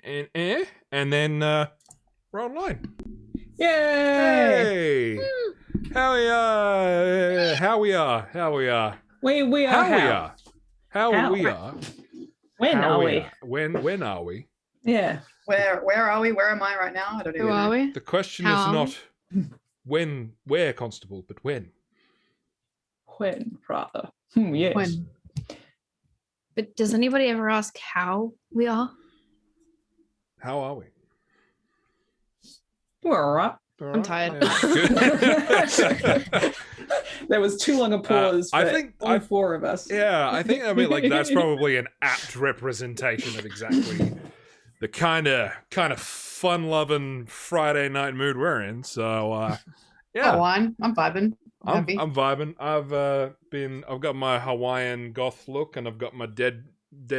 And then we're online. Yay! Hey! How we are? How we are? We are how? How we are? When How are we? When are we? Yeah. Where are we? Where am I right now? I don't even know. Who are we? The question How is are not where, Constable, but when. When, rather. Yes. When? But does anybody ever ask how we are? How are we? We're all right. I'm tired. Yeah, good. There was too long a pause. I but think all four of us. Yeah, I mean, like, that's probably an apt representation of exactly the kind of fun-loving Friday night mood we're in. So, yeah, Oh, I'm vibing. I'm happy. vibing. I've got my Hawaiian goth look, and I've got my dead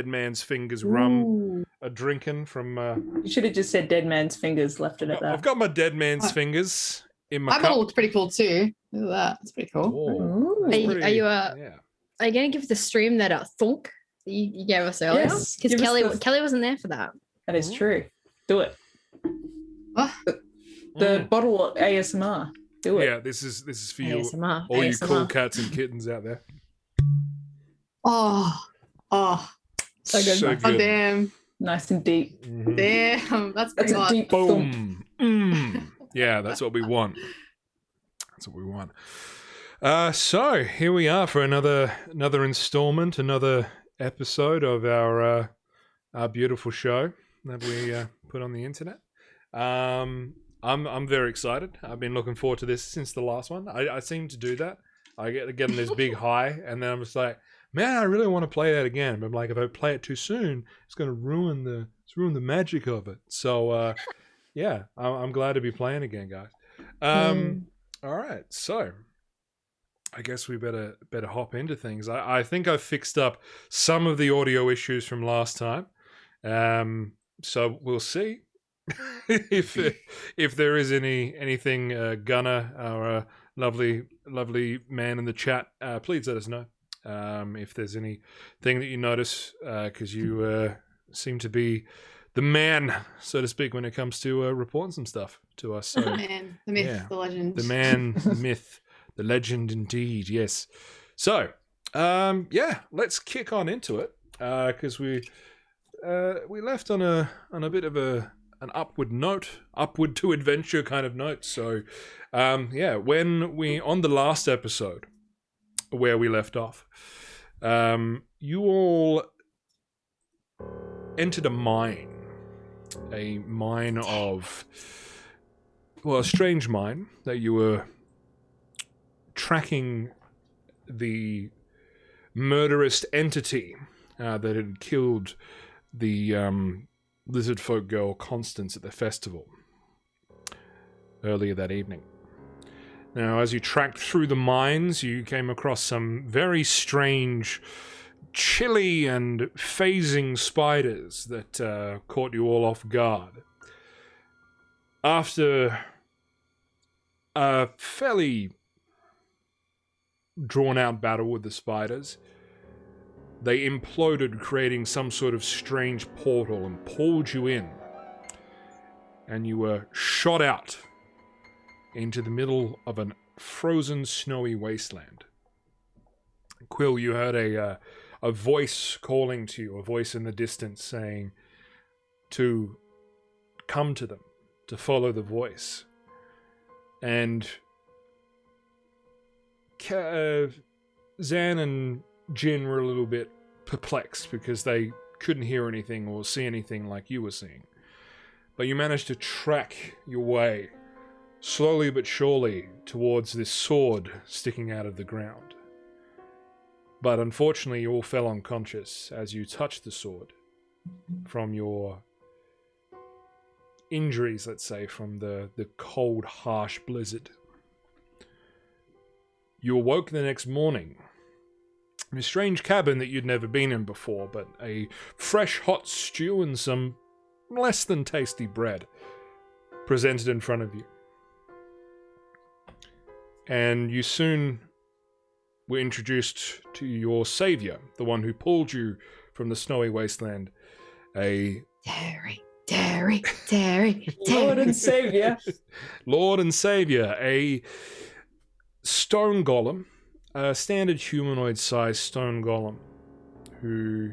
man's fingers rum Ooh. a drinking from. You should have just said dead man's fingers, left it at that. I've got my dead man's fingers in my My cup. bottle looks pretty cool too. Look at that. It's pretty cool. Oh, Ooh. that's Are you- pretty- are you, yeah. Are you going to give the stream that thunk that you gave us earlier? Yes, Because give us the- Kelly wasn't there for that. That is true. Do it. Oh, The bottle ASMR. Do it. Yeah, this is for you, ASMR. all you cool ASMR. cats and kittens out there. oh, So good. So oh, damn, Nice and deep. Mhm. damn. That's That's pretty a hot. deep thump. Boom. Yeah, that's what we want. That's what we want. So here we are for another installment, another episode of our beautiful show that we put on the internet. I'm very excited. I've been looking forward to this since the last one. I seem to do that. I get in this big high, and then I'm just like, man, I really want to play that again. But I'm like, if I play it too soon, it's going to ruin the magic of it. So yeah, I'm glad to be playing again, guys. All right, so I guess we better hop into things. I think I've fixed up some of the audio issues from last time. So we'll see if there is anything. Gunner, our lovely man in the chat, please let us know if there's anything that you notice, because you seem to be the man, so to speak, when it comes to reporting some stuff to us. So, Man, the myth, yeah. the legend. the man, the myth, the legend, indeed. Yes. So, yeah, let's kick on into it, because we left on a bit of an upward to adventure kind of note. So, yeah, when we on the last episode where we left off, you all entered a mine of, well, a strange mine that you were tracking the murderous entity that had killed the lizard folk girl Constance at the festival earlier that evening. Now, as you tracked through the mines, you came across some very strange, chilly and phasing spiders that caught you all off guard. After a fairly drawn-out battle with the spiders, they imploded, creating some sort of strange portal and pulled you in. And you were shot out into the middle of a frozen, snowy wasteland. Quill, you heard a voice calling to you, a voice in the distance saying to come to them, to follow the voice. And Zan and Jin were a little bit perplexed because they couldn't hear anything or see anything like you were seeing. But you managed to track your way, slowly but surely, towards this sword sticking out of the ground. But unfortunately, you all fell unconscious as you touched the sword from your injuries, let's say, from the cold, harsh blizzard. You awoke the next morning in a strange cabin that you'd never been in before, but a fresh, hot stew and some less than tasty bread presented in front of you. And you soon were introduced to your savior, the one who pulled you from the snowy wasteland, a Terry, Terry, Terry, Lord Terry. and Savior. Lord and Savior, a stone golem, a standard humanoid-sized stone golem, who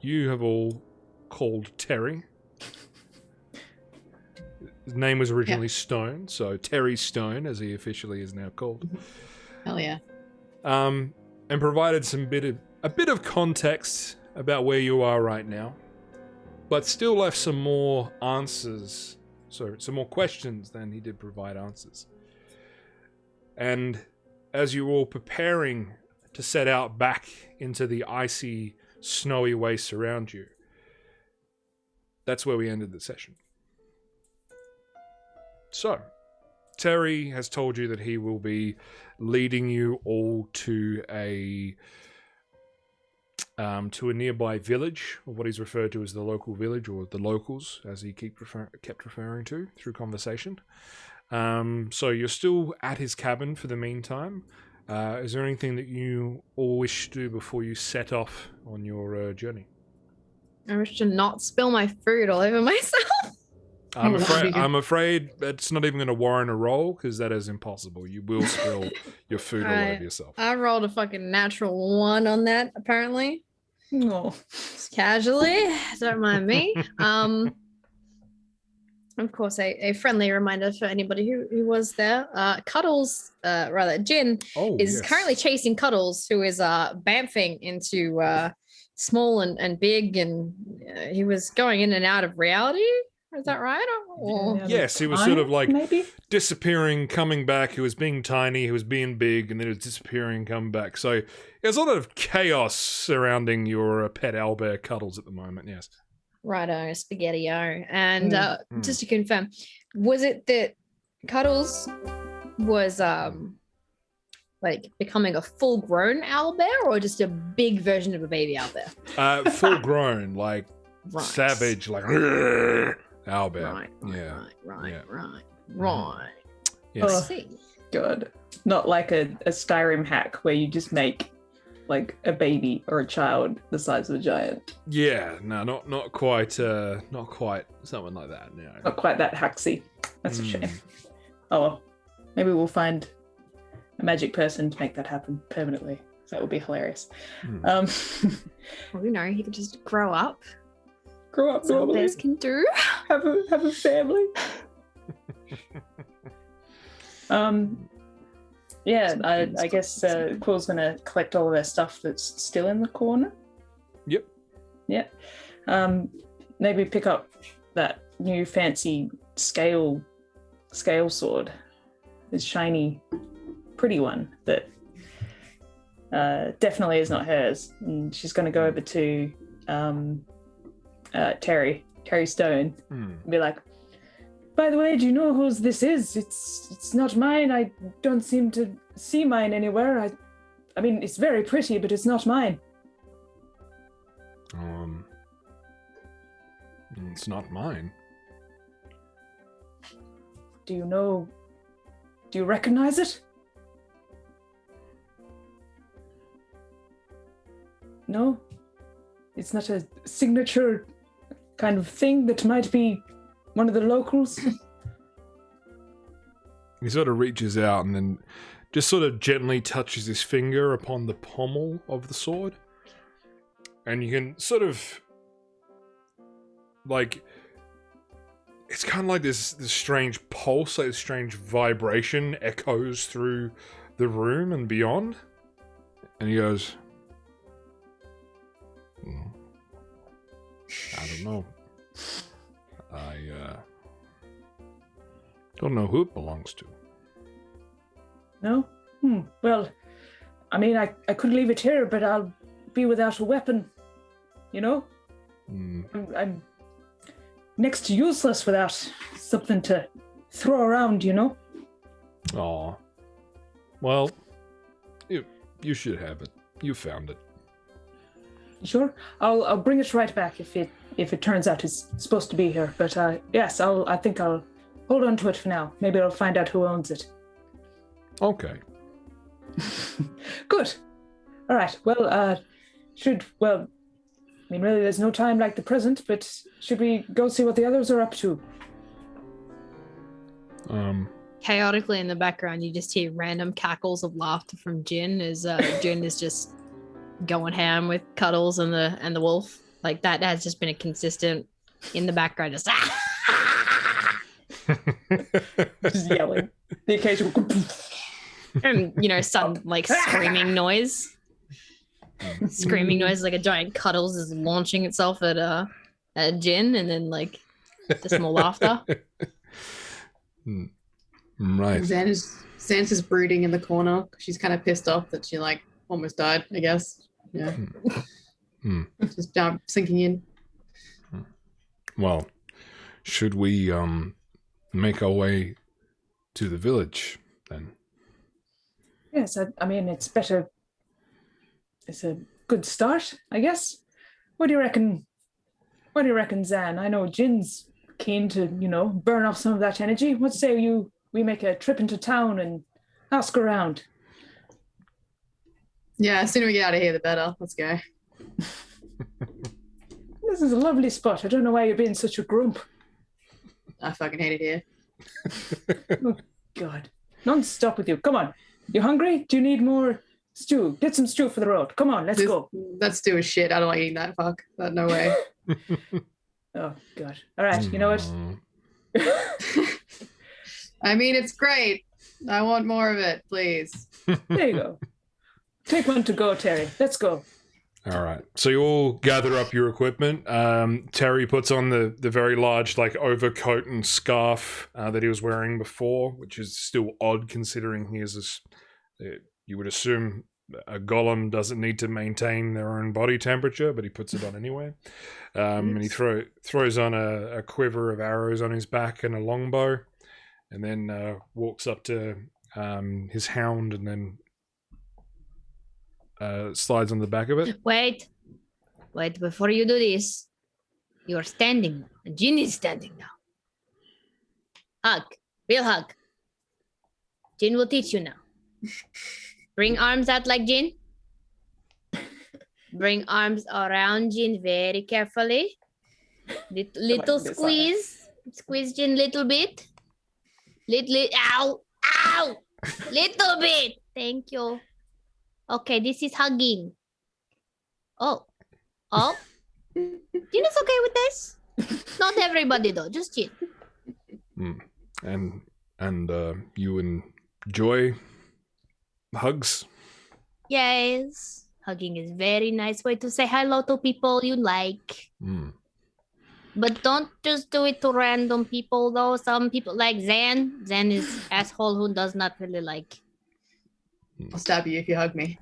you have all called Terry. His name was originally Stone, so Terry Stone, as he officially is now called. Hell yeah. And provided a bit of context about where you are right now, but still left some more answers, so some more questions than he did provide answers. And as you're all preparing to set out back into the icy, snowy wastes around you, that's where we ended the session. So, Terry has told you that he will be leading you all to a nearby village, or what he's referred to as the local village, or the locals, as he kept referring to through conversation. So you're still at his cabin for the meantime. Is there anything that you all wish to do before you set off on your journey? I wish to not spill my food all over myself. I'm afraid it's not even going to warrant a roll, because that is impossible. You will spill your food all over yourself. I rolled a fucking natural 1 on that, apparently. No. Just casually. Don't mind me. Of course, a friendly reminder for anybody who was there. Jin is currently chasing Cuddles, who is bamfing into small and big, and he was going in and out of reality. Is that right? Yes, he was sort of like maybe disappearing, coming back. He was being tiny, he was being big, and then he was disappearing, coming back. So there's a lot of chaos surrounding your pet owlbear Cuddles at the moment, yes. Righto, spaghetti-o. And just to confirm, was it that Cuddles was like becoming a full-grown owlbear, or just a big version of a baby owlbear? Full-grown, like Right. savage, like owlbear. Right. Yes. Oh. See. God. Not like a Skyrim hack where you just make like a baby or a child the size of a giant. Yeah, no, not quite something like that. No. Not quite that hacksy. That's a shame. Oh well. Maybe we'll find a magic person to make that happen permanently. That would be hilarious. Well, he could just grow up. Grow up That's what normally. bears can do. Have a family. Yeah, I guess Quill's gonna collect all of our stuff that's still in the corner. Yep. Yeah. Maybe pick up that new fancy scale sword. This shiny, pretty one that definitely is not hers. And she's gonna go over to Terry Stone and be like, by the way, do you know whose this is? It's not mine. I don't seem to see mine anywhere. I mean, it's very pretty, but it's not mine. It's not mine. Do you recognize it? No? It's not a signature kind of thing that might be one of the locals? He sort of reaches out and then just sort of gently touches his finger upon the pommel of the sword. And you can sort of, like, it's kind of like this strange pulse, like this strange vibration echoes through the room and beyond. And he goes, I don't know. I don't know who it belongs to. No? Well, I mean, I could leave it here, but I'll be without a weapon. You know? I'm next to useless without something to throw around, you know? Aw. Well, you should have it. You found it. Sure. I'll bring it right back if it turns out it's supposed to be here. But yes, I think I'll hold on to it for now. Maybe I'll find out who owns it. Okay. Good. All right. Well, mean, really, there's no time like the present, but should we go see what the others are up to? Chaotically in the background, you just hear random cackles of laughter from Jin as Jin is just going ham with Cuddles and the wolf. Like that has just been a consistent in the background, just Just yelling. The occasional. and some like screaming noise. Screaming noise like a giant Cuddles is launching itself at Jin, and then like just more laughter. Right. Sansa's brooding in the corner. She's kind of pissed off that she like almost died, I guess. Yeah. Just sinking in. Well, should we make our way to the village then? Yes, I mean, it's better. It's a good start, I guess. What do you reckon? What do you reckon, Zan? I know Jin's keen to, burn off some of that energy. What say we make a trip into town and ask around? Yeah, the sooner we get out of here, the better. Let's go. This is a lovely spot. I don't know why you're being such a grump. I fucking hate it here. Oh, God. Non-stop with you. Come on. You hungry? Do you need more stew? Get some stew for the road. Come on, let's go. That stew is shit. I don't like eating that. Fuck. No way. Oh, God. All right, you know what? I mean, it's great. I want more of it, please. There you go. Take one to go, Terry. Let's go. All right. So you all gather up your equipment. Terry puts on the very large like overcoat and scarf that he was wearing before, which is still odd considering he is this. You would assume a golem doesn't need to maintain their own body temperature, but he puts it on anyway. And he throws on a quiver of arrows on his back and a longbow, and then walks up to his hound and then slides on the back of it. Wait, before you do this, you're standing now. Jin is standing now. Hug, real hug. Jin will teach you now. Bring arms out like Jin. Bring arms around Jin very carefully. Little squeeze. Squeeze Jin little bit. Little, ow. Little bit. Thank you. Okay, this is hugging. Oh. Jin is okay with this. Not everybody though, just Jin. And you enjoy hugs? Yes. Hugging is very nice way to say hello to people you like. But don't just do it to random people though. Some people like Zan. Zan is asshole who does not really like. I'll stab you if you hug me.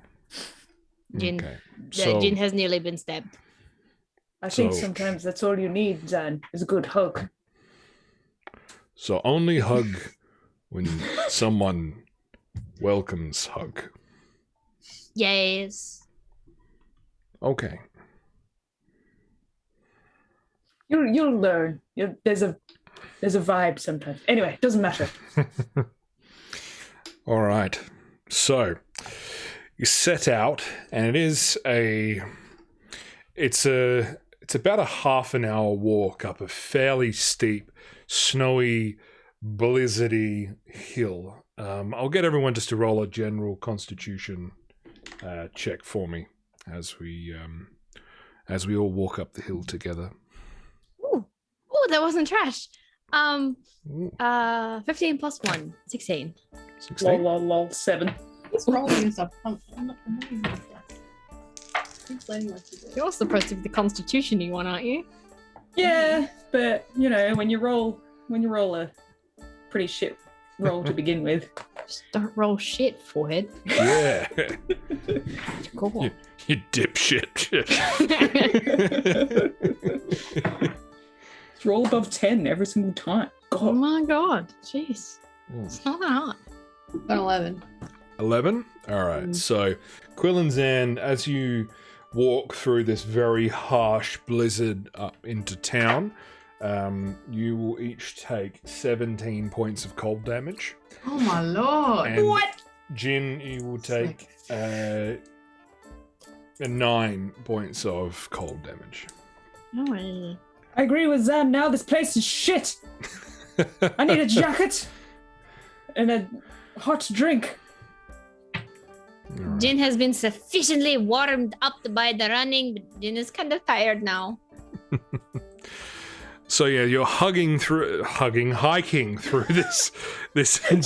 Jin. Okay. Jin has nearly been stabbed. I think sometimes that's all you need, Zan, is a good hug. So only hug when someone welcomes hug. Yes. Okay. You'll learn. There's a vibe sometimes. Anyway, doesn't matter. All right. So you set out, and it's about a half an hour walk up a fairly steep, snowy, blizzardy hill. I'll get everyone just to roll a general constitution check for me as we all walk up the hill together. Ooh, that wasn't trash. 15 plus 1, 16. 16? Lol, 7. He's rolling and stuff. I'm not You're supposed to be the constitution-y one, aren't you? Yeah, but when you roll a pretty shit roll to begin with. Just don't roll shit, forehead. Yeah. Cool. You dipshit. Roll above 10 every single time. Oh God. my god. Jeez. It's not that hard. Got 11. 11? All right. So, Quill and Zan, as you walk through this very harsh blizzard up into town, you will each take 17 points of cold damage. Oh my lord. And what? Jin, you will take 9 points of cold damage. Oh. I agree with Zan now. This place is shit. I need a jacket and a hot drink. Alright. Jin has been sufficiently warmed up by the running, but Jin is kind of tired now. So yeah, you're hiking through this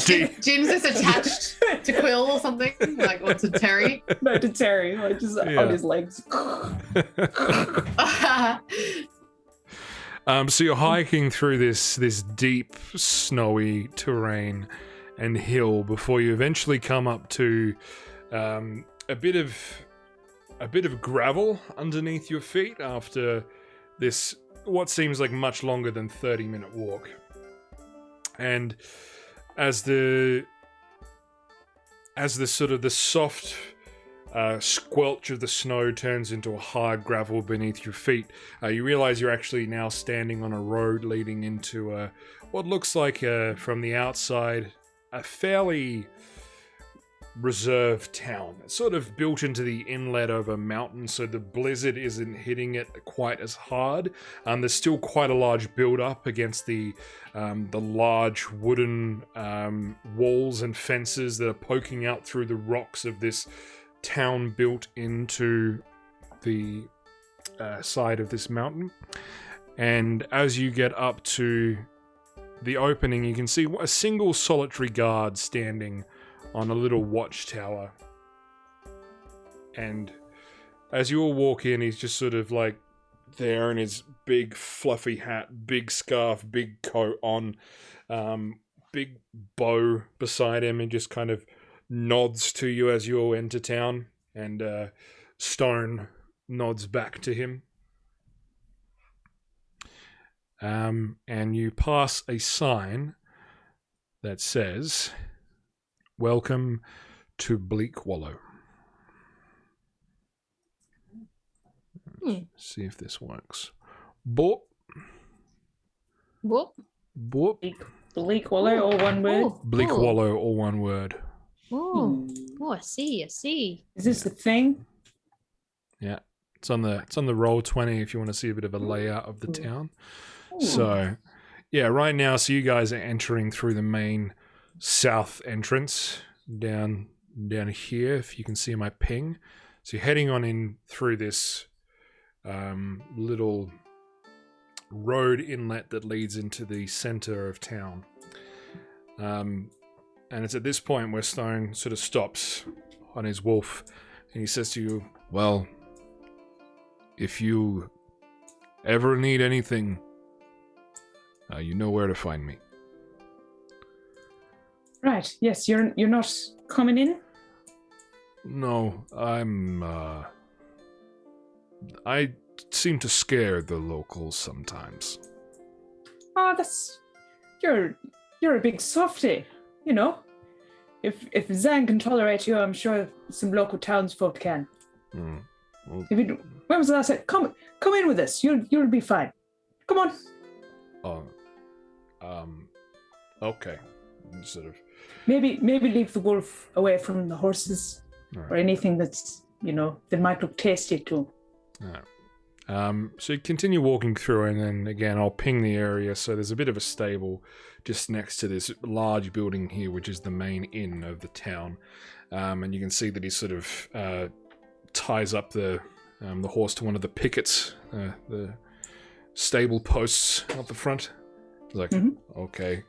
deep. Jim's just attached to Quill or something, like, or to Terry. No, to Terry, like just on his legs. So you're hiking through this deep, snowy terrain and hill before you eventually come up to a bit of gravel underneath your feet after this what seems like much longer than 30-minute walk. And as the sort of the soft squelch of the snow turns into a hard gravel beneath your feet, you realize you're actually now standing on a road leading into what looks like from the outside a fairly reserved town. It's sort of built into the inlet of a mountain, so the blizzard isn't hitting it quite as hard. There's still quite a large build-up against the large wooden walls and fences that are poking out through the rocks of this town built into the side of this mountain. And as you get up to the opening, you can see a single solitary guard standing on a little watchtower. And as you all walk in, he's just sort of like there in his big fluffy hat, big scarf, big coat on, big bow beside him, and just kind of nods to you as you all enter town, and Stone nods back to him. And you pass a sign that says, "Welcome to Bleak Wallow." See if this works. Boop. Whoop. Boop. Bleak Wallow, all one word. Oh, Bleak oh. Wallow, all one word. Oh, oh, I see. Is this the thing? Yeah. It's on the roll 20 if you want to see a bit of a layout of the town. So, yeah, right now, so you guys are entering through the main south entrance down here, if you can see my ping. So you're heading on in through this little road inlet that leads into the center of town. And it's at this point where Stone sort of stops on his wolf and he says to you, "Well, if you ever need anything, you know where to find me." Right. Yes, you're not coming in? No, I seem to scare the locals sometimes. Oh, you're a big softy, you know. If Zan can tolerate you, I'm sure some local townsfolk can. Well, When was the last time? Come in with us. You'll be fine. Come on. Okay. Sort of. Maybe leave the wolf away from the horses or anything that's, that might look tasty to him. So you continue walking through, and then again I'll ping the area. So there's a bit of a stable just next to this large building here, which is the main inn of the town. And you can see that he sort of ties up the horse to one of the pickets, the stable posts up the front. He's like, okay,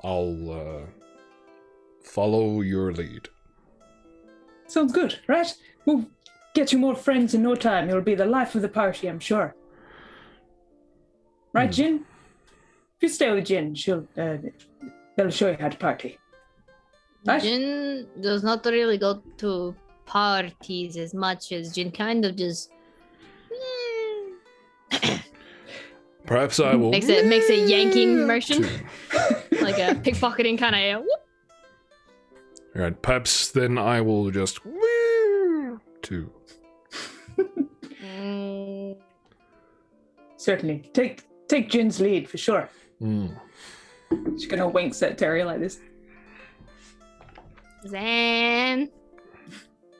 I'll follow your lead. Sounds good, right? We'll get you more friends in no time. You'll be the life of the party, I'm sure. Right, Jin? If you stay with Jin, they'll show you how to party. Right? Jin does not really go to parties as much as Jin kind of just Perhaps I will. makes a yanking motion, like a pickpocketing kind of. All right, perhaps then I will just too. Certainly. Take Jin's lead for sure. She kind of winks at Terry like this. Zan.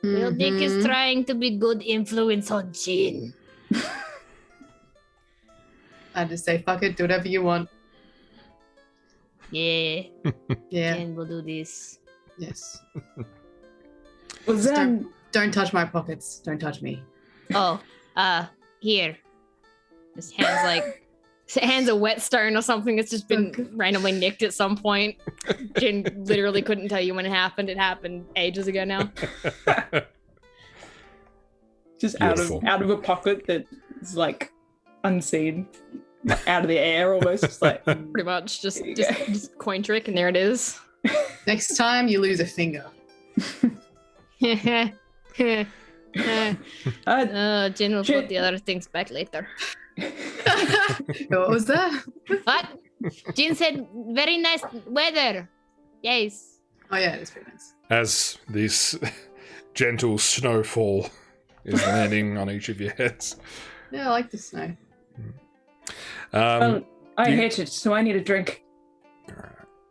Little Dick is Mhm. trying to be good influence on Jin. I just say, fuck it, do whatever you want. Yeah, Yeah. Jin will do this. Yes. Well, Just then, don't touch my pockets. Don't touch me. Oh, here. His hands a whetstone or something that's just been randomly nicked at some point. Jin literally couldn't tell you when it happened. It happened ages ago now. just Beautiful. out of a pocket that is like unseen, like, out of the air almost. Just like Pretty much just There you go. just coin trick, and there it is. Next time you lose a finger. Jin will Jin- put the other things back later. What was that? What? Jin said, very nice weather. Yes. Oh yeah, it's pretty nice. As this gentle snowfall is landing on each of your heads. Yeah, I like the snow. well, I you- hate it, so I need a drink.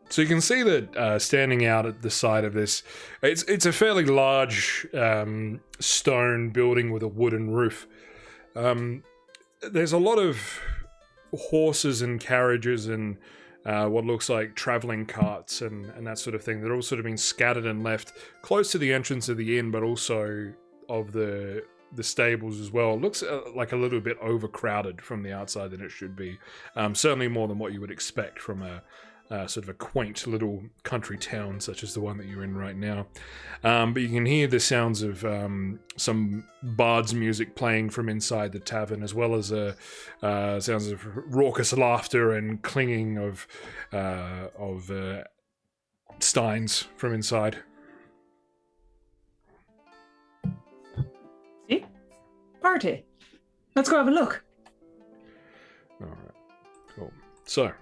So you can see that standing out at the side of this, it's a fairly large stone building with a wooden roof. There's a lot of horses and carriages and what looks like traveling carts and that sort of thing. They're all sort of been scattered and left close to the entrance of the inn, but also of the stables as well. It looks like a little bit overcrowded from the outside than it should be. Certainly more than what you would expect from a sort of a quaint little country town such as the one that you're in right now. But you can hear the sounds of some bard's music playing from inside the tavern, as well as sounds of raucous laughter and clinging of steins from inside. See? Party. Let's go have a look. All right, cool. So, Is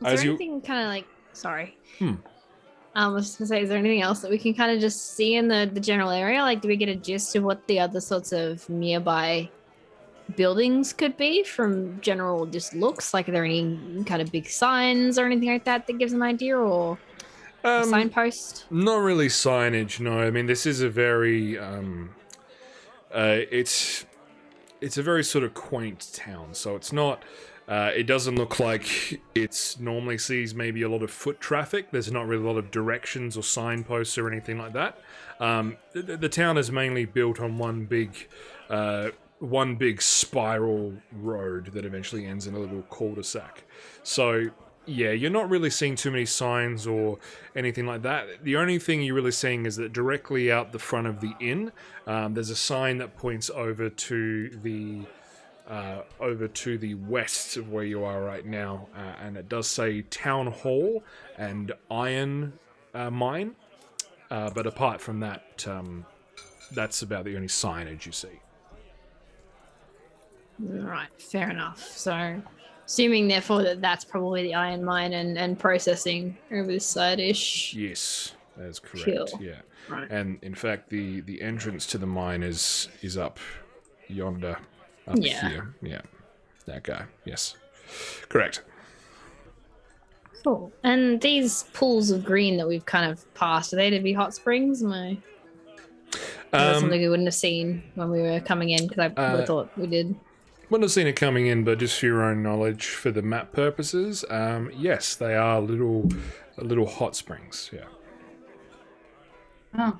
as there you anything kind of like, sorry. Hmm. I was just gonna say, is there anything else that we can kind of just see in the general area? Like, do we get a gist of what the other sorts of nearby buildings could be from general just looks? Like, are there any kind of big signs or anything like that that gives an idea, or a signpost? Not really signage, no. I mean, this is a very it's a very sort of quaint town, so it's not. It doesn't look like it normally sees maybe a lot of foot traffic. There's not really a lot of directions or signposts or anything like that. The town is mainly built on one big spiral road that eventually ends in a little cul-de-sac. So, yeah, you're not really seeing too many signs or anything like that. The only thing you're really seeing is that directly out the front of the inn, there's a sign that points over to the west of where you are right now, and it does say Town Hall and Iron Mine. But apart from that, that's about the only signage you see. Right, fair enough. So, assuming therefore that that's probably the iron mine and processing over this side-ish. Yes, that's correct. Cool. Yeah, Right. and in fact, the entrance to the mine is up yonder, up Yeah. here. Yeah, that guy. Yes, correct. Cool. And these pools of green that we've kind of passed, are they to be hot springs? That's something we wouldn't have seen when we were coming in, because I would have thought we did. Wouldn't have seen it coming in, but just for your own knowledge, for the map purposes, yes, they are little hot springs. Yeah. Oh.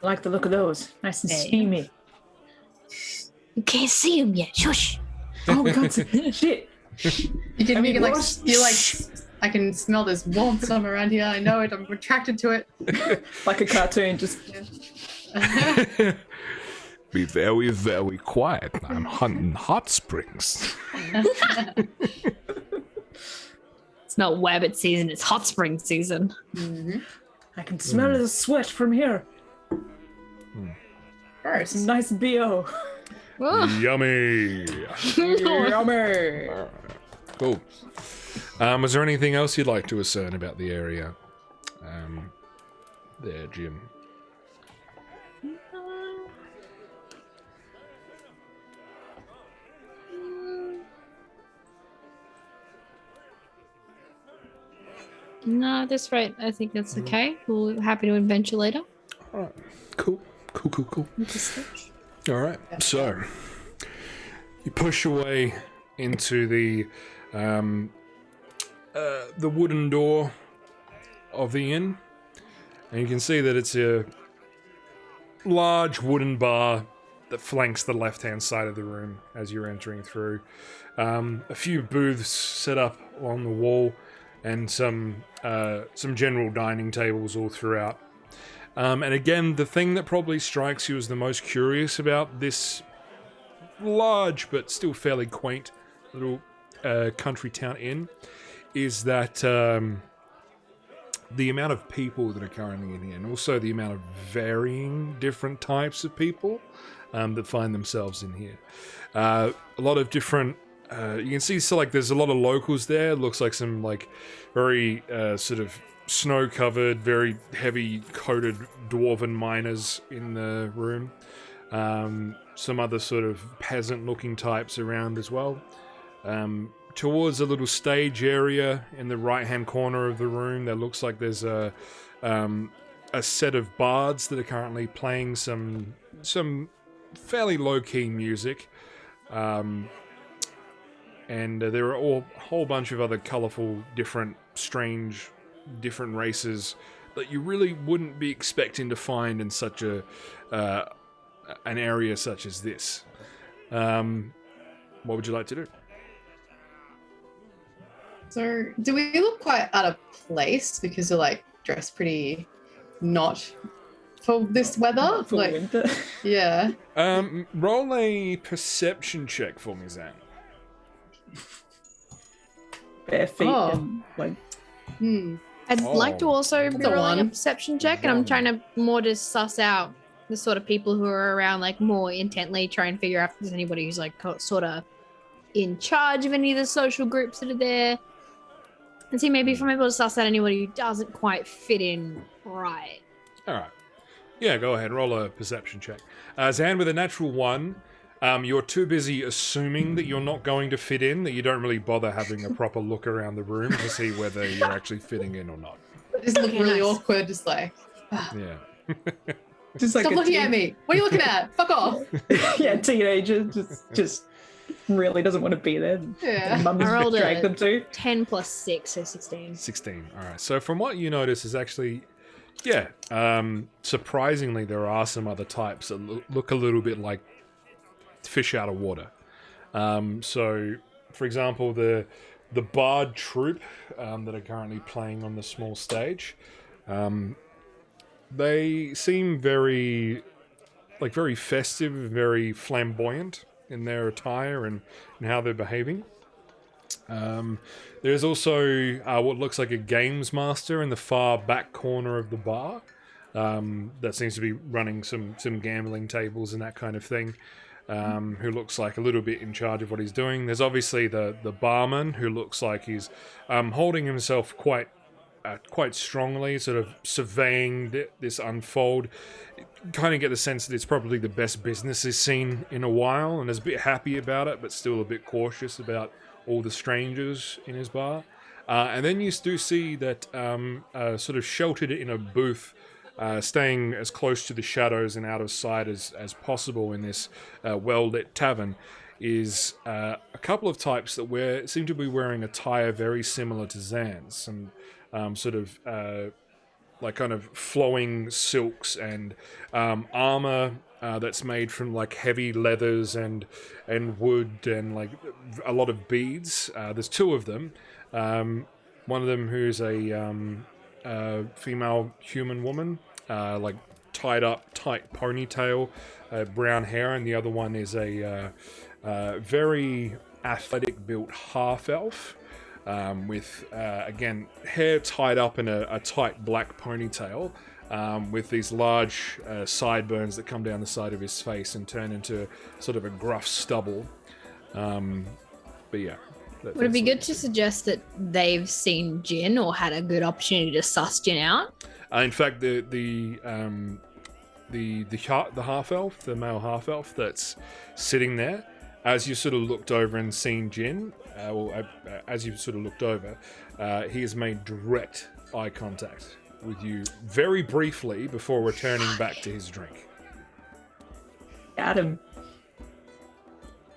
I like the look of those. Nice and Yeah. steamy. You can't see them yet. Shush. Oh, we can't see. Shit. You can I make mean, it like what? you like. I can smell this warmth somewhere around here. I know it. I'm attracted to it. Like a cartoon, just Be very, very quiet. I'm hunting hot springs. It's not wabbit season, it's hot spring season. Mm-hmm. I can smell the sweat from here. Gross. Nice BO. Oh. Yummy. Yummy. Cool. Was there anything else you'd like to discern about the area? There, Jim. No, that's right. I think that's okay. We're happy to adventure later. All right. Cool. All right. So you push your way into the wooden door of the inn, and you can see that it's a large wooden bar that flanks the left-hand side of the room as you're entering through. A few booths set up along the wall, and some general dining tables all throughout. And again, the thing that probably strikes you as the most curious about this large but still fairly quaint little country town inn is that the amount of people that are currently in here, and also the amount of varying different types of people that find themselves in here. A lot of different. You can see, so like, there's a lot of locals there. It looks like some like very sort of snow-covered, very heavy coated dwarven miners in the room. Some other sort of peasant-looking types around as well. Towards a little stage area in the right-hand corner of the room, there looks like there's a set of bards that are currently playing some fairly low-key music. And there are a whole bunch of other colourful, different, strange, different races that you really wouldn't be expecting to find in such an area such as this. What would you like to do? So, do we look quite out of place because we're like dressed pretty not for this weather? For like, winter. yeah. Roll a perception check for me, Zan. Bare feet Oh. and like I'd like to also be That's a rolling a one. perception check, and I'm trying to more just suss out the sort of people who are around, like more intently try and figure out if there's anybody who's like sort of in charge of any of the social groups that are there. And see maybe if I'm able to suss out anybody who doesn't quite fit in right. All right. Yeah, go ahead. Roll a perception check. Zan, with a natural 1, you're too busy assuming that you're not going to fit in that you don't really bother having a proper look around the room to see whether you're actually fitting in or not. Just look Okay, really nice. awkward, just like, Yeah. just like stop looking at me. What are you looking at? Fuck off. Yeah, teenager just really doesn't want to be there. Yeah. Mum's I rolled dragged a- them to. 10 plus 6, so 16. 16. All right. So from what you notice is actually, yeah, surprisingly, there are some other types that look a little bit like fish out of water. So, for example, the bard troupe that are currently playing on the small stage, they seem very festive, very flamboyant in their attire and how they're behaving. There's also what looks like a games master in the far back corner of the bar that seems to be running some gambling tables and that kind of thing, who looks like a little bit in charge of what he's doing. There's obviously the barman who looks like he's holding himself quite strongly, sort of surveying this unfold. Kind of get the sense that it's probably the best business he's seen in a while and is a bit happy about it, but still a bit cautious about all the strangers in his bar. And then you do see that sort of sheltered in a booth, staying as close to the shadows and out of sight as possible in this well-lit tavern, is a couple of types that seem to be wearing attire very similar to Zan's. Some sort of like kind of flowing silks and armor that's made from like heavy leathers and wood and like a lot of beads. There's two of them. One of them who's a female human woman, like tight ponytail, brown hair, and the other one is a very athletic built half elf. With, again, hair tied up in a tight black ponytail, with these large sideburns that come down the side of his face and turn into sort of a gruff stubble. But yeah. Would it be good to suggest that they've seen Jin or had a good opportunity to suss Jin out? In fact, the half elf, the male half elf that's sitting there, as you sort of looked over and seen Jin, as you sort of looked over, he has made direct eye contact with you very briefly before returning back to his drink. Adam.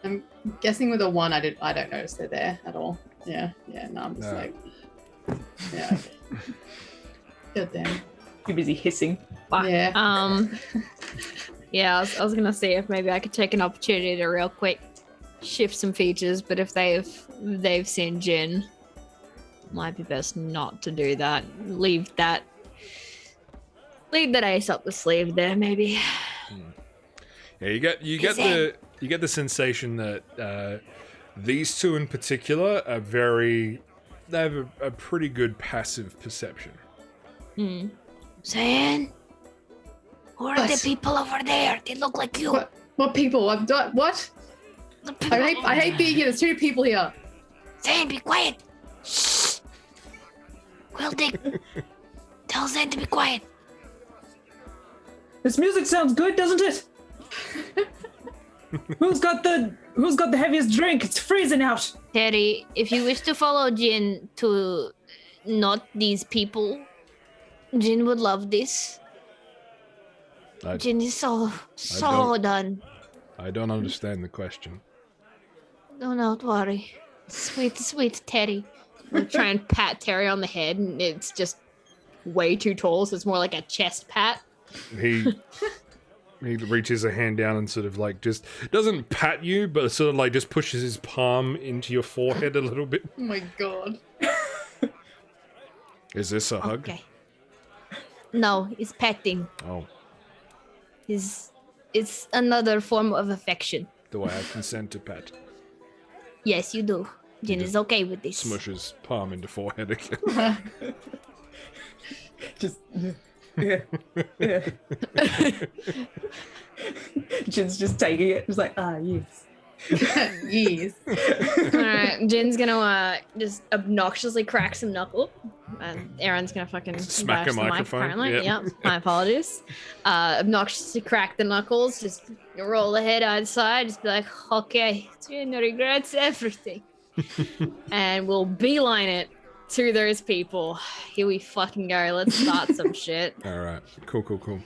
I'm guessing with a 1, I don't notice they're there at all. Yeah, no, I'm just like, yeah, okay. God damn. You're busy hissing. Yeah. Yeah, I was gonna see if maybe I could take an opportunity to real quick shift some features, but if they've seen Jin, might be best not to do that. Leave that ace up the sleeve there, maybe. Yeah, you get the sensation that these two in particular they have a pretty good passive perception. Zayn, who are the people over there? They look like you. What people? I've done what? I hate being here. There's 2 people here. Zayn, be quiet. Shh. Quildick, tell Zayn to be quiet. This music sounds good, doesn't it? Who's got the heaviest drink? It's freezing out. Terry, if you wish to follow Jin to not these people, Jin would love this. Jin is so done. I don't understand the question. Don't worry. Sweet Terry. I try and pat Terry on the head, and it's just way too tall, so it's more like a chest pat. He reaches a hand down and sort of like just doesn't pat you, but sort of like just pushes his palm into your forehead a little bit. Oh my god. Is this a hug? Okay. No, it's petting. Oh. It's another form of affection. Do I have consent to pet? Yes, you do. Jin is okay with this. Smushes palm into forehead again. Just Jin's just taking it. He's like, yes. Yes. Alright, Jin's gonna just obnoxiously crack some knuckle. And Aaron's gonna fucking Smack bash a the mic, microphone, apparently. yep. Yep, my apologies. Obnoxiously crack the knuckles, just roll the head outside, just be like, okay, Jin regrets everything. And we'll beeline it to those people. Here we fucking go. Let's start some shit. All right. Cool.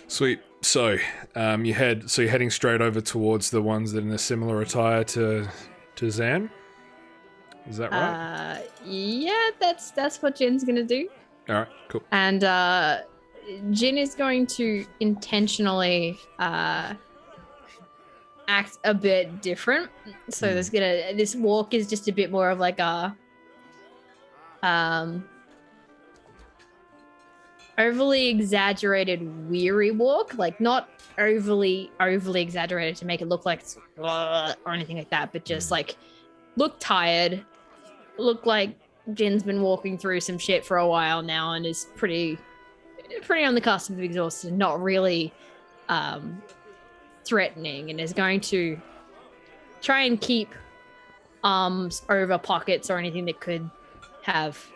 Sweet. So, you're heading straight over towards the ones that are in a similar attire to Zan. Is that right? Yeah, that's what Jin's gonna do. All right. Cool. And Jin is going to intentionally act a bit different. So this walk is just a bit more of like a overly exaggerated weary walk, like not overly exaggerated to make it look like it's or anything like that, but just like look tired, look like Jin's been walking through some shit for a while now and is pretty on the cusp of exhaustion, not really threatening, and is going to try and keep arms over pockets or anything that could have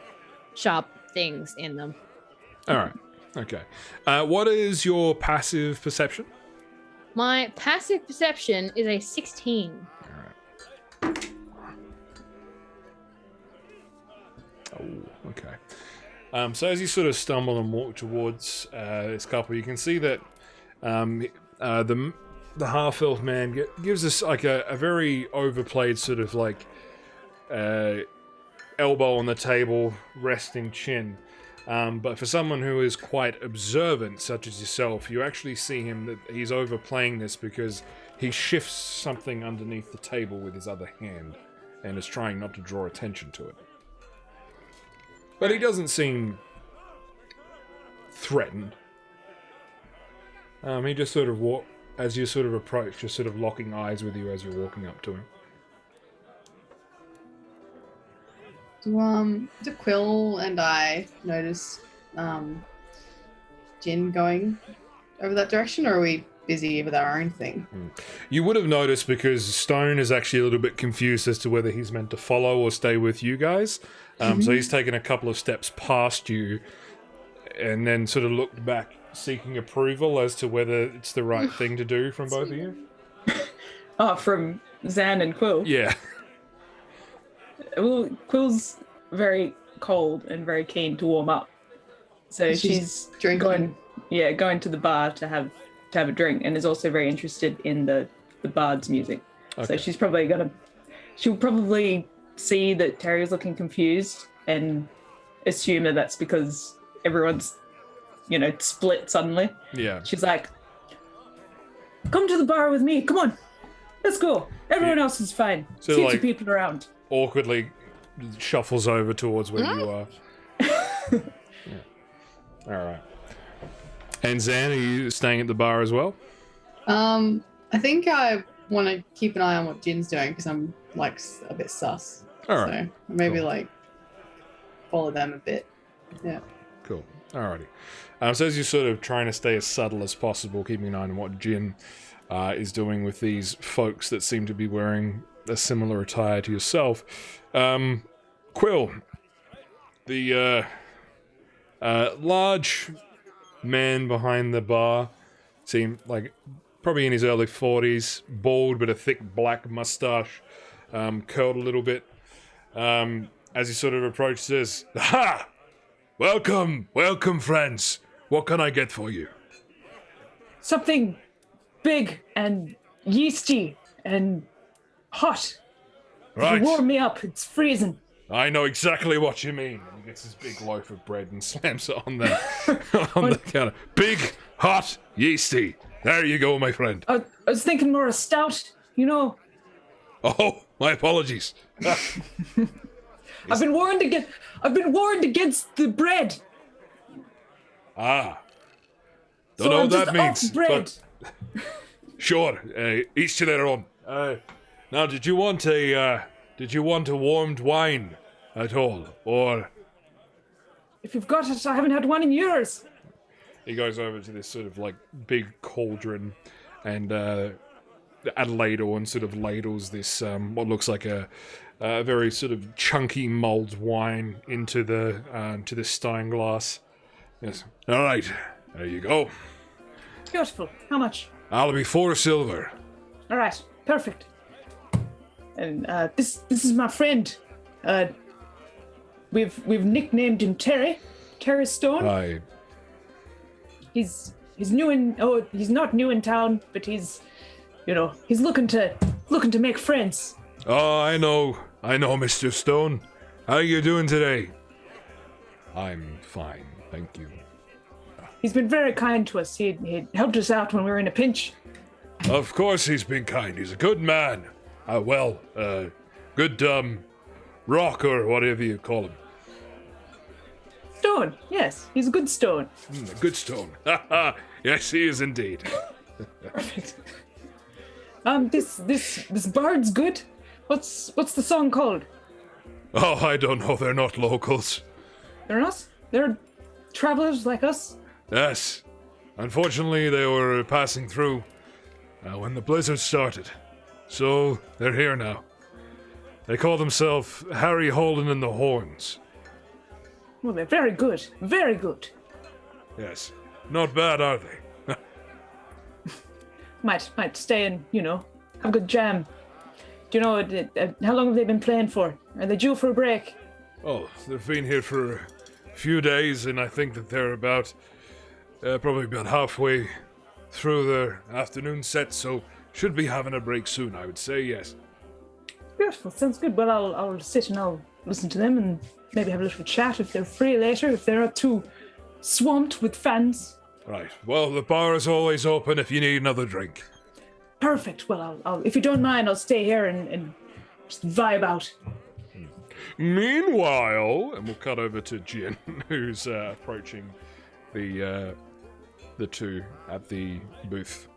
sharp things in them. All right. Okay. What is your passive perception? My passive perception is a 16. All right. Oh, okay. So as you sort of stumble and walk towards this couple, you can see that the half-elf man gives us like a very overplayed sort of like elbow on the table, resting chin. But for someone who is quite observant, such as yourself, you actually see him that he's overplaying this because he shifts something underneath the table with his other hand and is trying not to draw attention to it. But he doesn't seem threatened. He just sort of as you sort of approach, just sort of locking eyes with you as you're walking up to him. Do Quill and I notice Jin going over that direction, or are we busy with our own thing? You would have noticed because Stone is actually a little bit confused as to whether he's meant to follow or stay with you guys. So he's taken a couple of steps past you and then sort of looked back, seeking approval as to whether it's the right thing to do from both of you. Oh, from Zan and Quill. Yeah. Well, Quill's very cold and very keen to warm up. So she's drinking. going to the bar to have a drink, and is also very interested in the bard's music. Okay. So she'll probably see that Terry's looking confused and assume that that's because everyone's, split suddenly. Yeah. She's like, "Come to the bar with me. Come on, let's go. Everyone else is fine. So, See two people around." Awkwardly shuffles over towards where you are. Yeah. All right. And Zan, are you staying at the bar as well? I think I want to keep an eye on what Jin's doing because I'm like a bit sus. All right. So maybe Cool. like follow them a bit. Yeah. Cool. Alrighty. So as you're sort of trying to stay as subtle as possible, keeping an eye on what Jin is doing with these folks that seem to be wearing a similar attire to yourself, Quill, the large man behind the bar, seemed like probably in his early 40s, bald but a thick black mustache, curled a little bit. As he sort of approaches, says, "Ha! Welcome, friends. What can I get for you?" Something big and yeasty and hot. Right. Warm me up. It's freezing. I know exactly what you mean. And he gets this big loaf of bread and slams it on the counter. Big, hot, yeasty. There you go, my friend. I was thinking more a stout. Oh, my apologies. I've been warned against the bread. Don't So know I'm what that just means. off bread. But sure, each to their own. Now, did you want a warmed wine at all, or? If you've got it, I haven't had one in years. He goes over to this sort of like big cauldron, and a ladle, and sort of ladles this what looks like a very sort of chunky mulled wine into the stein glass. Yes. All right, there you go. Beautiful. How much? I'll be 4 silver. All right. Perfect. And this is my friend. We've nicknamed him Terry Stone. He's new in he's not new in town, but he's looking to make friends. Oh, I know, Mr. Stone. How are you doing today? I'm fine, thank you. He's been very kind to us. He helped us out when we were in a pinch. Of course he's been kind. He's a good man. Good rock or whatever you call him. Stone, yes, he's a good stone. A good stone. Yes, he is indeed. Perfect. This bard's good. What's the song called? Oh, I don't know. They're not locals. They're not? They're travelers like us? Yes. Unfortunately, they were passing through when the blizzard started. So, they're here now. They call themselves Harry Holden and the Horns. Well, they're very good. Very good. Yes. Not bad, are they? Might stay and, have a good jam. Do you know, how long have they been playing for? Are they due for a break? Oh, they've been here for a few days, and I think that they're probably about halfway through their afternoon set, so should be having a break soon, I would say, yes. Beautiful, sounds good. Well, I'll sit and I'll listen to them and maybe have a little chat if they're free later, if they're not too swamped with fans. Right, well, the bar is always open if you need another drink. Perfect. Well, I'll if you don't mind, I'll stay here and just vibe out. Meanwhile, and we'll cut over to Jin, who's approaching the two at the booth.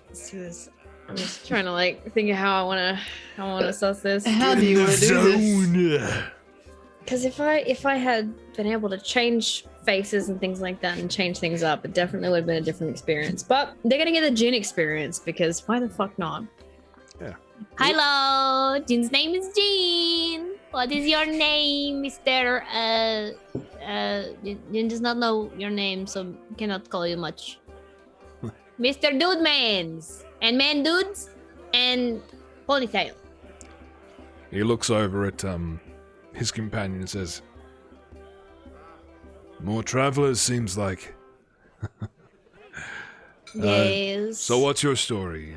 Let's do this. I'm just trying to think of how I wanna suss this. How do you want to do this? Because if I had been able to change faces and things like that and change things up, it definitely would have been a different experience. But they're gonna get the Jin experience because why the fuck not? Yeah. Hello, Jin's name is Jin. What is your name, Mr. Jin does not know your name, so cannot call you much. Mr. Dude Mans and Man Dudes and Ponytail. He looks over at his companion says, "More travelers, seems like." Yes. So what's your story?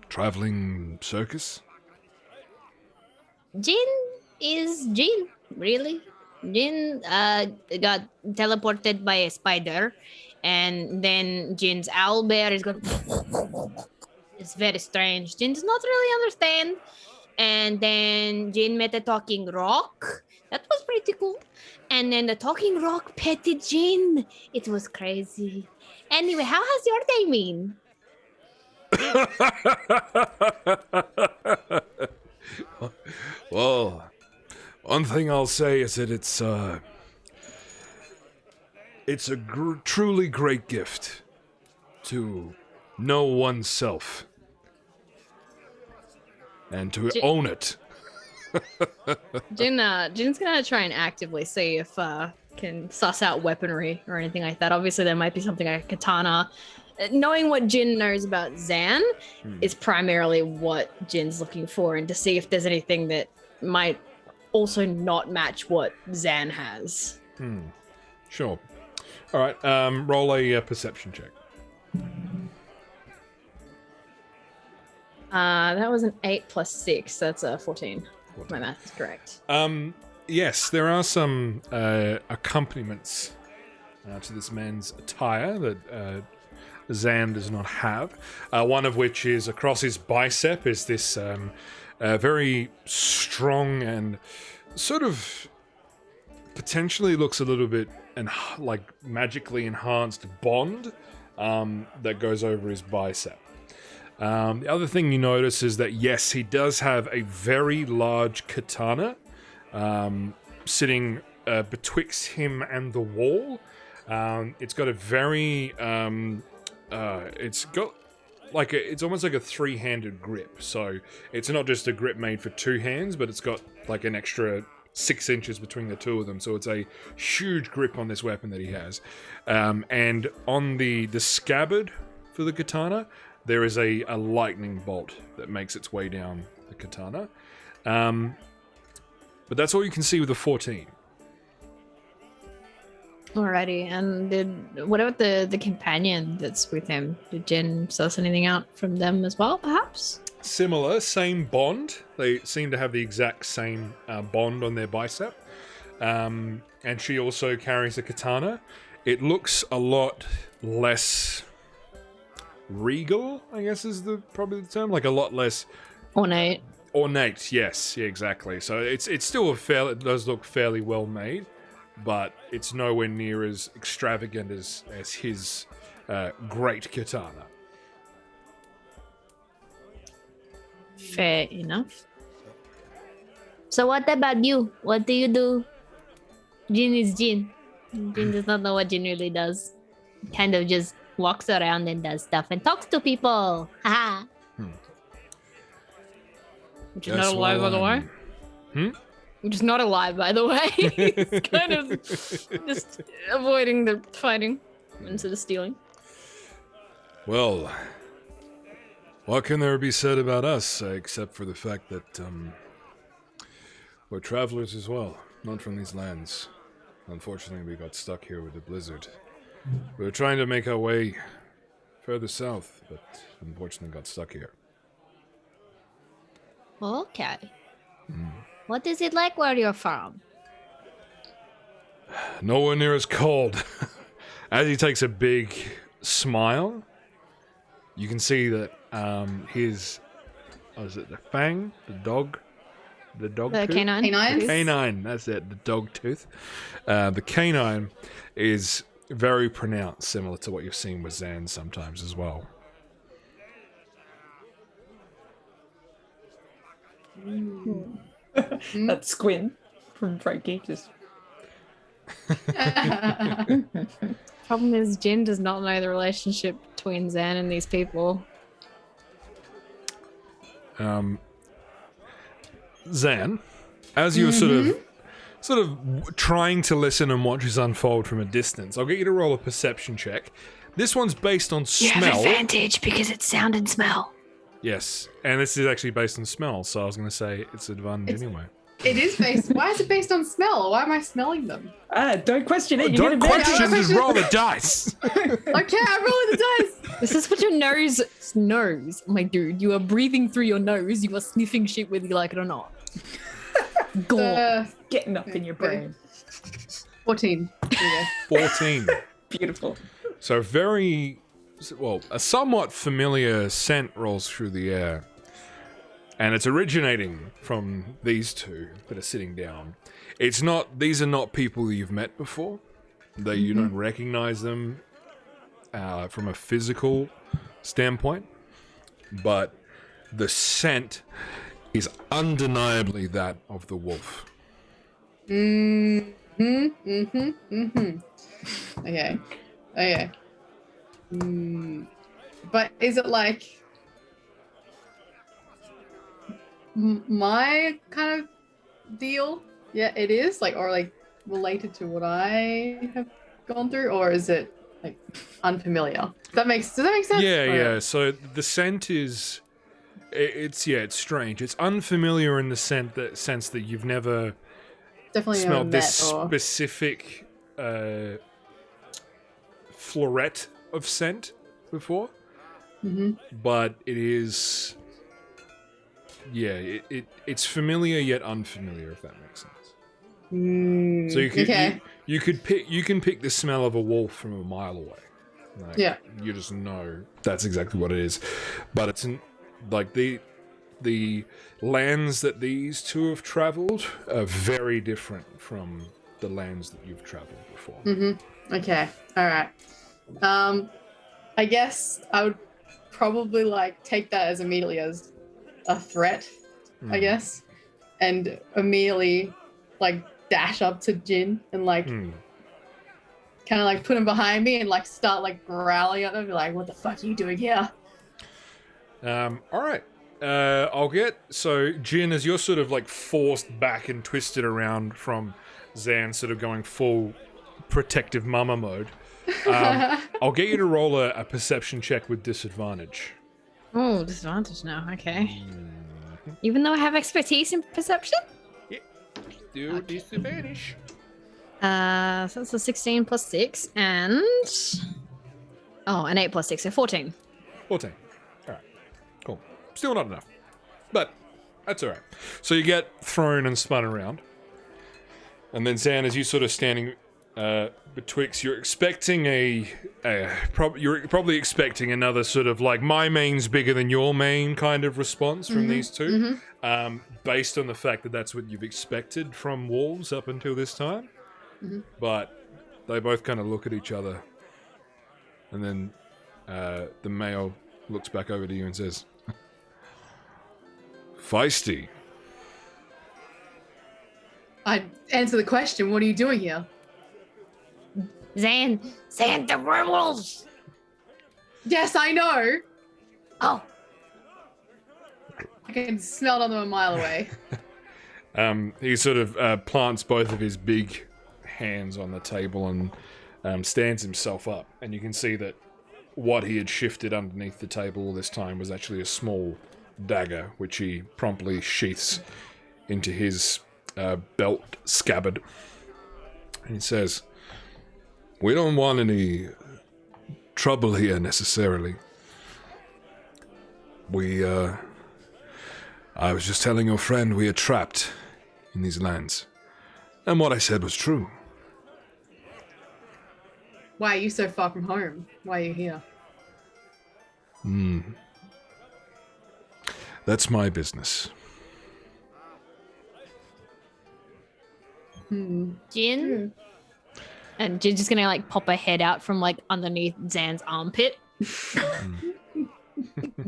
Traveling circus? Jin is Jin, really. Jin got teleported by a spider, and then Jin's owl bear is going. It's very strange. Jin does not really understand. And then Jin met a talking rock. That was pretty cool. And then the talking rock petted Jin. It was crazy. Anyway, how has your day been? Well, one thing I'll say is that it's a truly great gift to know oneself and to own it. Jin's gonna try and actively see if can suss out weaponry or anything like that. Obviously, there might be something like a katana. Knowing what Jin knows about Zan is primarily what Jin's looking for, and to see if there's anything that might also not match what Zan has. Sure. All right. Roll a perception check. That was an 8 plus 6. That's a 14. My math is correct. Yes, there are some accompaniments to this man's attire that Zan does not have. One of which is across his bicep is this very strong and sort of potentially looks a little bit like magically enhanced bond that goes over his bicep. The other thing you notice is that, yes, he does have a very large katana sitting betwixt him and the wall. It's got a very... it's got like it's almost like a three-handed grip. So it's not just a grip made for two hands, but it's got like an extra 6 inches between the two of them. So it's a huge grip on this weapon that he has. And on the scabbard for the katana, there is a lightning bolt that makes its way down the katana. But that's all you can see with the 14. Alrighty, and what about the companion that's with him? Did Jin suss anything out from them as well, perhaps? Similar, same bond. They seem to have the exact same bond on their bicep. And she also carries a katana. It looks a lot less regal, I guess is probably the term. Like a lot less ornate. Ornate, yes, yeah, exactly. So it's still it does look fairly well made, but it's nowhere near as extravagant as his great katana. Fair enough. So what about you? What do you do? Jin is Jin. Jin does not know what Jin really does. Kind of just walks around and does stuff and talks to people. Haha. Which is not a lie, by the way. Which is not a lie, by the way. It's kind of just avoiding the fighting instead of stealing. Well, what can there be said about us, except for the fact that we're travelers as well, not from these lands. Unfortunately, we got stuck here with the blizzard. We were trying to make our way further south, but unfortunately got stuck here. Okay. What is it like where you're from? Nowhere near as cold. As he takes a big smile, you can see that his... Oh, is it the fang? The dog The tooth? canine. Canines? Canine, that's it, the dog tooth. The canine is very pronounced, similar to what you've seen with Zan sometimes as well. That squint from Frankie just. Problem is, Jin does not know the relationship between Zan and these people. Zan, as you were sort of trying to listen and watch this unfold from a distance, I'll get you to roll a perception check. This one's based on You have smell. advantage because it's sound and smell. Yes, and this is actually based on smell, so I was going to say it's advantage anyway. It is based. Why is it based on smell? Why am I smelling them? Don't question it. Don't question, it. just roll the dice. Okay, I'm rolling the dice. This is what your nose knows, my dude. You are breathing through your nose. You are sniffing shit whether you like it or not. Go. Getting up in your brain. 14. Yeah. 14. Beautiful. So a somewhat familiar scent rolls through the air. And it's originating from these two that are sitting down. These are not people you've met before. You don't recognize them from a physical standpoint. But the scent is undeniably that of the wolf. Okay. But is it like my kind of deal? Yeah, it is. Like, or like related to what I have gone through, or is it like unfamiliar? Does that make sense? Yeah. So the scent is, it's strange. It's unfamiliar in the sense that you've never definitely smelled this met or... specific floret of scent before. But it is, it's familiar yet unfamiliar, if that makes sense. So you can pick the smell of a wolf from a mile away. Like, you just know that's exactly what it is. But it's like the lands that these two have traveled are very different from the lands that you've traveled before. Okay. All right. I guess I would probably like take that as immediately as a threat, I guess, and immediately like dash up to Jin and like kind of like put him behind me and like start like growling at him, be like, "What the fuck are you doing here?" All right. I'll get so Jin, as you're sort of like forced back and twisted around from Zan, sort of going full protective mama mode. I'll get you to roll a perception check with disadvantage. Oh, disadvantage now. Okay. Even though I have expertise in perception? Yeah. Do disadvantage. So that's a 16 plus 6 and... Oh, an 8 plus 6, so 14. 14. All right. Cool. Still not enough. But that's all right. So you get thrown and spun around. And then Zan, as you sort of standing betwixt, you're expecting you're probably expecting another sort of like my main's bigger than your main kind of response from these two, based on the fact that that's what you've expected from wolves up until this time. But they both kind of look at each other, and then the male looks back over to you and says, "Feisty." I answer the question. What are you doing here? Zan, the werewolves. Yes, I know. Oh, I can smell it on them a mile away. He sort of plants both of his big hands on the table and stands himself up. And you can see that what he had shifted underneath the table all this time was actually a small dagger, which he promptly sheaths into his belt scabbard. And he says, "We don't want any trouble here necessarily. I was just telling your friend we are trapped in these lands. And what I said was true." Why are you so far from home? Why are you here? That's my business. Jin. And Jin's just gonna like pop her head out from like underneath Zan's armpit.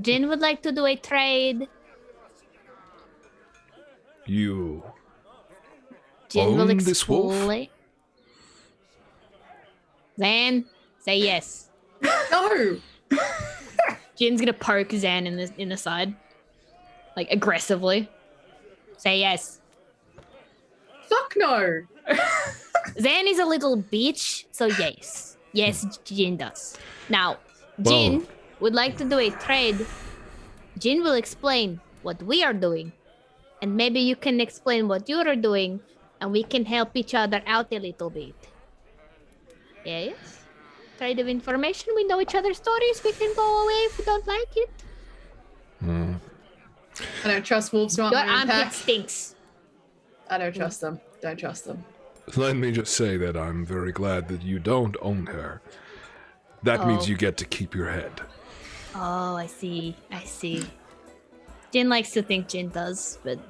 Jin would like to do a trade. You Jin will own this wolf? explain. Zan, say yes. No. Jin's gonna poke Zan in the side, like aggressively. Say yes. Fuck no. Zan is a little bitch, so yes. Yes, Jin does. Now, Jin would like to do a trade. Jin will explain what we are doing, and maybe you can explain what you're doing, and we can help each other out a little bit. Yes? Trade of information, we know each other's stories, we can go away if we don't like it. I don't trust wolves to Your armor armpit impact. stinks. I don't trust them. Don't trust them. Let me just say that I'm very glad that you don't own her. That means you get to keep your head. Oh, I see. Jin likes to think Jin does, but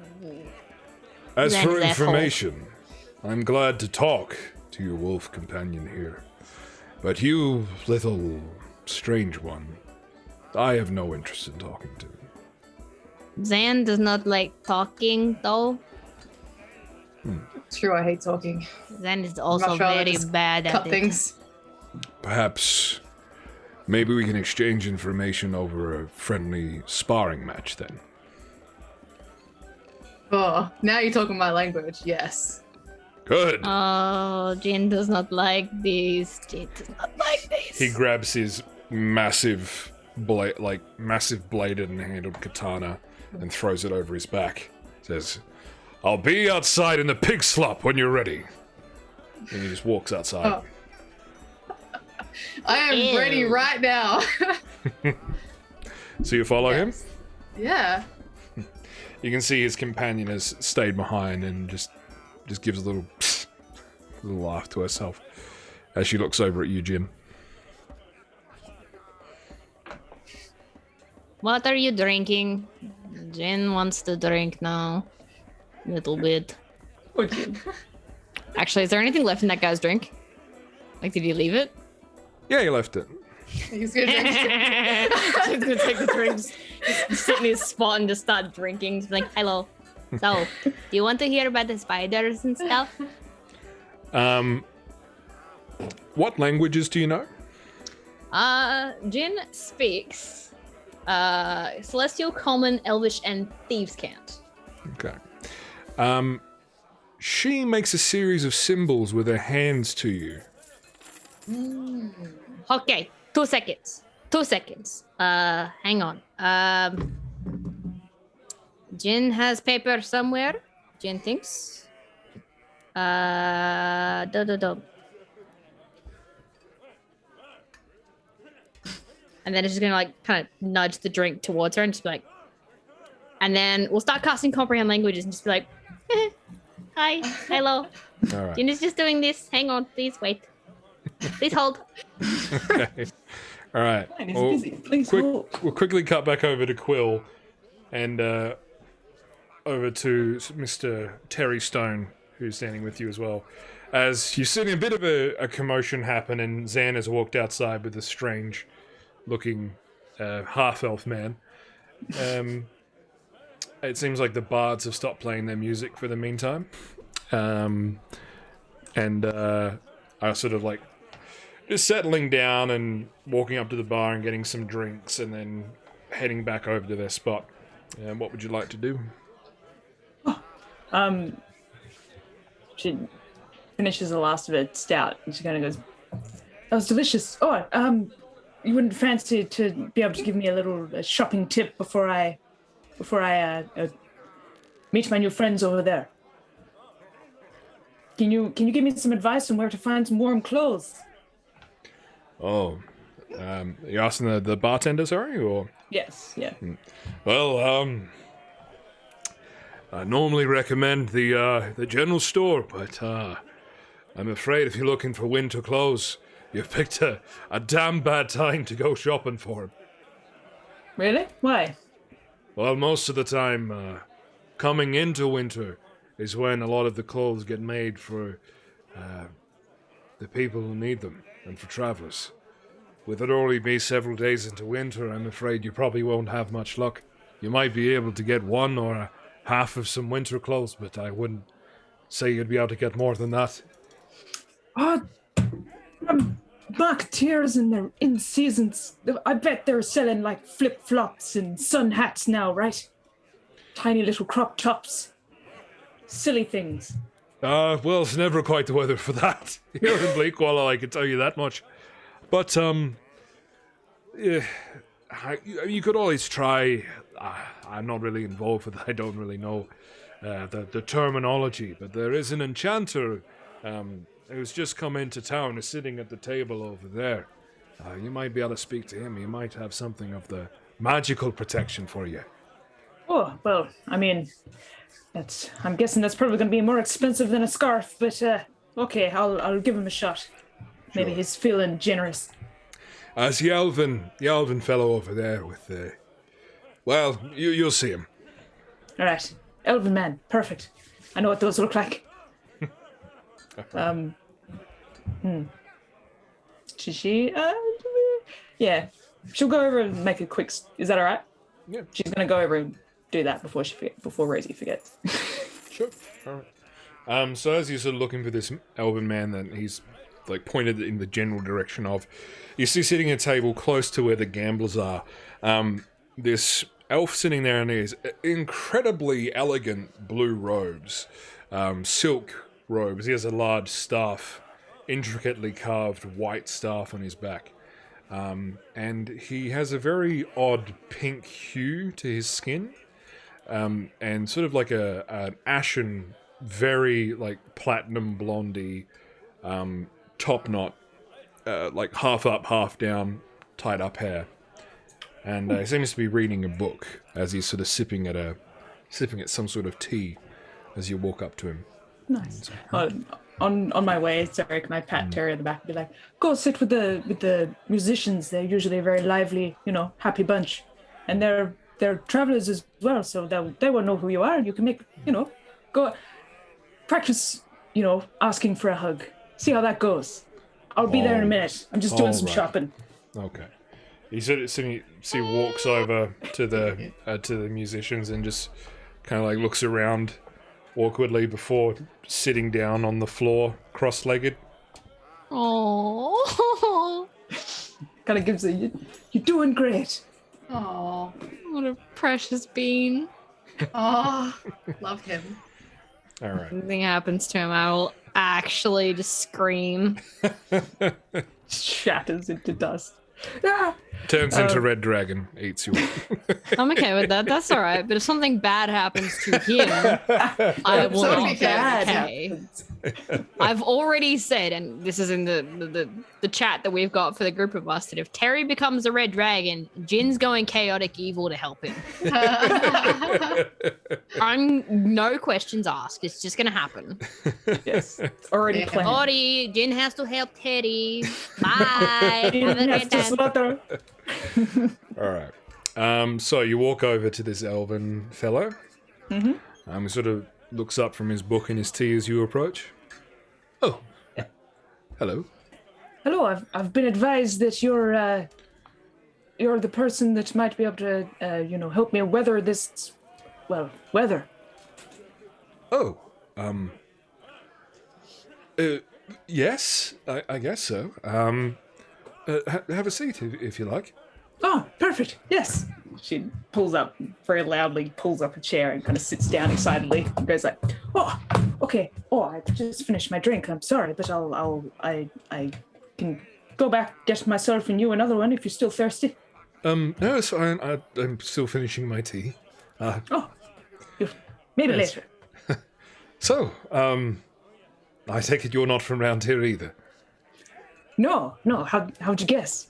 As Zang's for asshole. information, I'm glad to talk to your wolf companion here. But you, little strange one, I have no interest in talking to. Zan does not like talking, though. It's true, I hate talking. Zan is also much rather very just bad at Cut it. things. Perhaps, maybe we can exchange information over a friendly sparring match then. Oh, now you're talking my language. Yes. Good. Oh, Jin does not like this. Jin does not like this. He grabs his massive bladed and handled katana and throws it over his back. Says, "I'll be outside in the pig slop when you're ready." And he just walks outside. Oh. I am Ew. ready right now. So you follow him? Yeah. You can see his companion has stayed behind and just gives a little laugh to herself as she looks over at you, Jin. What are you drinking? Jin wants to drink now. A little bit. Oh, Jin. Actually, is there anything left in that guy's drink? Like, did he leave it? Yeah, you left it. He's gonna drink. He's gonna take the drinks, just sit in his spot and just start drinking. Just like, hello. So, do you want to hear about the spiders and stuff? What languages do you know? Jin speaks Celestial, Common, Elvish, and Thieves' Cant. Okay. She makes a series of symbols with her hands to you. Okay, 2 seconds. 2 seconds. Hang on. Jin has paper somewhere. Jin thinks. And then it's just gonna like kind of nudge the drink towards her and just be like, and then we'll start casting comprehend languages and just be like, hi, hello. All right. Jin is just doing this. Hang on, please wait. Please hold. Okay. All right. Fine, he's Well, busy. Please hold. we'll quickly cut back over to Quill and over to Mr. Terry Stone, who's standing with you as well. As you're seeing a bit of a commotion happen, and Zan has walked outside with a strange-looking half-elf man. It seems like the bards have stopped playing their music for the meantime. And are sort of like just settling down and walking up to the bar and getting some drinks and then heading back over to their spot. What would you like to do? She finishes the last of it stout and she kind of goes, "That was delicious. Oh, you wouldn't fancy to be able to give me a little shopping tip before I meet my new friends over there? Can you give me some advice on where to find some warm clothes?" Oh, you're asking the bartender, sorry, or? Yes, yeah. Well, I normally recommend the general store, but I'm afraid if you're looking for winter clothes, you've picked a damn bad time to go shopping for them. Really? Why? Well, most of the time, coming into winter is when a lot of the clothes get made for the people who need them and for travelers. With it already be several days into winter, I'm afraid you probably won't have much luck. You might be able to get one or a half of some winter clothes, but I wouldn't say you'd be able to get more than that. Oh, marketeers and their in-seasons. I bet they're selling like flip-flops and sun hats now, right? Tiny little crop tops. Silly things. Well, it's never quite the weather for that here in Bleakwalla, I can tell you that much. But, yeah, you could always try. I'm not really involved with that. I don't really know the terminology, but there is an enchanter who's just come into town, is sitting at the table over there. You might be able to speak to him. He might have something of the magical protection for you. Oh, well, I mean, I'm guessing that's probably going to be more expensive than a scarf, but okay, I'll give him a shot. Maybe Sure. he's feeling generous. As the elven fellow over there with the... Well, you'll see him. All right, elven man, perfect. I know what those look like. She, yeah, she'll go over and make a quick. Is that all right? Yeah. She's gonna go over and do that before Rosie forgets. Sure. All right. So as you're sort of looking for this elven man, that he's like pointed in the general direction of, you see sitting at a table close to where the gamblers are. This elf sitting there in his incredibly elegant blue robes, silk robes. He has a large staff, intricately carved white staff on his back. And he has a very odd pink hue to his skin, and sort of like an ashen, very like platinum blondie, top knot, like half up, half down, tied up hair. And he seems to be reading a book as he's sort of sipping at some sort of tea as you walk up to him. Nice. On my way, sorry, can I pat Terry on the back and be like, go sit with the musicians. They're usually a very lively, happy bunch, and they're travelers as well, so they will know who you are. You can make, go practice, asking for a hug. See how that goes. I'll be there in a minute. I'm just doing some shopping. Okay. He sort of walks over to the musicians and just kind of like looks around awkwardly before sitting down on the floor, cross-legged. Oh, Kind of gives you're doing great. Oh, what a precious bean. oh, love him. All right. Something happens to him, I will actually just scream. Shatters into dust. Ah! Turns into Red Dragon, eats you. I'm okay with that. That's all right. But if something bad happens to him, I will So not be bad okay. I've already said, and this is in the chat that we've got for the group of us, that if Terry becomes a red dragon, Jin's going chaotic evil to help him. I'm no questions asked. It's just gonna happen. Yes, it's already Yeah. planned. Ori, Jin has to help Teddy. Bye. Have a Yes, great just time. let her- All right. So you walk over to this elven fellow. Mm-hmm. He sort of looks up from his book and his tea as you approach. Oh. Hello. Hello, I've been advised that you're the person that might be able to help me weather this weather. Oh. Yes, I guess so. Have a seat if you like. Oh, perfect. Yes. She pulls up very loudly, pulls up a chair and kind of sits down excitedly. And goes like, "Oh, okay. Oh, I've just finished my drink. I'm sorry, but I can go back, get myself and you another one if you're still thirsty." No, it's fine. I'm still finishing my tea. Maybe Yes. later. So, I take it you're not from round here either. No. How'd you guess?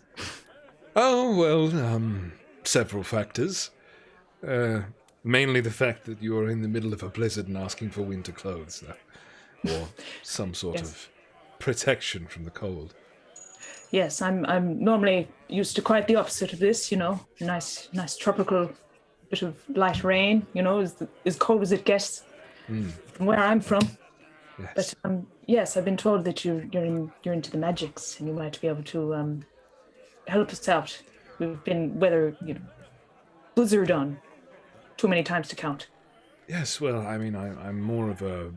Oh, well, several factors. Mainly the fact that you're in the middle of a blizzard and asking for winter clothes, or some sort Yes. of protection from the cold. Yes, I'm normally used to quite the opposite of this. Nice tropical bit of light rain. As cold as it gets from where I'm from. Yes. But yes, I've been told that you're into the magics and you might be able to help us out. We've been blizzard on too many times to count. Yes, well, I mean, I'm more of a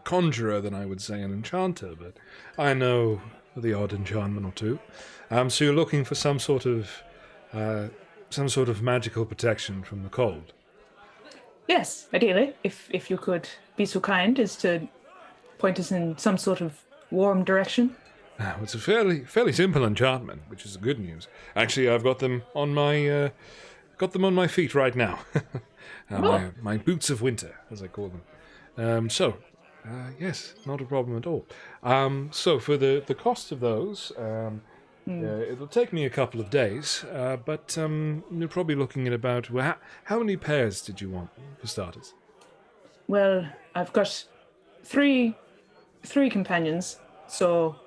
conjurer than I would say an enchanter, but I know the odd enchantment or two. So you're looking for some sort of magical protection from the cold. Yes, ideally, if you could be so kind as to point us in some sort of warm direction. It's a fairly simple enchantment, which is the good news. Actually, I've got them on my got them on my feet right now. My boots of winter, as I call them. Yes, not a problem at all. So for the cost of those, it'll take me a couple of days, but you're probably looking at about... how many pairs did you want, for starters? Well, I've got three companions, so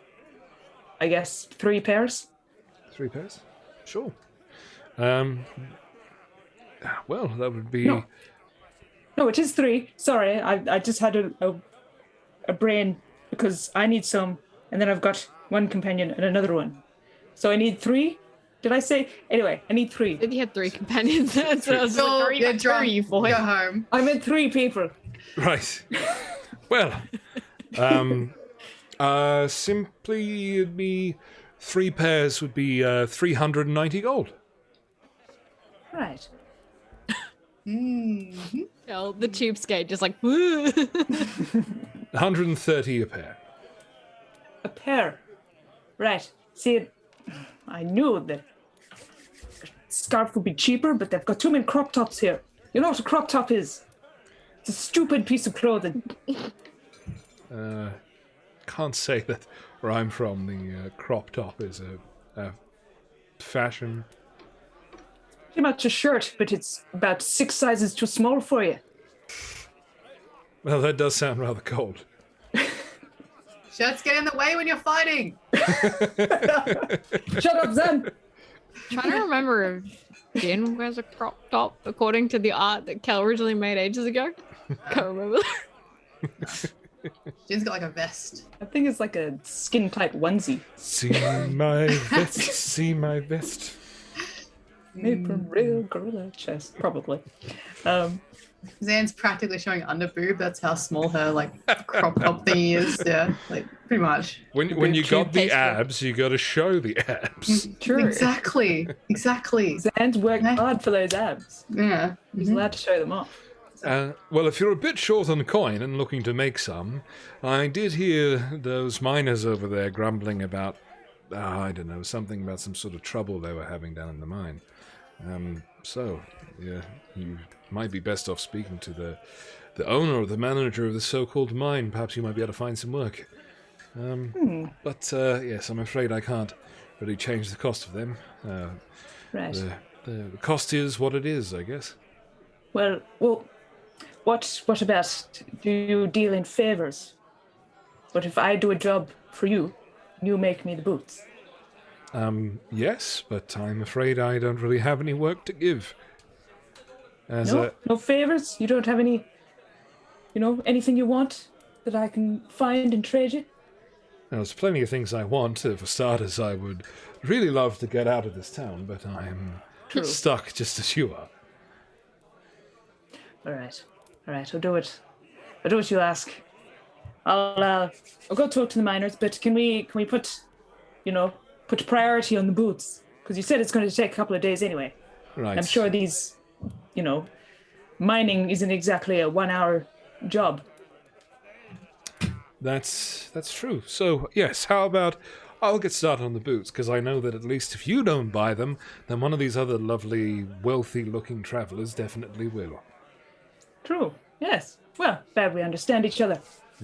I guess 3 pairs. 3 pairs? Sure. Well, that would be... No, it is 3. Sorry, I just had a brain because I need some, and then I've got one companion and another one. So I need 3? Did I say? Anyway, I need 3. If you had 3 companions, so I was like, You're are you for? Go home. I meant 3 people. Right. Well, simply it'd be 3 pairs would be 390 gold. Right. Mm-hmm. Oh, the cheapskate just like, woo. 130 a pair. A pair. Right. See, I knew that a scarf would be cheaper, but they've got too many crop tops here. You know what a crop top is? It's a stupid piece of clothing. Can't say that where I'm from the crop top is a fashion. Pretty much a shirt, but it's about 6 sizes too small for you. Well, that does sound rather cold. Shirts get in the way when you're fighting. Shut up, Zen! Trying to remember if Jen wears a crop top according to the art that Cal originally made ages ago. Can't remember. Jen's got like a vest. I think it's like a skin tight onesie. See my vest, see my vest. Made from real gorilla chest, probably. Zan's practically showing under boob. That's how small her like crop top thingy is. Yeah, like pretty much. When you got the abs, you got to show the abs. True. Exactly. Zan's worked hard for those abs. Yeah. He's allowed to show them off. Well, if you're a bit short on coin and looking to make some, I did hear those miners over there grumbling about, I don't know, something about some sort of trouble they were having down in the mine. Yeah, you might be best off speaking to the owner or the manager of the so-called mine. Perhaps you might be able to find some work. But yes, I'm afraid I can't really change the cost of them. Right. The cost is what it is, I guess. Well, what about, do you deal in favors? What if I do a job for you, you make me the boots? Yes, but I'm afraid I don't really have any work to give. No favors? You don't have any, anything you want that I can find and trade you? There's plenty of things I want. For starters, I would really love to get out of this town, but I'm stuck just as you are. All right, I'll do it. I'll do what you ask. I'll go talk to the miners, but can we put priority on the boots? Because you said it's going to take a couple of days anyway. Right. I'm sure these, mining isn't exactly a 1-hour job. That's true. So, yes, how about I'll get started on the boots, because I know that at least if you don't buy them, then one of these other lovely, wealthy-looking travelers definitely will. True, yes. Well, glad we understand each other.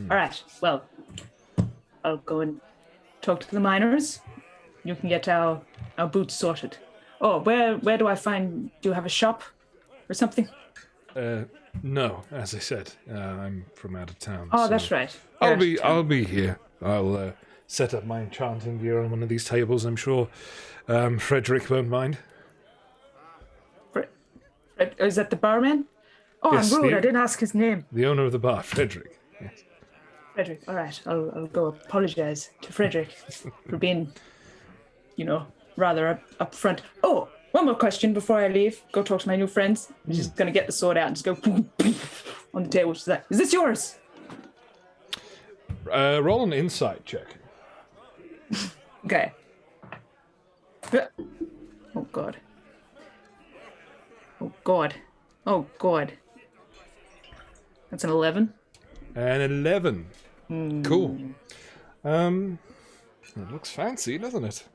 All right, well, I'll go and talk to the miners. You can get our boots sorted. Oh, where do I find... Do you have a shop or something? No, as I said, I'm from out of town. Oh, so that's right. I'll be here. I'll set up my enchanting gear on one of these tables. I'm sure Frederick won't mind. Is that the barman? Oh, Yes, I'm rude. I didn't ask his name. The owner of the bar, Frederick. Yes. Frederick. All right. I'll go apologize to Frederick for being, rather upfront. Oh, one more question before I leave. Go talk to my new friends. I'm just going to get the sword out and just go on the table. She's like, is this yours? Roll an insight check. Okay. Oh, God. Oh, God. Oh, God. That's an 11. An 11. Cool. It looks fancy, doesn't it?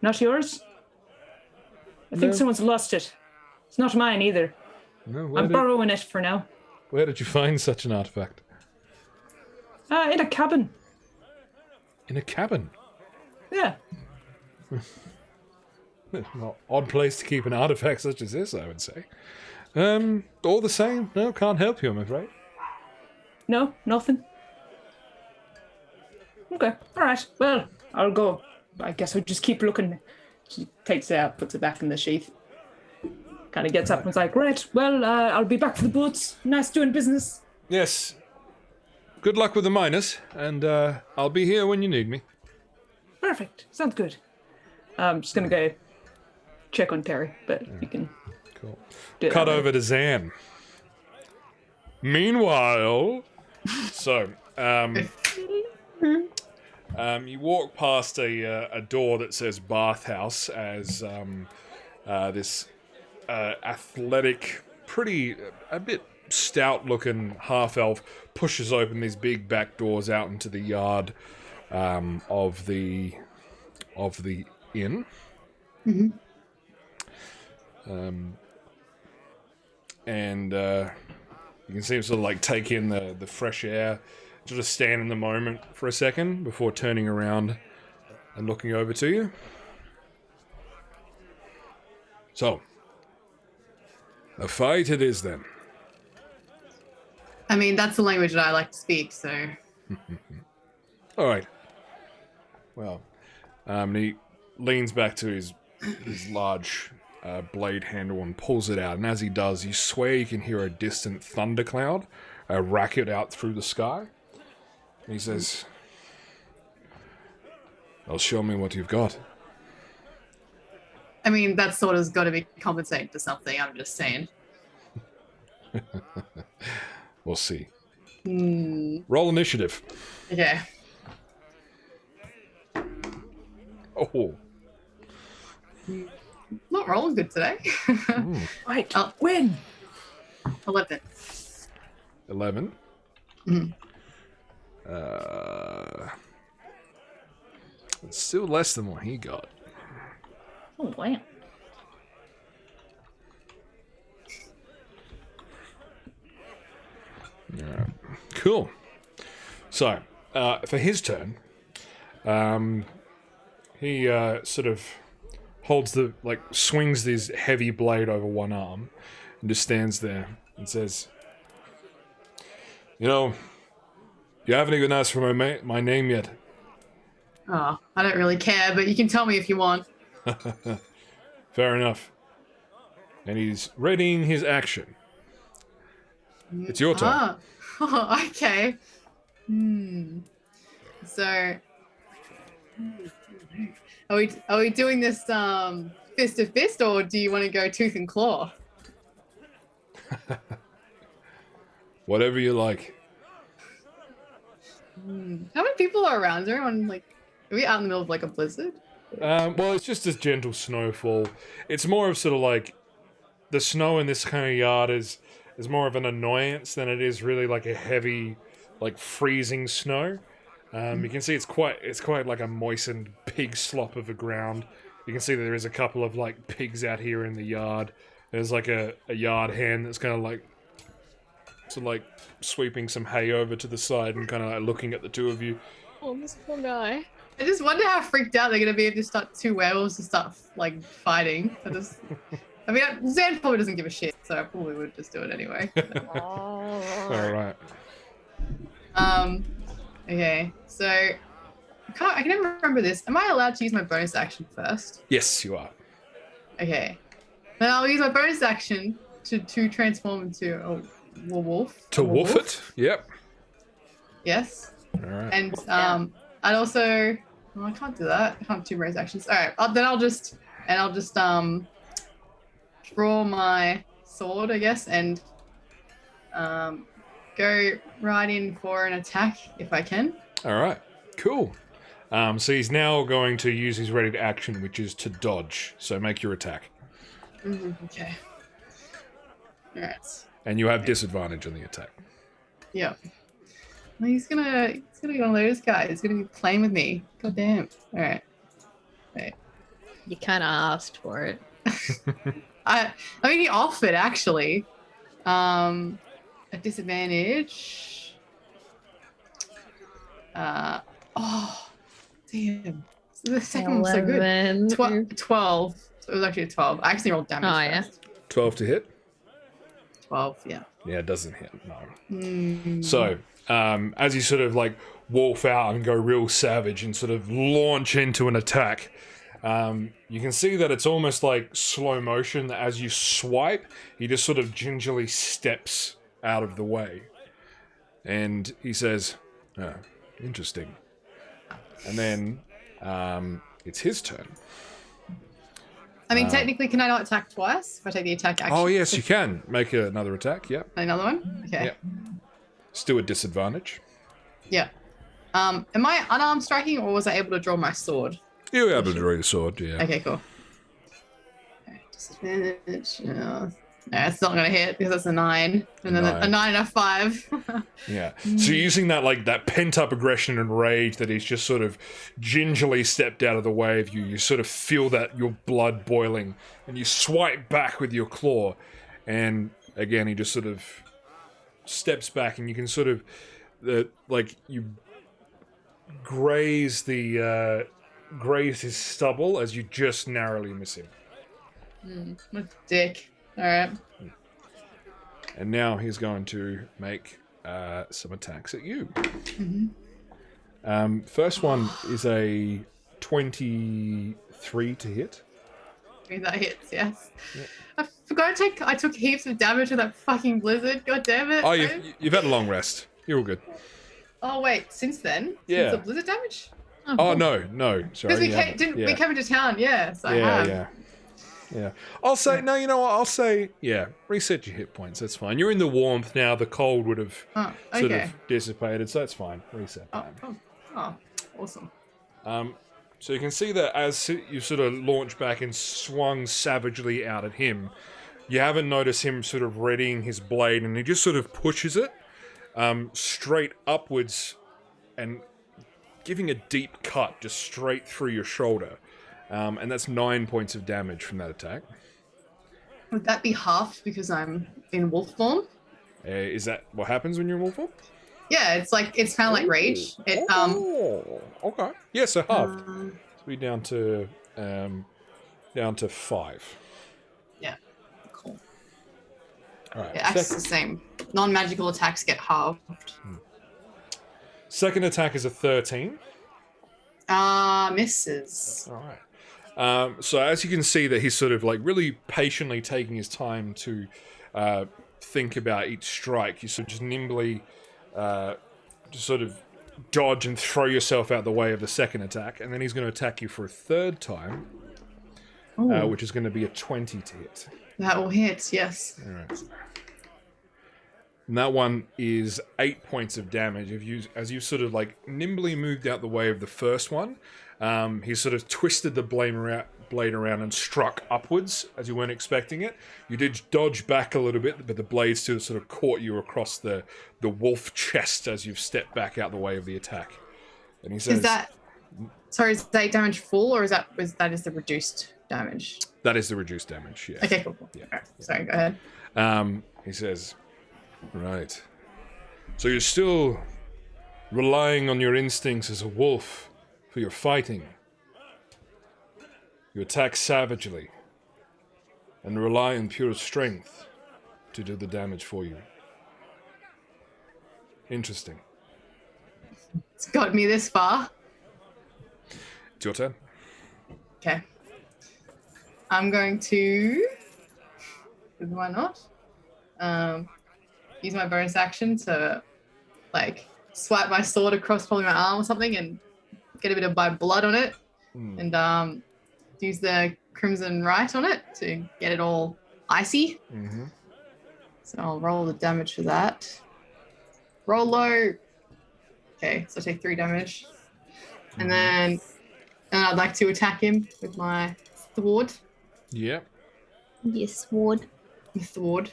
Not yours? I think someone's lost it. It's not mine either. No, I'm borrowing it for now. where did you find such an artifact? In a cabin. In a cabin. Yeah. Not odd place to keep an artifact such as this, I would say. All the same, no, can't help you, I'm afraid. No, nothing. Okay, all right. Well, I'll go. I guess I'll just keep looking. She takes it out, puts it back in the sheath. Kind of gets up and's like, right, well, I'll be back for the boots. Nice doing business. Yes. Good luck with the miners, and I'll be here when you need me. Perfect. Sounds good. I'm just going to go check on Terry, but you can... Cool. do Cut that over to Zan. Meanwhile, so, you walk past a door that says bathhouse as this athletic, a bit stout-looking half-elf pushes open these big back doors out into the yard of the inn. Mm-hmm. And you can see him sort of like take in the fresh air, sort of stand in the moment for a second before turning around and looking over to you. So, a fight it is then. I mean, that's the language that I like to speak, so... All right. Well, he leans back to his large blade handle and pulls it out. And as he does, you swear you can hear a distant thundercloud racket out through the sky. And he says, "Well, show me what you've got." I mean, that sort of's got to be compensating for something, I'm just saying. We'll see. Roll initiative. Okay. Oh. Not rolling good today. Right, Oh. win! 11. 11. Mhm. It's still less than what he got. Oh, wow. Yeah. Cool. So, for his turn, he sort of holds swings this heavy blade over one arm and just stands there and says, "You haven't even asked for my name yet." Oh, I don't really care, but you can tell me if you want. Fair enough. And he's readying his action. It's your turn. Oh, okay. So, are we doing this fist to fist, or do you want to go tooth and claw? Whatever you like. How many people are around? Is everyone are we out in the middle of a blizzard? Well, it's just this gentle snowfall. It's more of sort of like the snow in this kind of yard is more of an annoyance than it is really like a heavy, freezing snow. You can see it's quite like a moistened pig slop of the ground. You can see that there is a couple of pigs out here in the yard. There's a yard hand that's kind of sweeping some hay over to the side and kind of looking at the two of you. Oh, this poor guy. I just wonder how freaked out they're gonna be if they start two werewolves to start fighting. I mean, Zan probably doesn't give a shit, so I probably would just do it anyway. All right. Okay, so I can never remember this. Am I allowed to use my bonus action first? Yes, you are. Okay. Then I'll use my bonus action to transform into a wolf. To wolf it? Yep. Yes. All right. And I'd also... Well, I can't do that. I can't do bonus actions. All right. Then I'll just draw my sword, I guess, and go right in for an attack if I can. All right. Cool. So he's now going to use his ready to action, which is to dodge. So make your attack. Okay. All right. And you have disadvantage on the attack. Yeah. Well, he's gonna get on those guys. He's gonna be playing with me. God damn. All right. Wait. You kind of asked for it. I mean, he offered actually. A disadvantage. Oh, damn. The second one was so good. 12. So it was actually a 12. I actually rolled damage first. 12 to hit? 12, yeah. Yeah, it doesn't hit, no. So, as you sort of like wolf out and go real savage and sort of launch into an attack, you can see that it's almost like slow motion. That as you swipe, he just sort of gingerly steps out of the way. And he says, oh, interesting. And then it's his turn. I mean, technically, can I not attack twice if I take the attack action? Oh, yes, you can. Make another attack, yep. Another one? Okay. Yep. Still a disadvantage. Yeah. Am I unarmed striking, or was I able to draw my sword? You were able to draw your sword, yeah. Okay, cool. Okay, disadvantage. No, it's not going to hit because that's a 9. And then a 9 and a 5. Yeah. So you're using that like that pent-up aggression and rage that he's just sort of gingerly stepped out of the way of you. You sort of feel that your blood boiling, and you swipe back with your claw. And again, he just sort of steps back, and you can sort of like you graze his stubble as you just narrowly miss him. Dick. All right. And now he's going to make some attacks at you. First one is a 23 to hit. I mean, that hits, yes. Yep. I forgot I took heaps of damage with that fucking blizzard. God damn it. Oh, you've had a long rest. You're all good. Oh, wait. Since then? Yeah. Since the blizzard damage? Oh, no. Sorry. Because we came into town, yeah. So I have. Yeah. I'll say, no, you know what? I'll say, reset your hit points. That's fine. You're in the warmth now. The cold would have sort of dissipated, so that's fine. Reset that. Oh, awesome. So you can see that as you sort of launch back and swung savagely out at him, you haven't noticed him sort of readying his blade, and he just sort of pushes it straight upwards and giving a deep cut just straight through your shoulder. And that's 9 points of damage from that attack. Would that be halved because I'm in wolf form? Is that what happens when you're in wolf form? Yeah, it's kind of like rage. Okay. Yeah, so halved. So we're down to 5. Yeah. Cool. All right. It acts the same. Non-magical attacks get halved. Second attack is a 13. Misses. All right. So as you can see that he's sort of like really patiently taking his time to think about each strike. You sort of just nimbly just sort of dodge and throw yourself out the way of the second attack, and then he's going to attack you for a third time, which is going to be a 20 to hit. That will hit, yes. All right. And that one is 8 points of damage. As you sort of like nimbly moved out the way of the first one, he sort of twisted the blade around and struck upwards as you weren't expecting it. You did dodge back a little bit, but the blade still sort of caught you across the wolf chest as you've stepped back out the way of the attack. And he says, is that 8 damage full, or is that the reduced damage? That is the reduced damage, yeah. Okay, cool. Yeah. Right. Sorry, go ahead. He says, right. So you're still relying on your instincts as a wolf for your fighting. You attack savagely and rely on pure strength to do the damage for you. Interesting. It's got me this far. It's your turn. Okay. I'm going to... Why not? Use my bonus action to, like, swipe my sword across probably my arm or something and get a bit of my blood on it. And use the Crimson Rite on it to get it all icy. Mm-hmm. So I'll roll the damage for that. Roll low. Okay, so I take 3 damage. And then I'd like to attack him with my sword. Yep. Your sword. My sword.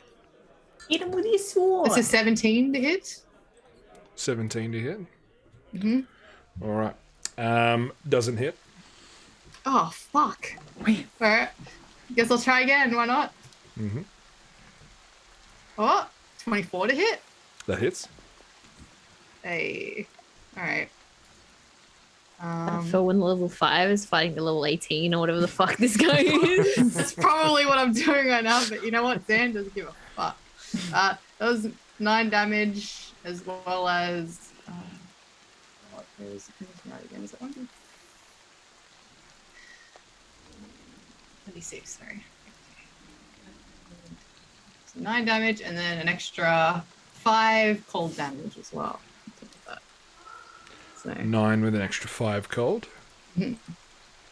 Hit him with your sword. It's a 17 to hit. 17 to hit. Mm-hmm. All right. Doesn't hit. Oh, fuck. Wait. All right. Guess I'll try again. Why not? Mm-hmm. Oh, 24 to hit. That hits. Hey. All right. So when level 5 is fighting the level 18 or whatever the fuck this guy is. That's probably what I'm doing right now, but you know what? Zan doesn't give a fuck. That was 9 damage as well as. What is the condition right again? Is it 1? 26, sorry. So 9 damage and then an extra 5 cold damage as well. On top of that. So. 9 with an extra 5 cold. Mm-hmm.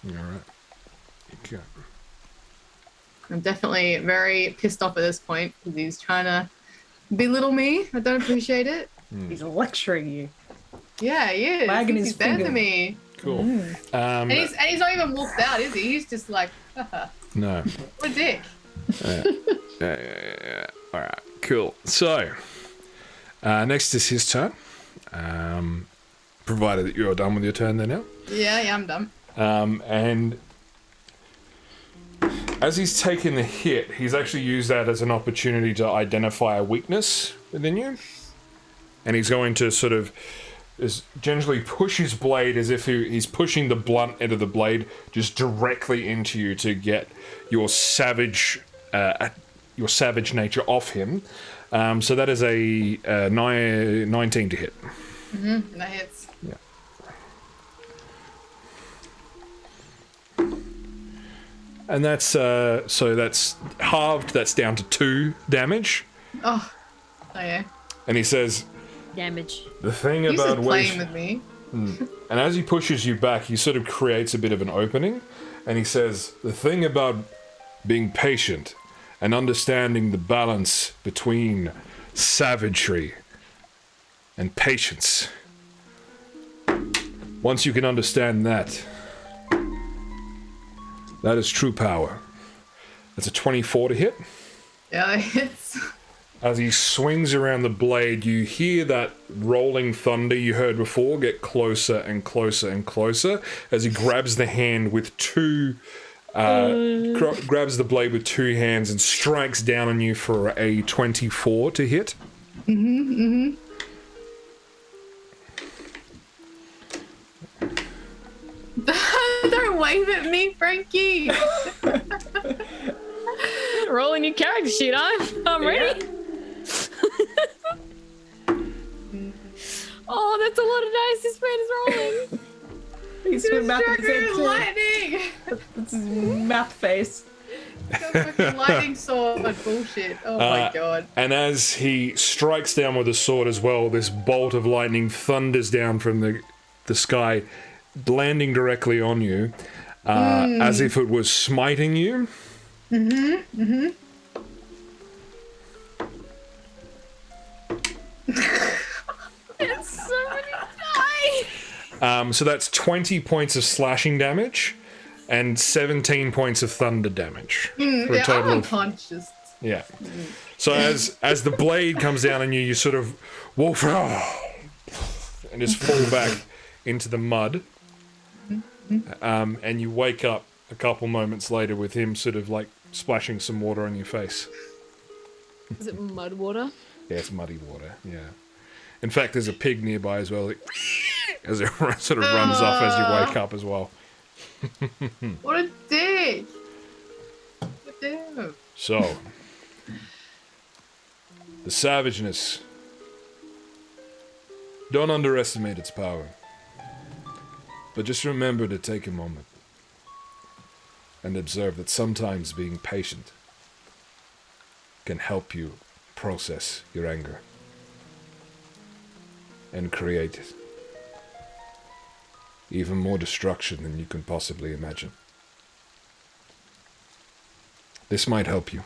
All right. Okay. I'm definitely very pissed off at this point because he's trying to belittle me. I don't appreciate it. He's lecturing you. Yeah, he is. Wagging He's his better finger. than me. Cool. And he's not even walked out, is he? He's just like, haha, No. what a dick. Yeah. All right. Cool. So, next is his turn. Provided that you're done with your turn there now. Yeah, I'm done. And as he's taken the hit, he's actually used that as an opportunity to identify a weakness within you. And he's going to sort of generally push his blade as if he's pushing the blunt end of the blade just directly into you to get your savage nature off him. So that is a 19 to hit. Mm-hmm. That hits. Yeah. And that's so that's halved. That's down to 2 damage. Oh yeah. And he says, Damage. "The thing He's just about playing with me. And as he pushes you back, he sort of creates a bit of an opening, and he says, "The thing about being patient and understanding the balance between savagery and patience. Once you can understand that, that is true power." That's a 24 to hit. Yeah, that hits. As he swings around the blade, you hear that rolling thunder you heard before get closer and closer and closer as he grabs the hand with grabs the blade with 2 hands and strikes down on you for a 24 to hit. Don't wave at me, Frankie. Rolling your character sheet, I'm ready. Oh, that's a lot of dice this man is rolling. He's doing math at the same time. Lightning. That's his math face. Fucking lightning sword bullshit. Oh my god. And as he strikes down with a sword as well, this bolt of lightning thunders down from the sky, landing directly on you, as if it was smiting you. It's so many dice. So that's 20 points of slashing damage and 17 points of thunder damage. For a Yeah, I'm total of, unconscious. yeah. So as the blade comes down on you, you sort of wolf and just fall back into the mud. And you wake up a couple moments later with him sort of like splashing some water on your face. Is it mud water? Yeah, it's muddy water, yeah. In fact, there's a pig nearby as well, like, as it sort of runs off as you wake up as well. What a dick. Damn. So, the savageness. Don't underestimate its power. But just remember to take a moment and observe that sometimes being patient can help you process your anger and create even more destruction than you can possibly imagine. This might help you.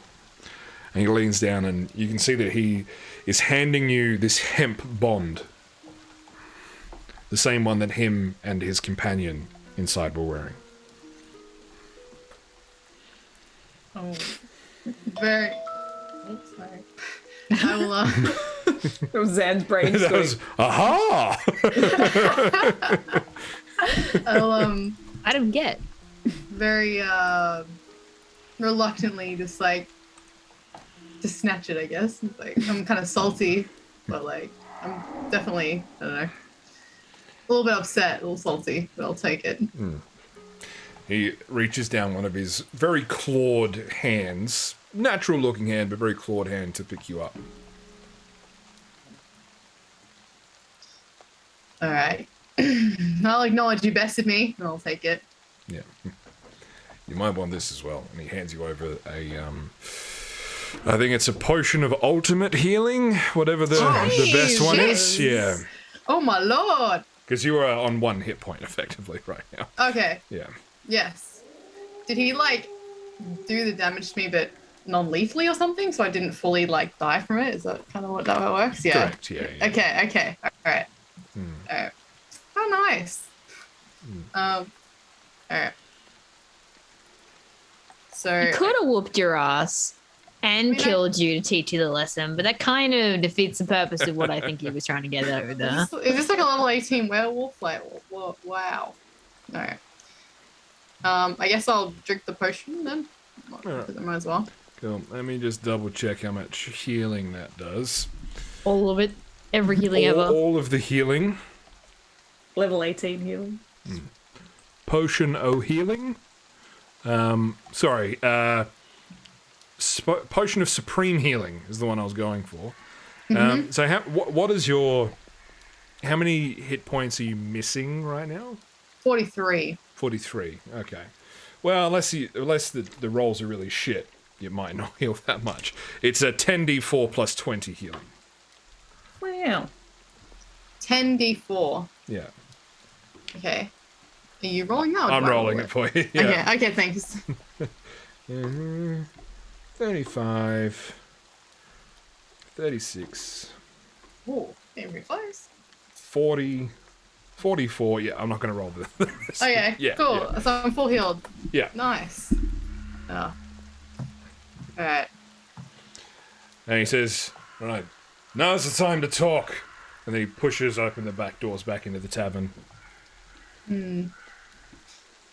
And he leans down and you can see that he is handing you this hemp bond. The same one that him and his companion inside were wearing. Oh. Very. Oops, sorry. I will, It was Zan's brain. That was, aha! I'll, I don't get. very, reluctantly just snatch it, I guess. It's like, I'm kind of salty, but like, I'm definitely, I don't know, a little bit upset, a little salty, but I'll take it. He reaches down one of his very clawed hands, natural looking hand, but very clawed hand to pick you up. All right. I'll acknowledge you bested me, and I'll take it. Yeah. You might want this as well. And he hands you over a, I think it's a potion of ultimate healing, whatever the best one is. Yeah. Oh my lord. Because you are on 1 hit point, effectively, right now. Okay. Yeah. Yes. Did he, like, do the damage to me, but non-lethally or something? So I didn't fully, like, die from it? Is that kind of how it works? Yeah. Correct, yeah. Okay. All right. Alright. Oh, nice. Alright. So He could have whooped your ass and killed you to teach you the lesson, but that kind of defeats the purpose of what I think he was trying to get over there. Is this like a level 18 werewolf? Like, wow. Alright. I guess I'll drink the potion then. Because I might as well. Cool. Let me just double check how much healing that does. All of it. Every healing ever. All of the healing. Level 18 healing. Potion o' healing. Potion of supreme healing is the one I was going for. So what is your... How many hit points are you missing right now? 43. 43, okay. Well, unless the rolls are really shit, you might not heal that much. It's a 10d4 plus 20 healing. Wow. 10d4. Yeah. Okay. Are you rolling that? I'm rolling it for you. Yeah. Okay, thanks. 35. 36. Ooh, very close. 40. 44. Yeah, I'm not going to roll the rest. Okay, Yeah, cool. yeah. So I'm full healed. Yeah. Nice. Oh. Alright. And he says, right, now's the time to talk. And then he pushes open the back doors back into the tavern.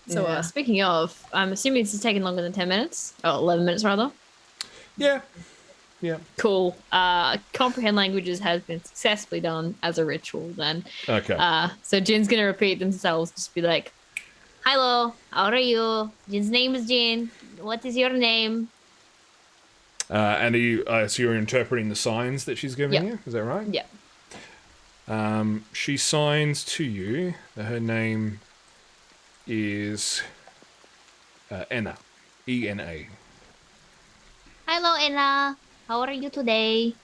So, speaking of, I'm assuming this is taking longer than 10 minutes. Oh, 11 minutes, rather. Yeah. Yeah. Cool. Comprehend languages has been successfully done as a ritual then. Okay. So Jin's going to repeat themselves, just be like, Hello, how are you? Jin's name is Jin. What is your name? And so you're interpreting the signs that she's giving you? Is that right? yeah. She signs to you that her name is Enna. E-N-A. Hello, Ella. How are you today?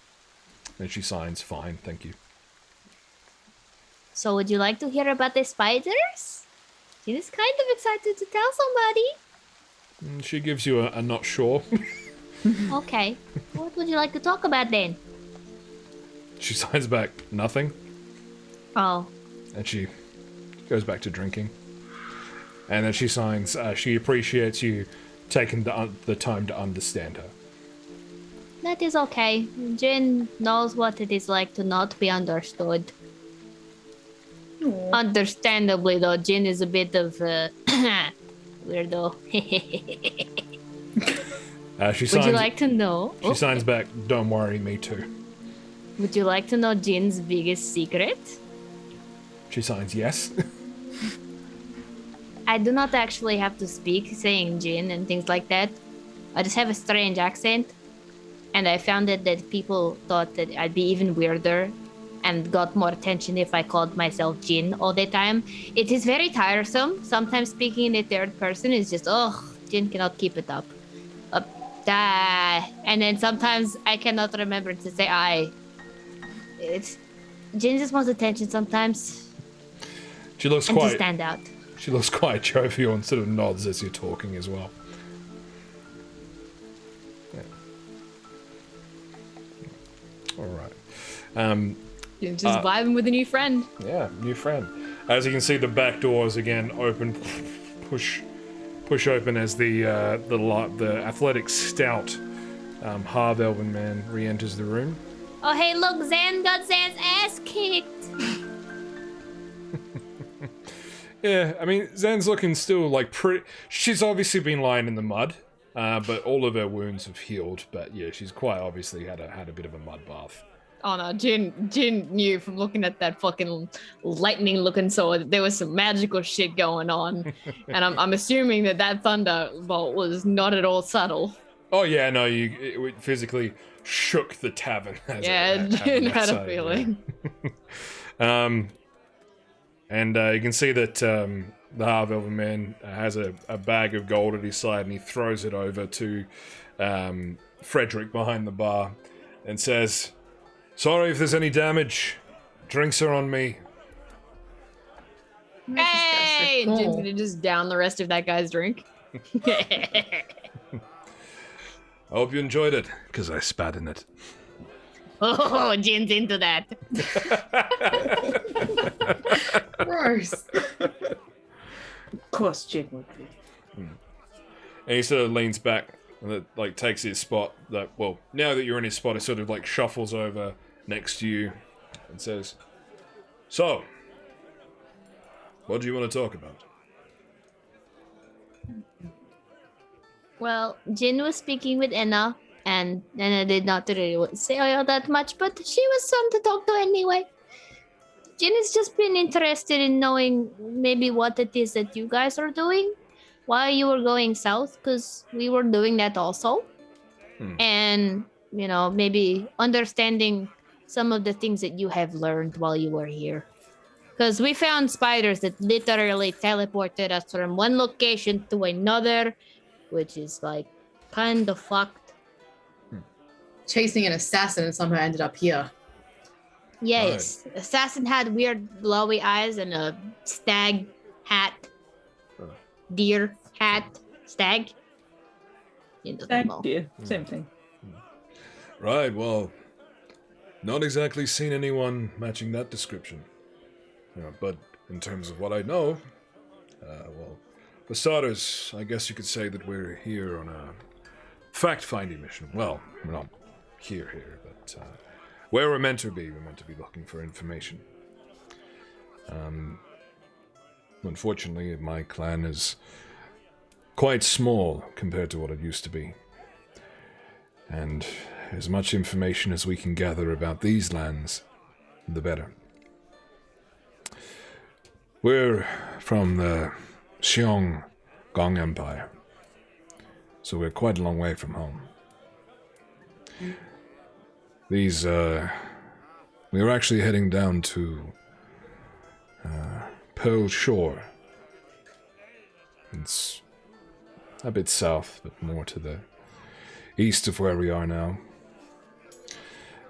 And she signs, fine, thank you. So, would you like to hear about the spiders? Jin is kind of excited to tell somebody. And she gives you a not sure. Okay. What would you like to talk about then? She signs back, nothing. Oh. And she goes back to drinking. And then she signs, she appreciates you taking the time to understand her. That is okay. Jin knows what it is like to not be understood. Aww. Understandably, though, Jin is a bit of a weirdo. She signs, Would you like to know? She signs back, don't worry, me too. Would you like to know Jin's biggest secret? She signs yes. I do not actually have to speak saying Jin and things like that. I just have a strange accent. And I found that people thought that I'd be even weirder and got more attention if I called myself Jin all the time. It is very tiresome. Sometimes speaking in the third person is just, Jin cannot keep it up. And then sometimes I cannot remember to say I. Jin just wants attention sometimes. She looks and quite... to stand out. She looks quite jovial and sort of nods as you're talking as well. Yeah. All right. You're just vibing with a new friend. Yeah, new friend. As you can see, the back doors again open, push open as the athletic, stout half-elven man re-enters the room. Oh, hey, look, Zan got Zan's ass kicked. Yeah, I mean, Zan's looking still like pretty. She's obviously been lying in the mud, but all of her wounds have healed. But yeah, she's quite obviously had a bit of a mud bath. Oh no, Jin knew from looking at that fucking lightning-looking sword that there was some magical shit going on, and I'm assuming that thunderbolt was not at all subtle. Oh yeah, no, it physically shook the tavern. Jin had a feeling. Yeah. And you can see that the half-elven man has a bag of gold at his side, and he throws it over to Frederick behind the bar, and says, "Sorry if there's any damage. Drinks are on me." Hey! And Jin's gonna just down the rest of that guy's drink. I hope you enjoyed it, because I spat in it. Oh, Jin's into that. Gross. Of course, Jin would be. And he sort of leans back and it, like takes his spot. Well, now that you're in his spot, it sort of like shuffles over next to you and says, "So, what do you want to talk about?" Well, Jin was speaking with Enna, and Enna did not really say all that much, but she was some to talk to anyway. Jin has just been interested in knowing maybe what it is that you guys are doing, why you were going south, because we were doing that also. And, you know, maybe understanding some of the things that you have learned while you were here. Because we found spiders that literally teleported us from one location to another, which is like kind of fucked. Chasing an assassin and somehow ended up here. Yes, assassin had weird blowy eyes and a stag hat, deer hat, stag. You don't Thank know. you. Same thing. Right, well, not exactly seen anyone matching that description. But in terms of what I know, well, for starters, I guess you could say that we're here on a fact-finding mission. Well, we're not here, but where we're meant to be looking for information. Unfortunately, my clan is quite small compared to what it used to be. And as much information as we can gather about these lands, the better. We're from the Xiong Gong Empire, so we're quite a long way from home. We were actually heading down to Pearl Shore. It's a bit south, but more to the east of where we are now.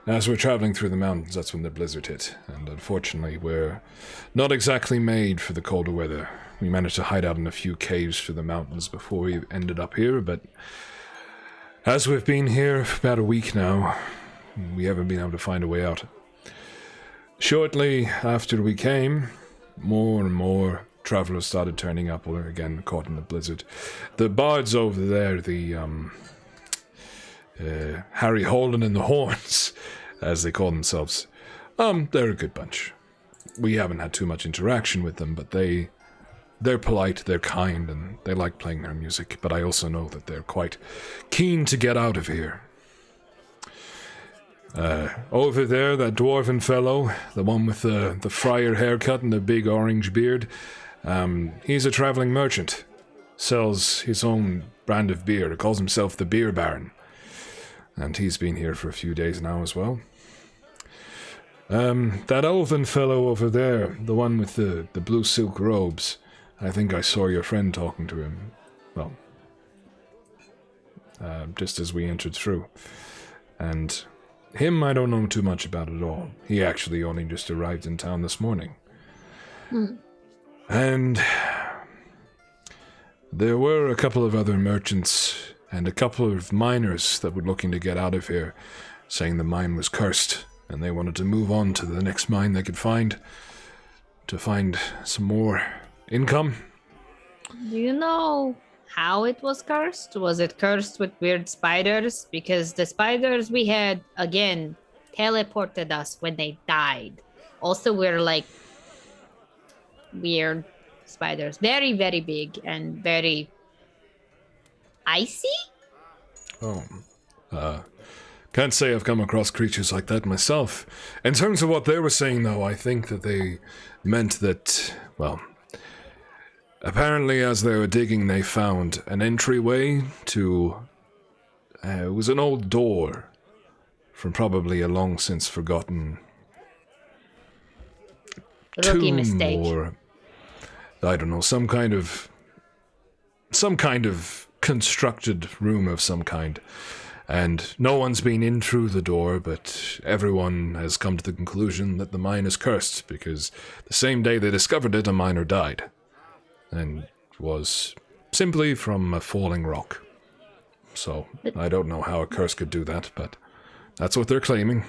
As we're traveling through the mountains, that's when the blizzard hit, and unfortunately we're not exactly made for the colder weather. We managed to hide out in a few caves through the mountains before we ended up here, but as we've been here for about a week now, we haven't been able to find a way out. Shortly after we came, more and more travelers started turning up, or again, caught in the blizzard. The bards over there, the Harry Holden and the Horns, as they call themselves, they're a good bunch. We haven't had too much interaction with them, but they're polite, they're kind, and they like playing their music, but I also know that they're quite keen to get out of here. Over there, that dwarven fellow, the one with the friar haircut and the big orange beard, he's a traveling merchant. Sells his own brand of beer, calls himself the Beer Baron. And he's been here for a few days now as well. That elven fellow over there, the one with the blue silk robes, I think I saw your friend talking to him. Well, just as we entered through. And him I don't know too much about at all. He actually only just arrived in town this morning. And there were a couple of other merchants and a couple of miners that were looking to get out of here, saying the mine was cursed, and they wanted to move on to the next mine they could find, to find some more income. Do you know how it was cursed? Was it cursed with weird spiders? Because the spiders we had, again, teleported us when they died. Also, we're like weird spiders. Very, very big and very icy? Oh. Can't say I've come across creatures like that myself. In terms of what they were saying, though, I think that they meant that, well, apparently as they were digging, they found an entryway to... it was an old door from probably a long since forgotten Rookie tomb mistake. or, I don't know, some kind of constructed room of some kind. And no one's been in through the door, but everyone has come to the conclusion that the mine is cursed, because the same day they discovered it, a miner died. And was simply from a falling rock. So, I don't know how a curse could do that, but that's what they're claiming.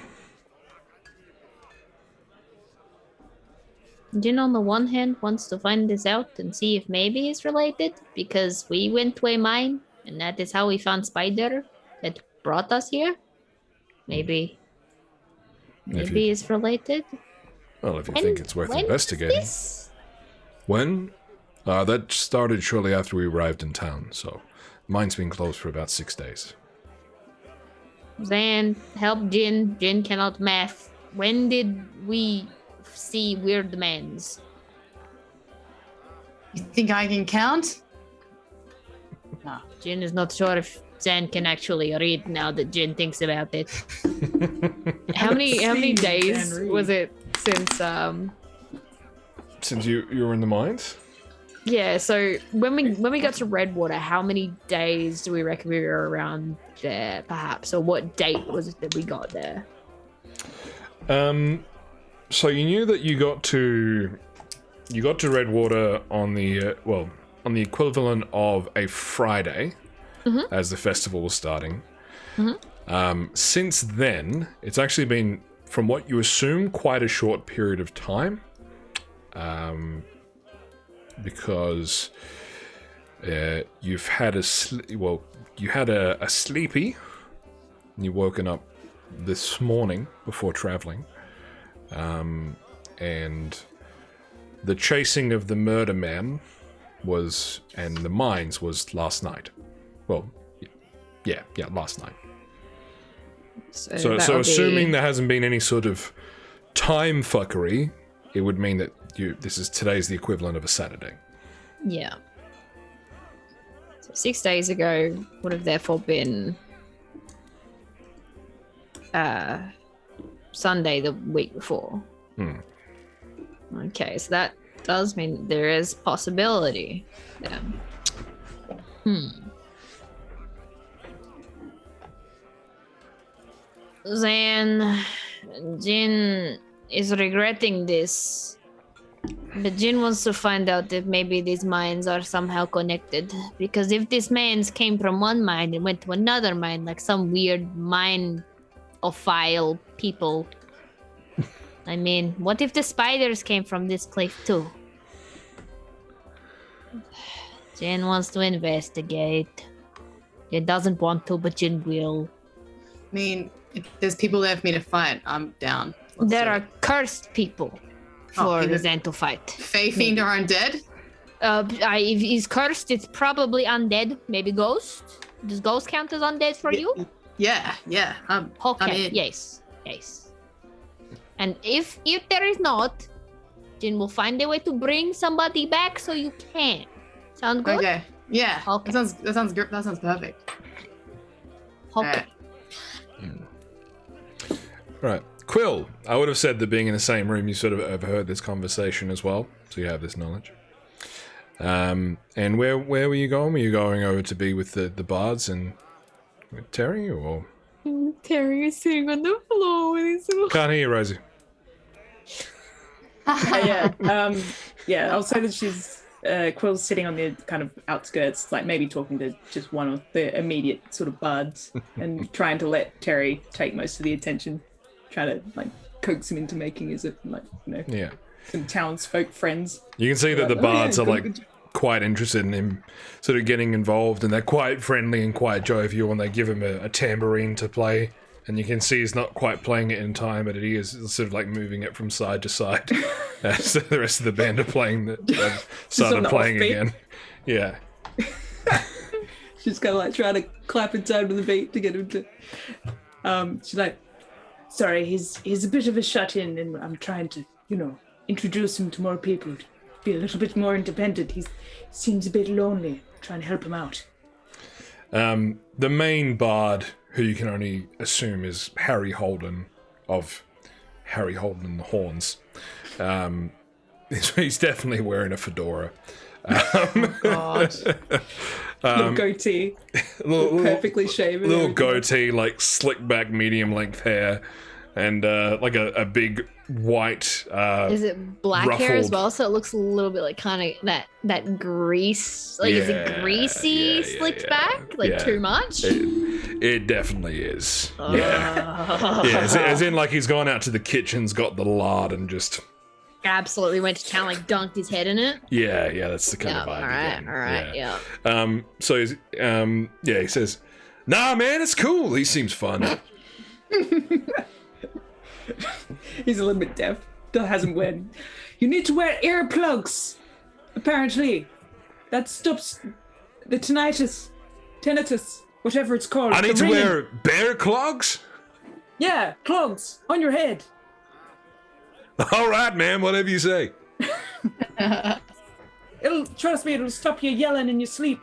Jin, on the one hand, wants to find this out and see if maybe it's related, because we went to a mine, and that is how we found Spider that brought us here. Maybe it's related. Well, if you think it's worth investigating. This? When? That started shortly after we arrived in town, so mine's been closed for about 6 days. Zan, help Jin. Jin cannot math. When did we see weird mans? You think I can count? Jin is not sure if Zan can actually read now that Jin thinks about it. How many days was it since Since you were in the mines? Yeah, so when we got to Redwater, how many days do we reckon we were around there, perhaps? Or what date was it that we got there? So you knew that you got to Redwater on the on the equivalent of a Friday, as the festival was starting. Since then, it's actually been, from what you assume, quite a short period of time. Because you've had you had a sleepy, and you've woken up this morning before traveling, and the chasing of the murder man and the mines was last night. Well, yeah, last night. So assuming there hasn't been any sort of time fuckery, it would mean that today's the equivalent of a Saturday. Yeah. So 6 days ago would have therefore been Sunday the week before. Okay, so that does mean there is possibility then. Zan, Jin is regretting this, but Jin wants to find out if maybe these mines are somehow connected, because if these mines came from one mine and went to another mine, like some weird mine-ophile people, I mean, what if the spiders came from this place too? Jin wants to investigate. Jin doesn't want to, but Jin will. I mean, if there's people there for me to fight, I'm down. There are cursed people for Zan to fight. Fey Fiend or undead? If he's cursed, it's probably undead. Maybe ghost. Does ghost count as undead for you? Yeah. Okay. Yes. And if there is not, Jin will find a way to bring somebody back so you can. Sound good? Okay. Yeah. Okay. That sounds good. That sounds perfect. Okay. Right. Quill, I would have said that being in the same room, you sort of overheard this conversation as well, so you have this knowledge. And where were you going? Were you going over to be with the bards and with Terry, or? Terry is sitting on the floor with his little... Can't hear you, Rosie. Yeah, I'll say that she's Quill's sitting on the kind of outskirts, like maybe talking to just one of the immediate sort of bards and trying to let Terry take most of the attention, try to like coax him into making his some townsfolk friends. You can see that the bards are like quite interested in him sort of getting involved, and they're quite friendly and quite jovial, and they give him a tambourine to play, and you can see he's not quite playing it in time, but he is sort of like moving it from side to side as the rest of the band are playing started playing again. Yeah. She's kind of like trying to clap in time with the beat to get him to. She's like, sorry, he's a bit of a shut-in, and I'm trying to, introduce him to more people, to be a little bit more independent. He seems a bit lonely. I'm trying to help him out. The main bard, who you can only assume is Harry Holden of Harry Holden and the Horns, he's definitely wearing a fedora. God. Little goatee. Perfectly shaven. Little goatee, like slick back, medium length hair, and like a big white. Is it black ruffled hair as well? So it looks a little bit like kind of that grease. Like, is it greasy, slicked back? Like too much? It definitely is. Yeah. As in like he's gone out to the kitchen's got the lard and just. Absolutely went to town, like dunked his head in it. Yeah, that's the kind of vibe. All right, yeah. So he's, he says, "Nah, man, it's cool. He seems fun." He's a little bit deaf. Still hasn't went. You need to wear earplugs. Apparently, that stops the tinnitus, whatever it's called. I need to wear bear clogs. Yeah, clogs on your head. All right, man, whatever you say. Trust me, it'll stop you yelling in your sleep.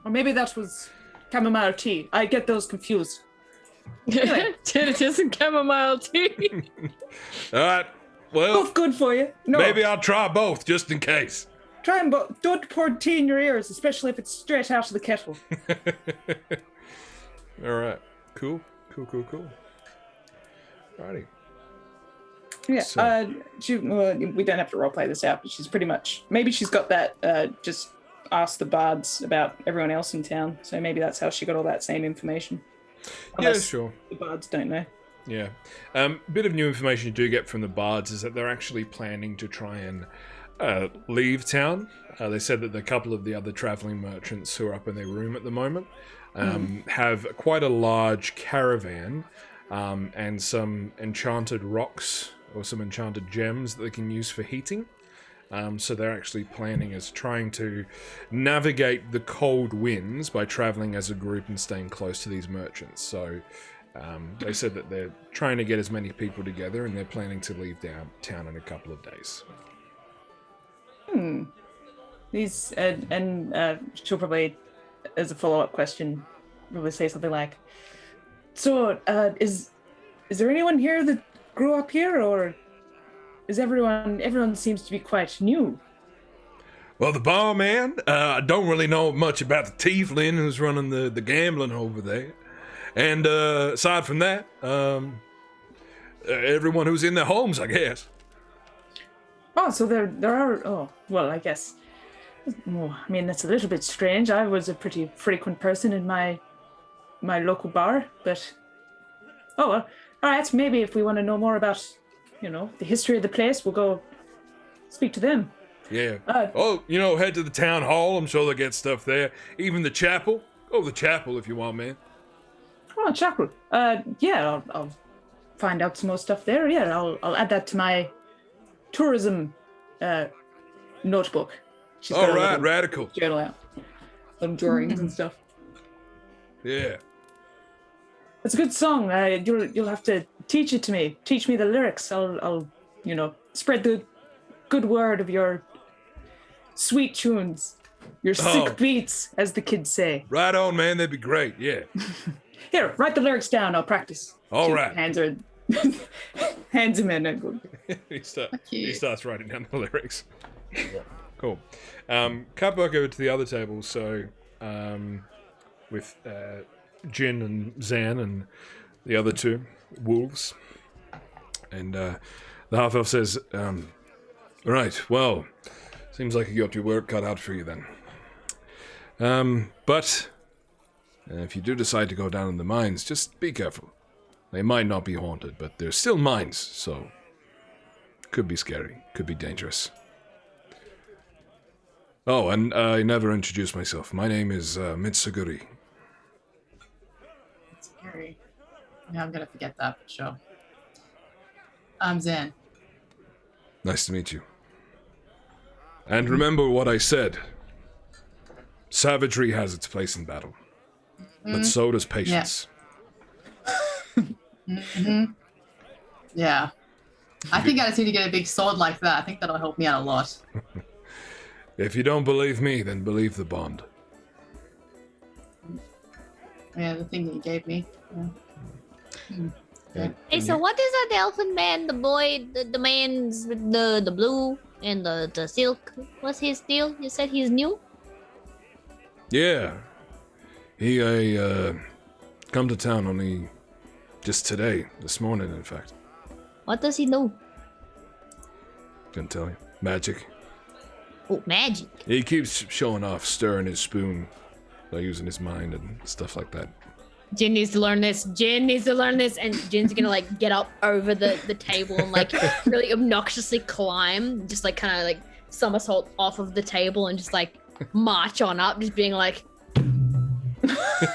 Or maybe that was chamomile tea. I get those confused. Anyway. Tinnitus and chamomile tea. All right, well, Both good for you. No, maybe I'll try both just in case. try them both. Don't pour tea in your ears, especially if it's straight out of the kettle. All right, cool. Alrighty. Yeah, So- we don't have to roleplay this out, but she's pretty much, maybe she's got that, just ask the bards about everyone else in town, so maybe that's how she got all that same information. Yeah, Unless sure. the bards don't know. Yeah. Bit of new information you do get from the bards is that they're actually planning to try and leave town. They said that a couple of the other traveling merchants who are up in their room at the moment have quite a large caravan and some enchanted rocks or some enchanted gems that they can use for heating. So they're actually planning as trying to navigate the cold winds by traveling as a group and staying close to these merchants. So they said that they're trying to get as many people together and they're planning to leave town in a couple of days. These, she'll probably, as a follow-up question, probably say something like, so, is there anyone here that grew up here, or is everyone seems to be quite new? Well, the barman, I don't really know much about the tiefling who's running the gambling over there. And aside from that, everyone who's in their homes, I guess. Oh, so there are, oh, well, I guess, I mean, that's a little bit strange. I was a pretty frequent person in my local bar, but, oh, well, all right, maybe if we want to know more about, the history of the place, we'll go speak to them. Yeah. Head to the town hall. I'm sure they'll get stuff there. Even the chapel. Go to the chapel if you want, man. Oh, chapel. Yeah, I'll find out some more stuff there. Yeah, I'll add that to my tourism notebook. She's got All a right, little radical. journal out. Some drawings and stuff. Yeah. It's a good song. You'll have to teach it to me. Teach me the lyrics. I'll spread the good word of your sweet tunes, your sick beats, as the kids say. Right on, man. That'd be great. Yeah. Here, write the lyrics down. I'll practice. All right. Hands him in and go. he starts writing down the lyrics. Cool. Cut back over to the other table. So, with Jin and Zan and the other two wolves, and the half elf says, "Right. Well, seems like you got your work cut out for you then. But if you do decide to go down in the mines, just be careful. They might not be haunted, but they're still mines, so could be scary, could be dangerous. Oh, and I never introduced myself. My name is Mitsuguri." Scary. Yeah, I'm gonna forget that for sure. I'm Zen. Nice to meet you. And remember what I said. Savagery has its place in battle, but so does patience. Yeah. I think I just need to get a big sword like that. I think that'll help me out a lot. If you don't believe me, then believe the bond. Yeah, the thing that you gave me. Yeah. Hey, so what is that elfin man? The boy, the man's with the blue and the silk. What's his deal? You said he's new? Yeah. He come to town only just today, this morning, in fact. What does he do? Couldn't tell you. Magic. Oh, magic. He keeps showing off, stirring his spoon, like using his mind and stuff like that. Jin needs to learn this. Jin needs to learn this. And Jin's gonna like get up over the table and like really obnoxiously climb, just like kind of like somersault off of the table and just like march on up, just being like.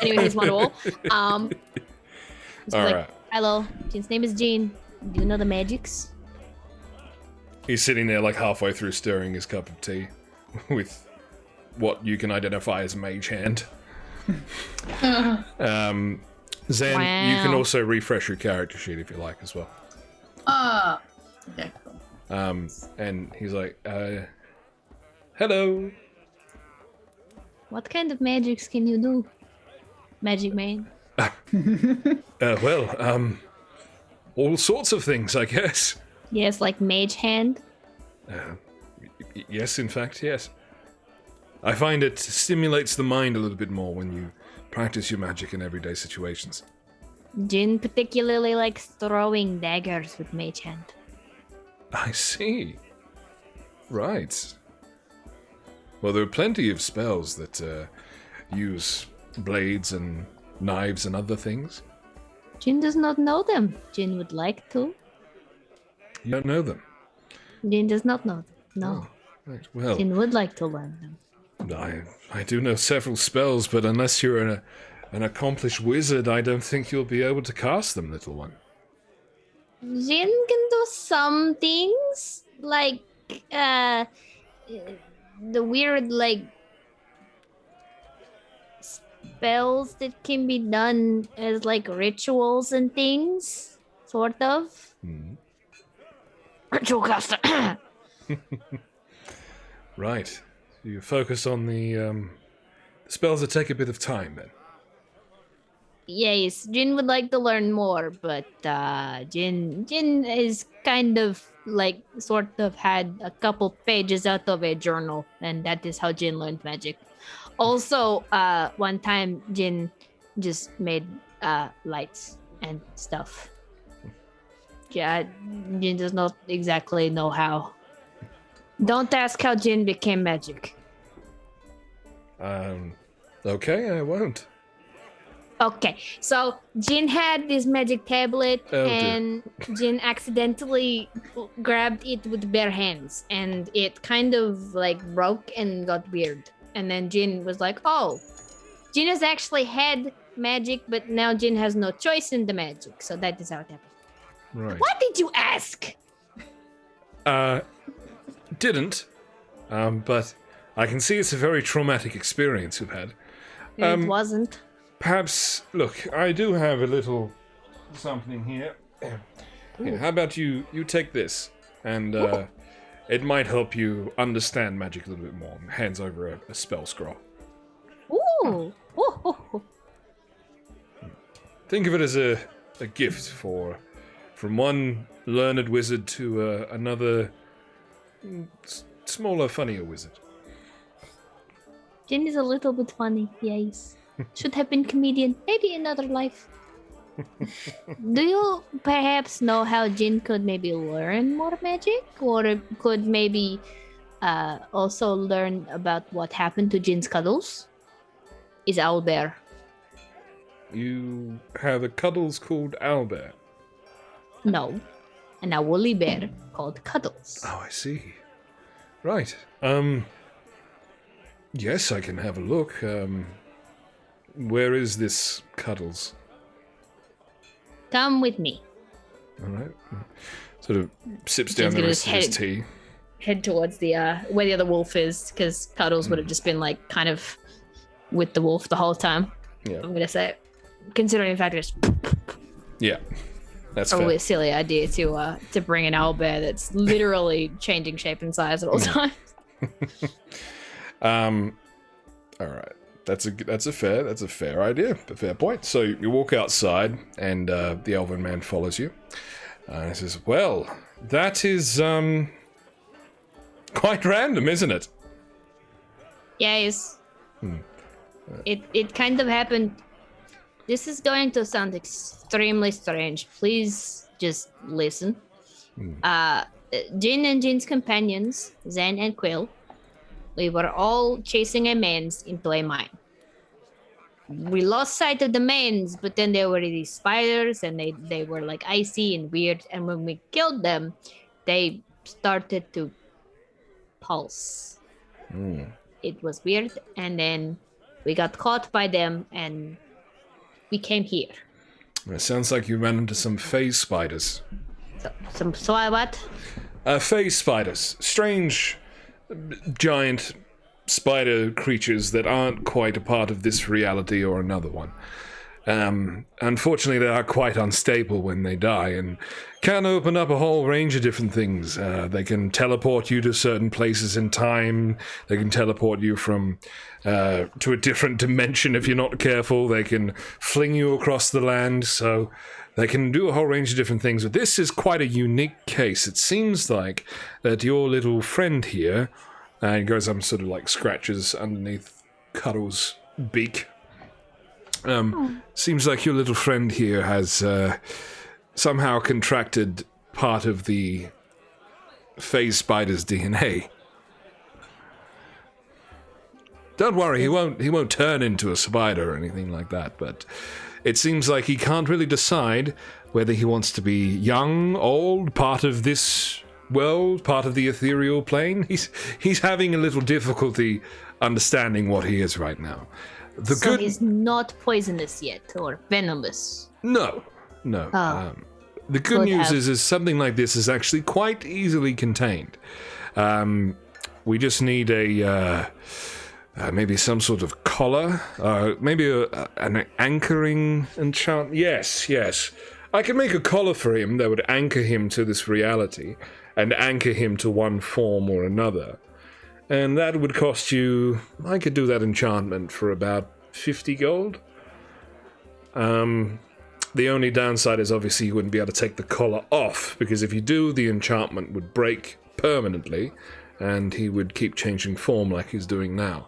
Anyway, he's wonderful. All right. Hello, Jin's name is Jin. Do you know the magics? He's sitting there like halfway through stirring his cup of tea with what you can identify as mage hand. Zen, you can also refresh your character sheet if you like as well. Okay, cool. And he's like, hello. What kind of magics can you do, Magic Man? All sorts of things, I guess. Yes, like mage hand. Yes, in fact, yes. I find it stimulates the mind a little bit more when you practice your magic in everyday situations. Jin particularly likes throwing daggers with mage hand. I see. Right. Well, there are plenty of spells that use blades and knives and other things. Jin does not know them. Jin would like to. You don't know them? Jin does not know them. No. Oh, right. Well, Jin would like to learn them. I do know several spells, but unless you're an accomplished wizard, I don't think you'll be able to cast them, little one. Jin can do some things, like the weird like spells that can be done as like rituals and things, sort of. Ritual caster. Right. You focus on the spells that take a bit of time, then. Yes, Jin would like to learn more, but Jin is kind of like sort of had a couple pages out of a journal, and that is how Jin learned magic. Also, one time Jin just made lights and stuff. Yeah, Jin does not exactly know how. Don't ask how Jin became magic. Okay, I won't. Okay, so Jin had this magic tablet, and Jin accidentally grabbed it with bare hands, and it kind of like broke and got weird. And then Jin was like, "Oh, Jin has actually had magic, but now Jin has no choice in the magic." So that is how it happened. Right. What did you ask? Didn't. But I can see it's a very traumatic experience you've had. It wasn't. Perhaps, look, I do have a little something here. Here, how about you take this, and it might help you understand magic a little bit more. Hands over a spell scroll. Ooh. Ooh. Think of it as a gift from one learned wizard to another smaller, funnier wizard. Jin is a little bit funny, yes. Should have been comedian, maybe another life. Do you perhaps know how Jin could maybe learn more magic? Or could maybe also learn about what happened to Jin's cuddles? Is Owlbear. You have a cuddles called Owlbear. No, and a woolly bear called Cuddles. Oh, I see. Right. Yes, I can have a look. Where is this Cuddles? Come with me. All right. Sort of sips down the rest of his tea. Head towards the where the other wolf is, because Cuddles would have just been like kind of with the wolf the whole time. Yeah. I'm gonna say, considering the fact it's Yeah. That's probably fair. a silly idea to bring an owlbear that's literally changing shape and size at all times. All right. That's a fair idea, a fair point. So you walk outside, and the elven man follows you. He says, "Well, that is quite random, isn't it?" Yes. It kind of happened. This is going to sound extremely strange. Please just listen. Jin and Jin's companions, Zen and Quill, we were all chasing a maze into a mine. We lost sight of the maze, but then there were these spiders, and they were like icy and weird. And when we killed them, they started to pulse. It was weird, and then we got caught by them, and we came here. It sounds like you ran into some phase spiders. So what? Phase spiders. Strange, giant spider creatures that aren't quite a part of this reality or another one. Unfortunately, they are quite unstable when they die and can open up a whole range of different things. They can teleport you to certain places in time. They can teleport you from to a different dimension if you're not careful. They can fling you across the land. So they can do a whole range of different things. But this is quite a unique case. It seems like that your little friend here, he goes up and sort of like scratches underneath Cuddle's beak. Seems like your little friend here has somehow contracted part of the phase spider's DNA. Don't worry, he won't turn into a spider or anything like that, but it seems like he can't really decide whether he wants to be young, old, part of this world, part of the ethereal plane. He's having a little difficulty understanding what he is right now. So he's not poisonous yet, or venomous? No. The good news is something like this is actually quite easily contained. We just need maybe some sort of collar, maybe an anchoring enchant. Yes. I can make a collar for him that would anchor him to this reality and anchor him to one form or another. And that would cost you, I could do that enchantment for about 50 gold. The only downside is obviously you wouldn't be able to take the collar off, because if you do, the enchantment would break permanently, and he would keep changing form like he's doing now.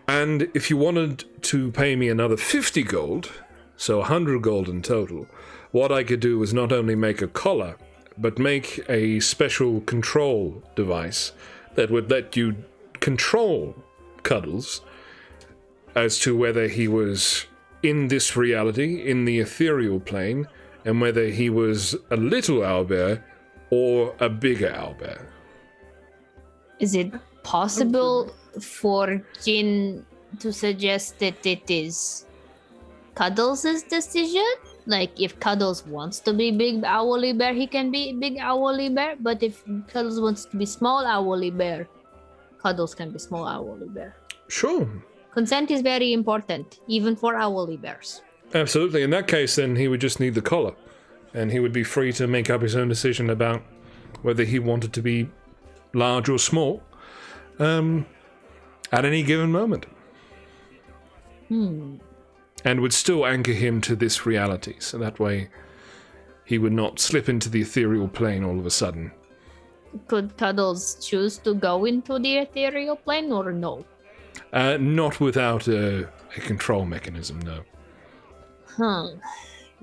And if you wanted to pay me another 50 gold, so 100 gold in total, what I could do was not only make a collar, but make a special control device that would let you control Cuddles as to whether he was in this reality, in the ethereal plane, and whether he was a little owlbear or a bigger owlbear. Is it possible for Jin to suggest that it is Cuddles' decision? Like, if Cuddles wants to be big owly bear, he can be big owly bear. But if Cuddles wants to be small owly bear, Cuddles can be small owly bear. Sure. Consent is very important, even for owly bears. Absolutely. In that case, then he would just need the collar, and he would be free to make up his own decision about whether he wanted to be large or small at any given moment. And would still anchor him to this reality, so that way he would not slip into the ethereal plane all of a sudden. Could Cuddles choose to go into the ethereal plane or no? Not without a control mechanism, no.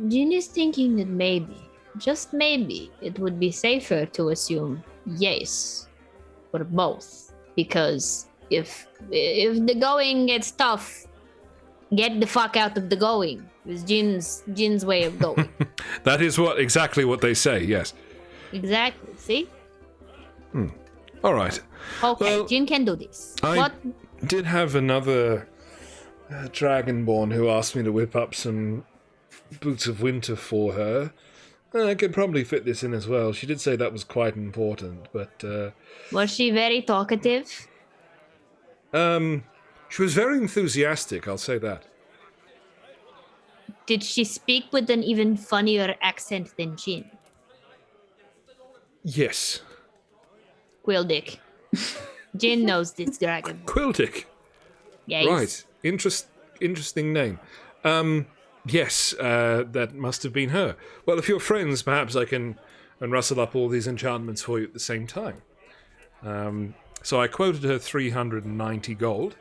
Jin is thinking that maybe, just maybe, it would be safer to assume yes for both. Because if the going gets tough, get the fuck out of the going. It's Jin's way of going. That is exactly what they say, yes. Exactly, see? All right. Okay, Well, Jin can do this. I did have another dragonborn who asked me to whip up some boots of winter for her. I could probably fit this in as well. She did say that was quite important, but... Was she very talkative? She was very enthusiastic, I'll say that. Did she speak with an even funnier accent than Jin? Yes. Quildick. Jin knows this dragon. Quildick. Yes. Right. Interesting name. Yes, that must have been her. Well, if you're friends, perhaps I can rustle up all these enchantments for you at the same time. So I quoted her 390 gold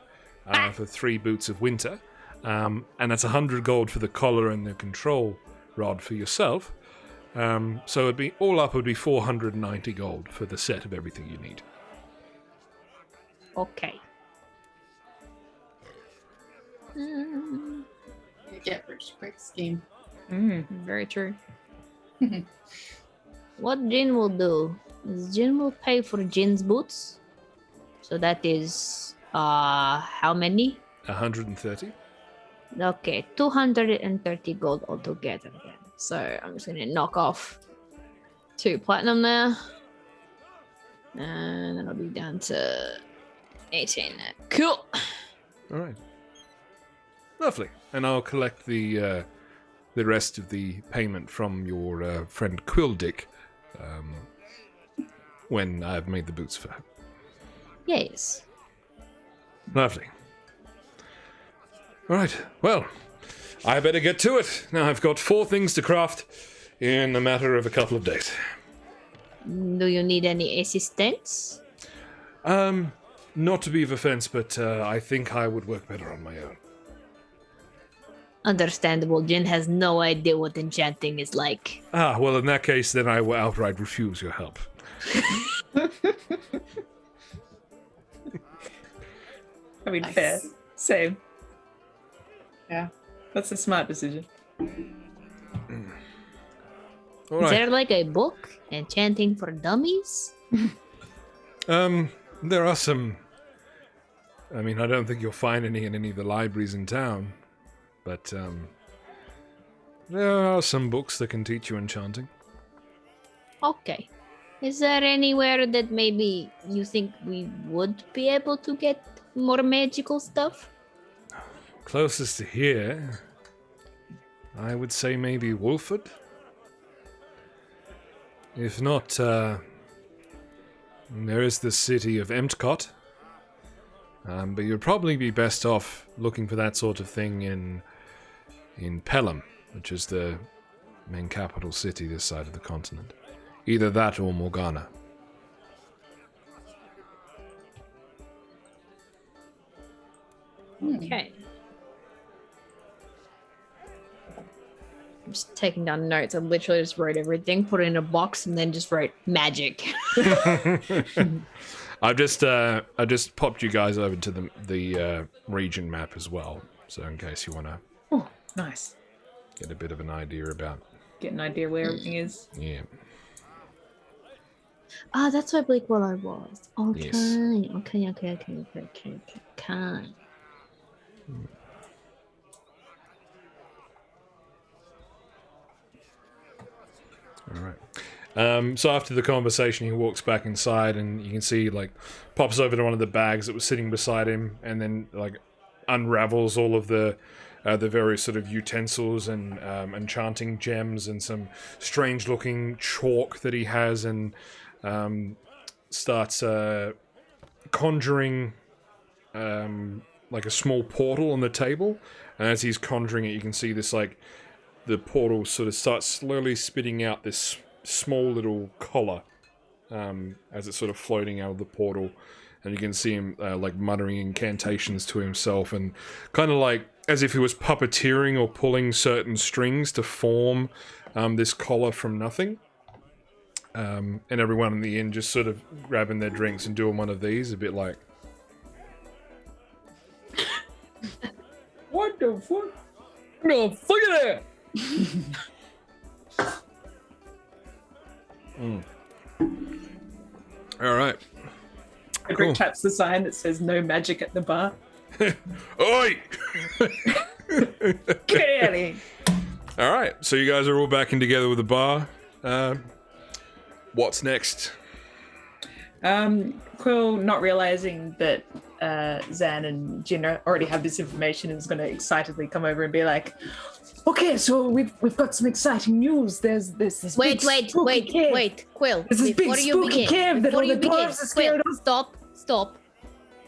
for 3 boots of winter. And that's 100 gold for the collar and the control rod for yourself. So it'd be all up would be 490 gold for the set of everything you need. Okay. Get rich quick scheme. Very true. What Jin will do is Jin will pay for Jin's boots. So that is how many? 130. Okay, 230 gold altogether then. So I'm just gonna knock off 2 platinum there. And then I'll be down to 18 there. Cool. All right. Lovely. And I'll collect the rest of the payment from your friend Quildick when I've made the boots for her. Yes. Lovely. All right. Well, I better get to it. Now I've got 4 things to craft in a matter of a couple of days. Do you need any assistance? Not to be of offense, but I think I would work better on my own. Understandable. Jin has no idea what enchanting is like. Ah, well, in that case, then I will outright refuse your help. I mean, Nice. fair. Same. Yeah. That's a smart decision. All Is right. there like a book, Enchanting for Dummies? There are some... I mean, I don't think you'll find any in any of the libraries in town, but there are some books that can teach you enchanting. Okay. Is there anywhere that maybe you think we would be able to get more magical stuff? Closest to here, I would say maybe Wolford. If not, there is the city of Emtcot. But you'd probably be best off looking for that sort of thing in Pelham, which is the main capital city this side of the continent. Either that or Morgana. Okay. I'm just taking down notes. I literally just wrote everything, put it in a box, and then just wrote magic. I just popped you guys over to the region map as well, so in case you want to Oh, nice. get a bit of an idea about. Get an idea where everything is. Yeah. Ah, that's where Bleakwater was. Okay. Yes. Okay. All right. So after the conversation, he walks back inside, and you can see like pops over to one of the bags that was sitting beside him, and then like unravels all of the various sort of utensils and enchanting gems and some strange-looking chalk that he has, and starts conjuring like a small portal on the table. And as he's conjuring it, you can see this like the portal sort of starts slowly spitting out this small little collar as it's sort of floating out of the portal, and you can see him like muttering incantations to himself, and kind of like as if he was puppeteering or pulling certain strings to form this collar from nothing. And everyone in the inn just sort of grabbing their drinks and doing one of these, a bit like, What the fuck? No, fuck at that! all right. Edric Cool. taps the sign that says no magic at the bar. Oi! Get out of here. All right, so you guys are all back in together with the bar. What's next? Quill, not realizing that Zan and Jin already have this information and is going to excitedly come over and be like, okay, so we've got some exciting news. There's this Wait, Quill. There's this big Before you spooky begin, cave that before all the you begin, dwarves are scared Quill, of. stop.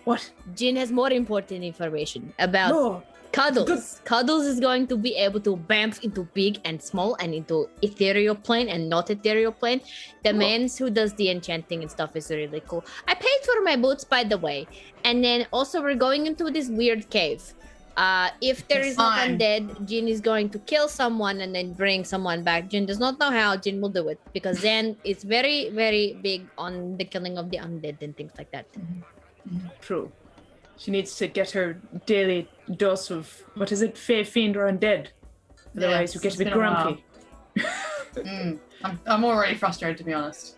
What? Jin has more important information about No. Cuddles. Cuddles is going to be able to bamf into big and small and into ethereal plane and not ethereal plane. The man who does the enchanting and stuff is really cool. I paid for my boots, by the way. And then also we're going into this weird cave. If there is not undead, Jin is going to kill someone and then bring someone back. Jin does not know how. Jin will do it because Zen is very, very big on the killing of the undead and things like that. True. She needs to get her daily dose of, what is it, Fey, Fiend, or Undead. Otherwise, you get a bit grumpy. I'm already frustrated, to be honest.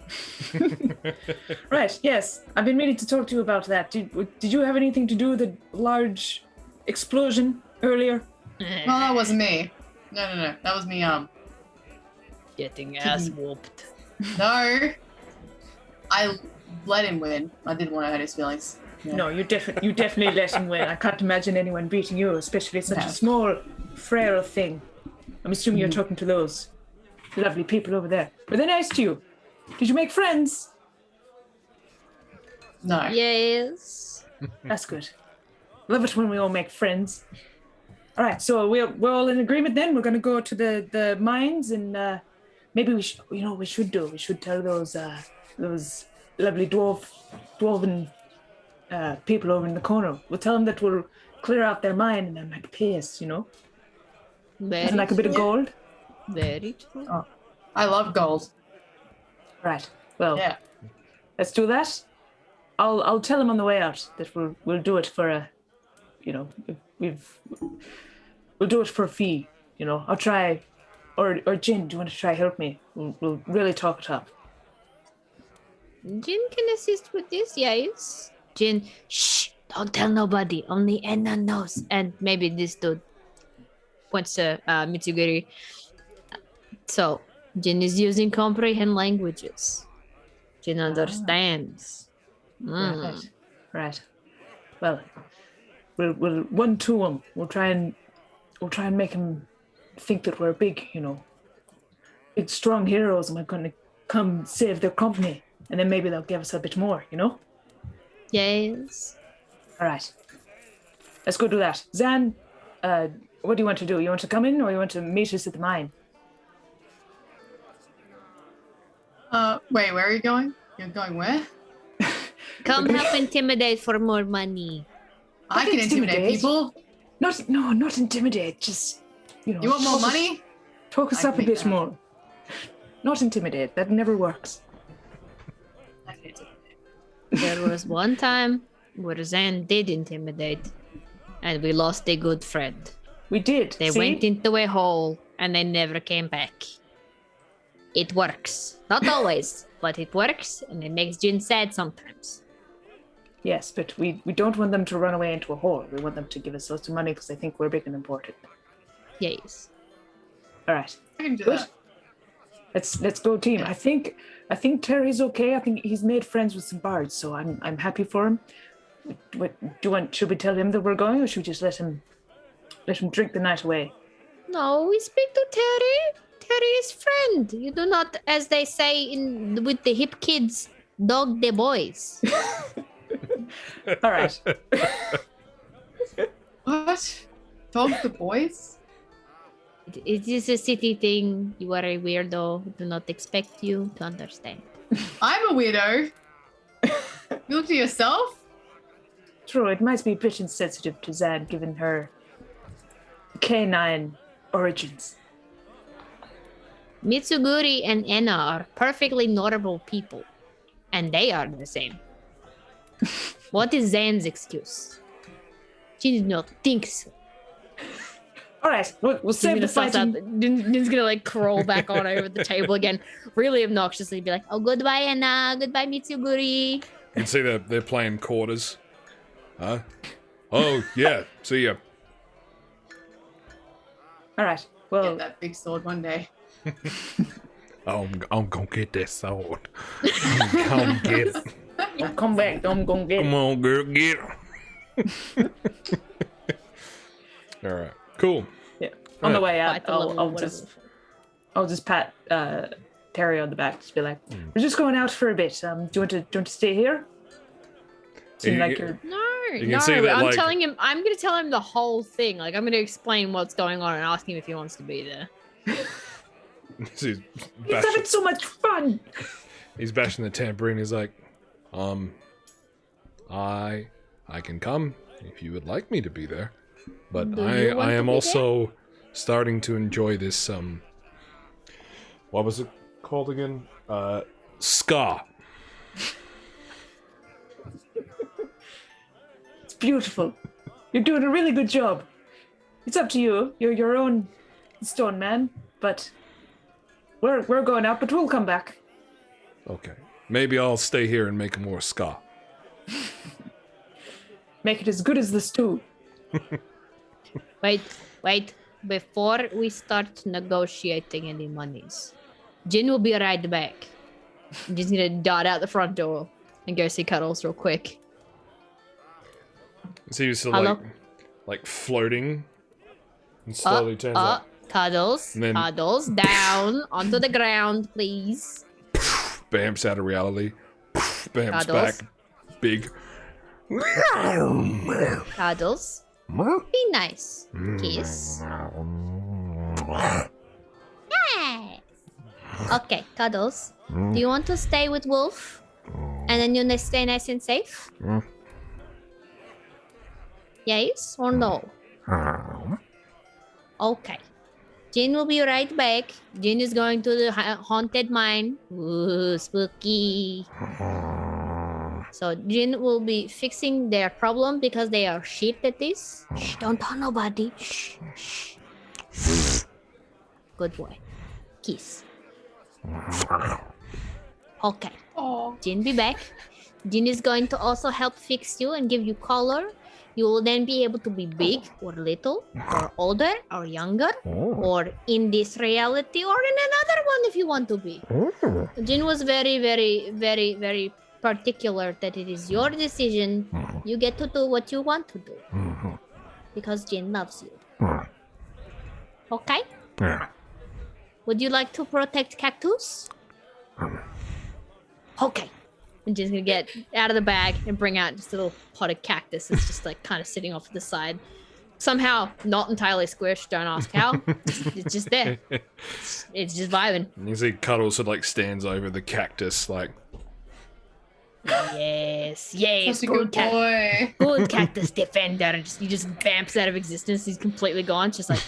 Right, yes. I've been meaning to talk to you about that. Did you have anything to do with the large explosion earlier? Well, that wasn't me. No. That was me, Getting ass whooped. No. I let him win. I didn't want to hurt his feelings. Yeah. No, you definitely let him win. I can't imagine anyone beating you, especially such a small, frail thing. I'm assuming you're talking to those lovely people over there. Were they nice to you? Did you make friends? No. Yes. That's good. Love it when we all make friends. All right, so we're all in agreement then. We're going to go to the mines and maybe we should tell those lovely dwarven people over in the corner. We'll tell them that we'll clear out their mine and then like pay us, Very like a bit of gold. Very true. Oh. I love gold. Right. Well, Yeah. let's do that. I'll tell them on the way out that we'll do it for a, we'll do it for a fee. I'll try. Or Jin, do you want to try help me? We'll really talk it up. Jin can assist with this, yes. Jin, shh, don't tell nobody. Only Enna knows. And maybe this dude points to Mitsuguri. So, Jin is using comprehend languages. Jin understands. Right. Well, we'll 1-2 him. We'll try and make him think that we're big, big strong heroes, and we're going to come save their company, and then maybe they'll give us a bit more, Yes. All right. Let's go do that. Zan, what do you want to do? You want to come in, or you want to meet us at the mine? Wait, where are you going? You're going where? Come help intimidate for more money. I can intimidate people. Not intimidate. Just, You want more money? Talk us up a bit more. Not intimidate. That never works. I can intimidate. There was one time where Zan did intimidate, and we lost a good friend. We did. They went into a hole, and they never came back. It works. Not always, but it works, and it makes Jin sad sometimes. Yes, but we don't want them to run away into a hole. We want them to give us lots of money because they think we're big and important. Yes. All right. I can do Good. that. Let's go, team. I think Terry's okay. I think he's made friends with some bards, so I'm happy for him. Should we tell him that we're going, or should we just let him drink the night away? No, we speak to Terry. Terry is friend. You do not, as they say with the hip kids, dog the boys. All right. What? Dog the boys? It is a city thing. You are a weirdo. Do not expect you to understand. I'm a weirdo. You look to yourself? True, it might be a bit insensitive to Zan given her canine origins. Mitsuguri and Enna are perfectly normal people, and they are the same. What is Zan's excuse? She did not think so. All right, we'll save the fighting. Din's gonna crawl back on over the table again, really obnoxiously be like, "Oh, goodbye, Enna. Goodbye, Mitsuguri." You can see they're playing quarters. Huh? Oh yeah. See ya. All right. Well, Get that big sword one day. I'm gonna get that sword. Come get it. come back. I'm gonna get. Come on, girl, get it. All right. Cool. Yeah. On the way out, Fight the level, I'll whatever. I'll just pat Terry on the back, just be like, "We're just going out for a bit. Do you want to stay here? Seem You- like you- you're can No, see that, I'm like- telling him. I'm going to tell him the whole thing. Like, I'm going to explain what's going on and ask him if he wants to be there. He's He's bashing, having so much fun." he's bashing the tambourine. He's like, I can come if you would like me to be there, but Do you want I to am be also starting to enjoy this what was it called again? Ska. It's beautiful. You're doing a really good job. It's up to you. You're your own stone man, but we're going out, but we'll come back. Okay, maybe I'll stay here and make more ska. Make it as good as the stew. Wait. Before we start negotiating any monies, Jin will be right back. I'm just going to dart out the front door and go see Cuddles real quick. So he's still Hello? like floating, and slowly turns up. Cuddles, And then- Cuddles, down onto the ground, please. Bamps out of reality. Bamps Cuddles. back. Big. Cuddles, be nice. Kiss. Yes. Okay, Cuddles. Do you want to stay with Wolf? And then you stay nice and safe? Yes or no? Okay. Jin will be right back. Jin is going to the haunted mine. Ooh, spooky. So Jin will be fixing their problem because they are shit at this. Shh, don't tell nobody. Shh, shh. Good boy. Kiss. Okay. Oh. Jin be back. Jin is going to also help fix you and give you color. You will then be able to be big or little, or older or younger, or in this reality or in another one if you want to be. Jin was very, very, very, very particular that it is your decision. You get to do what you want to do. Because Jin loves you. Okay? Would you like to protect Cactus? Okay. And Jin's gonna get out of the bag and bring out just a little pot of cactus that's just like kind of sitting off to the side. Somehow not entirely squished, don't ask how. It's just there. It's just vibing. And you see Cuddles sort of like stands over the cactus, like, Yes, Such a good boy. Good cactus defender. And he just vamps out of existence. He's completely gone. Just like,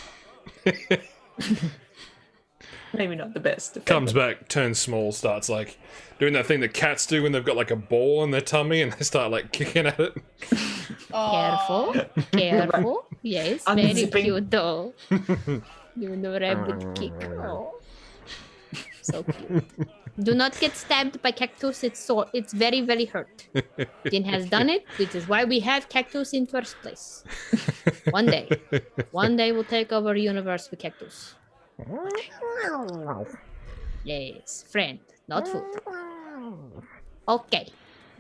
Maybe not the best. comes back, turns small, starts like doing that thing that cats do when they've got like a ball in their tummy and they start like kicking at it. Aw. careful. Yes, very Unzipping. cute though. Doing the rabbit kick. Oh. So cute. Do not get stabbed by cactus. It's very, very hurt. Jin has done it, which is why we have cactus in first place. One day we'll take over the universe with cactus. Yes, friend, not food. Okay.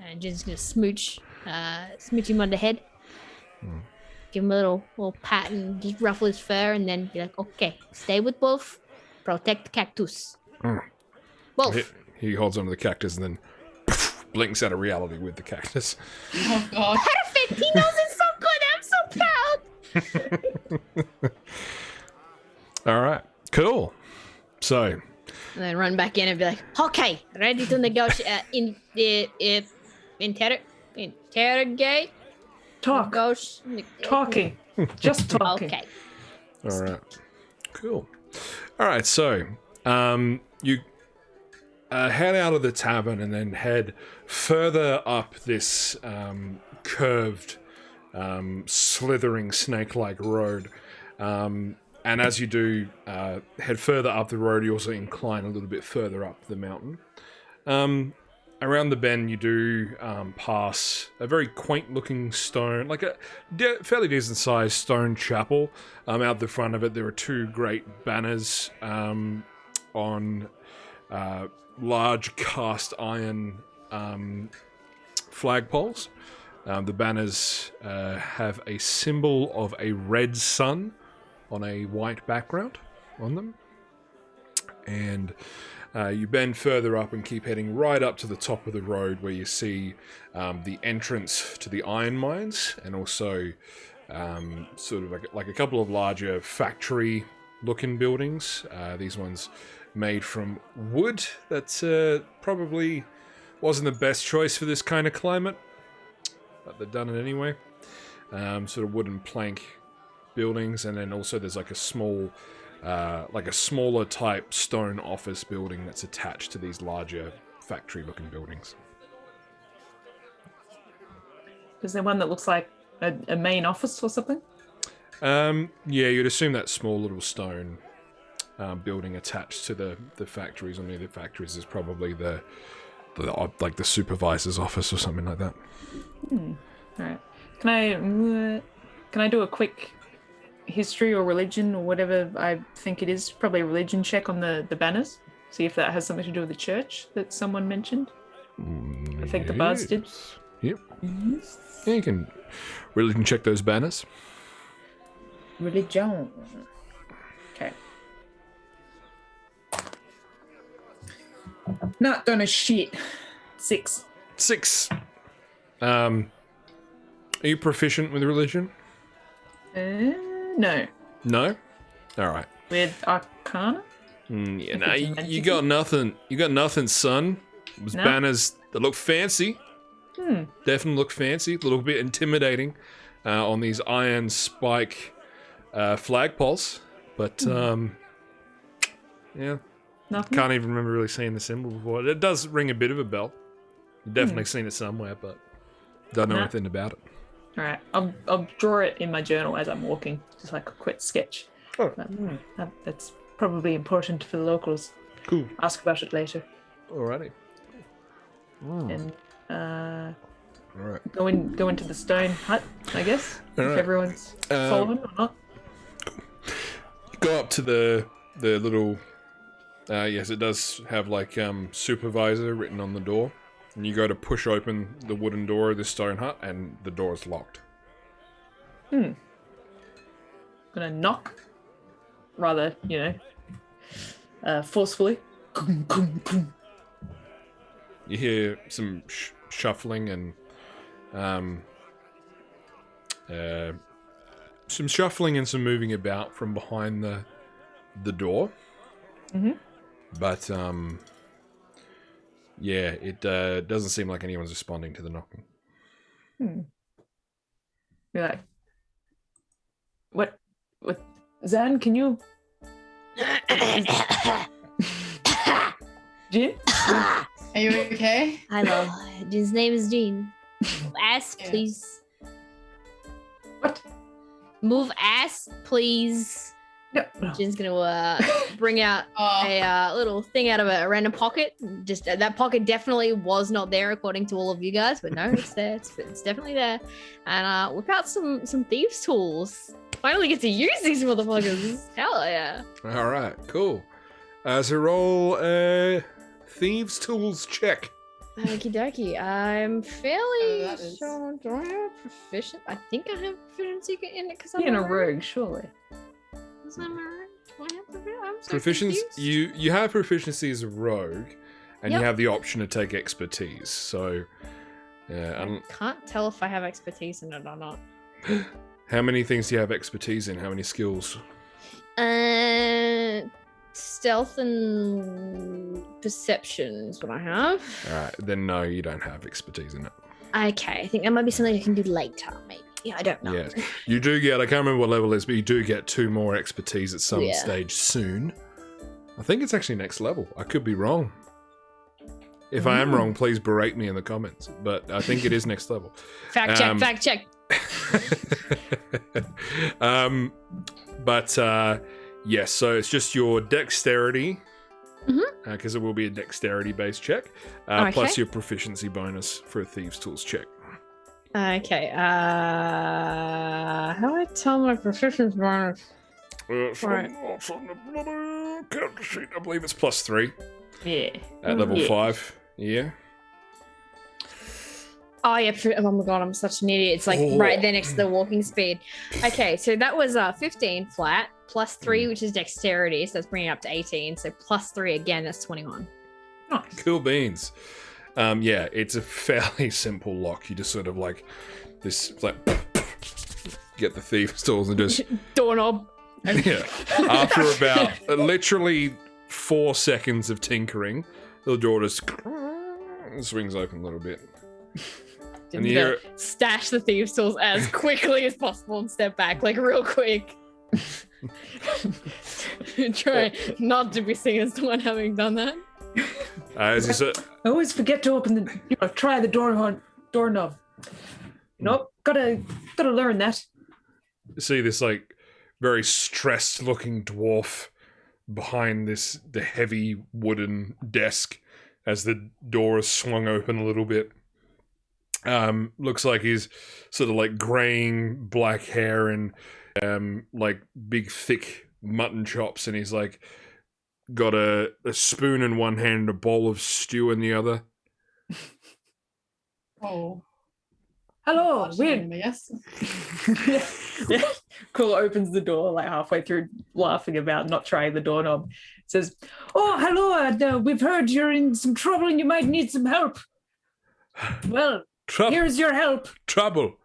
And Jin's gonna smooch him on the head. Give him a little pat and just ruffle his fur and then be like, okay, stay with Wolf, protect Cactus. Wolf, He holds onto the cactus and then blinks out of reality with the cactus. Oh god. perfect! He knows it so good! I'm so proud! All right, cool. So, And then run back in and be like, Okay, ready to negotiate, interrogate? Talk. Talking. Just talking. Okay. all right, cool. All right, so you head out of the tavern and then head further up this curved, slithering snake-like road. And as you do head further up the road, you also incline a little bit further up the mountain. Around the bend, you do pass a very quaint-looking stone, like a fairly decent-sized stone chapel. Out the front of it, there are two great banners on large cast iron flagpoles. The banners have a symbol of a red sun on a white background on them. And you bend further up and keep heading right up to the top of the road where you see the entrance to the iron mines and also sort of like a couple of larger factory-looking buildings. These ones made from wood that probably wasn't the best choice for this kind of climate, but they've done it anyway. Sort of wooden plank buildings, and then also there's like a small, like a smaller type stone office building that's attached to these larger factory-looking buildings. Is there one that looks like a main office or something? Yeah, you'd assume that small little stone building attached to the factories, or near the factories, is probably the like the supervisor's office or something like that. All right. Can I do a quick history or religion or whatever I think it is? Probably a religion check on the banners. See if that has something to do with the church that someone mentioned. I think the bards did. Yep. Yeah, you can religion check those banners. Religion. Okay. Not done a shit. 6. 6. Are you proficient with religion? No. No? Alright. With Arcana? Yeah, nah, you got nothing. You got nothing, son. It was banners that look fancy. Definitely look fancy. A little bit intimidating on these iron spike flagpoles. But, yeah. Nothing? Can't even remember really seeing the symbol before. It does ring a bit of a bell. You've definitely seen it somewhere, but don't know anything about it. All right. I'll draw it in my journal as I'm walking, just like a quick sketch. Oh. That's probably important for the locals. Cool. Ask about it later. Alrighty. And Alright. go into the stone hut, I guess. All if right. everyone's following or not. Go up to the little... yes, it does have like supervisor written on the door. And you go to push open the wooden door of the stone hut, and the door is locked. Gonna knock. Rather, forcefully. You hear some shuffling and some moving about from behind the door. Mm-hmm. But yeah, it doesn't seem like anyone's responding to the knocking. You're like, what? Zan, can you? Jin? Are you okay? Hello. His name is Jean. Ass, Yeah. please. What? Move ass, please. No. Jin's gonna bring out Oh, a little thing out of a random pocket. Just that pocket definitely was not there according to all of you guys, but no, it's there. It's definitely there. And whip out some thieves' tools. Finally get to use these motherfuckers. Hell yeah! All right, cool. So roll thieves' tools check. Okie dokie. I'm fairly that is- sure. Do I have proficient? I think I have proficiency in it because I'm Being a rogue. rogue, surely. Is that right? Do I have proficiency? I'm so Proficiency. confused. You have proficiency as a rogue, and you Yep. have the option to take expertise. So, yeah. I can't tell if I have expertise in it or not. How many things do you have expertise in? How many skills? Stealth and perception is what I have. All right, then no, you don't have expertise in it. Okay, I think that might be something I can do later, maybe. Yeah, I don't know. Yes, you do get. I can't remember what level it is, but you do get 2 more expertise at some Yeah. stage soon. I think it's actually next level. I could be wrong. If I am wrong, please berate me in the comments. But I think it is next level. Fact check. Yes, so it's just your dexterity, Mhm. because it will be a dexterity-based check, Okay. plus your proficiency bonus for a thieves' tools check. Okay, how do I tell my proficiency bonus? From the bloody character sheet, I believe it's +3 Yeah. at level Yeah. 5. Yeah. Oh yeah, oh my god, I'm such an idiot. It's like right there next to the walking speed. Okay, so that was 15 flat, plus 3, which is dexterity, so that's bringing it up to 18. So plus 3 again, that's 21. Nice. Cool beans. Yeah, it's a fairly simple lock. You just sort of like this, like get the thieves' tools and just doorknob. Yeah. After about literally 4 seconds of tinkering, the door just swings open a little bit. And you hear stash the thieves' tools as quickly as possible and step back, like real quick. Try not to be seen as the one having done that. As you said, I always forget to open the, try the doorknob. Nope, gotta learn that. see this like very stressed looking dwarf behind the heavy wooden desk as the door is swung open a little bit. Looks like he's sort of like graying black hair and like big thick mutton chops, and he's like got a spoon in one hand and a bowl of stew in the other. Oh. Hello, weird. Yes. Yeah. Cool opens the door like halfway through, laughing about not trying the doorknob. Says, "Oh, hello. We've heard you're in some trouble and you might need some help. Well, here's your help." Trouble.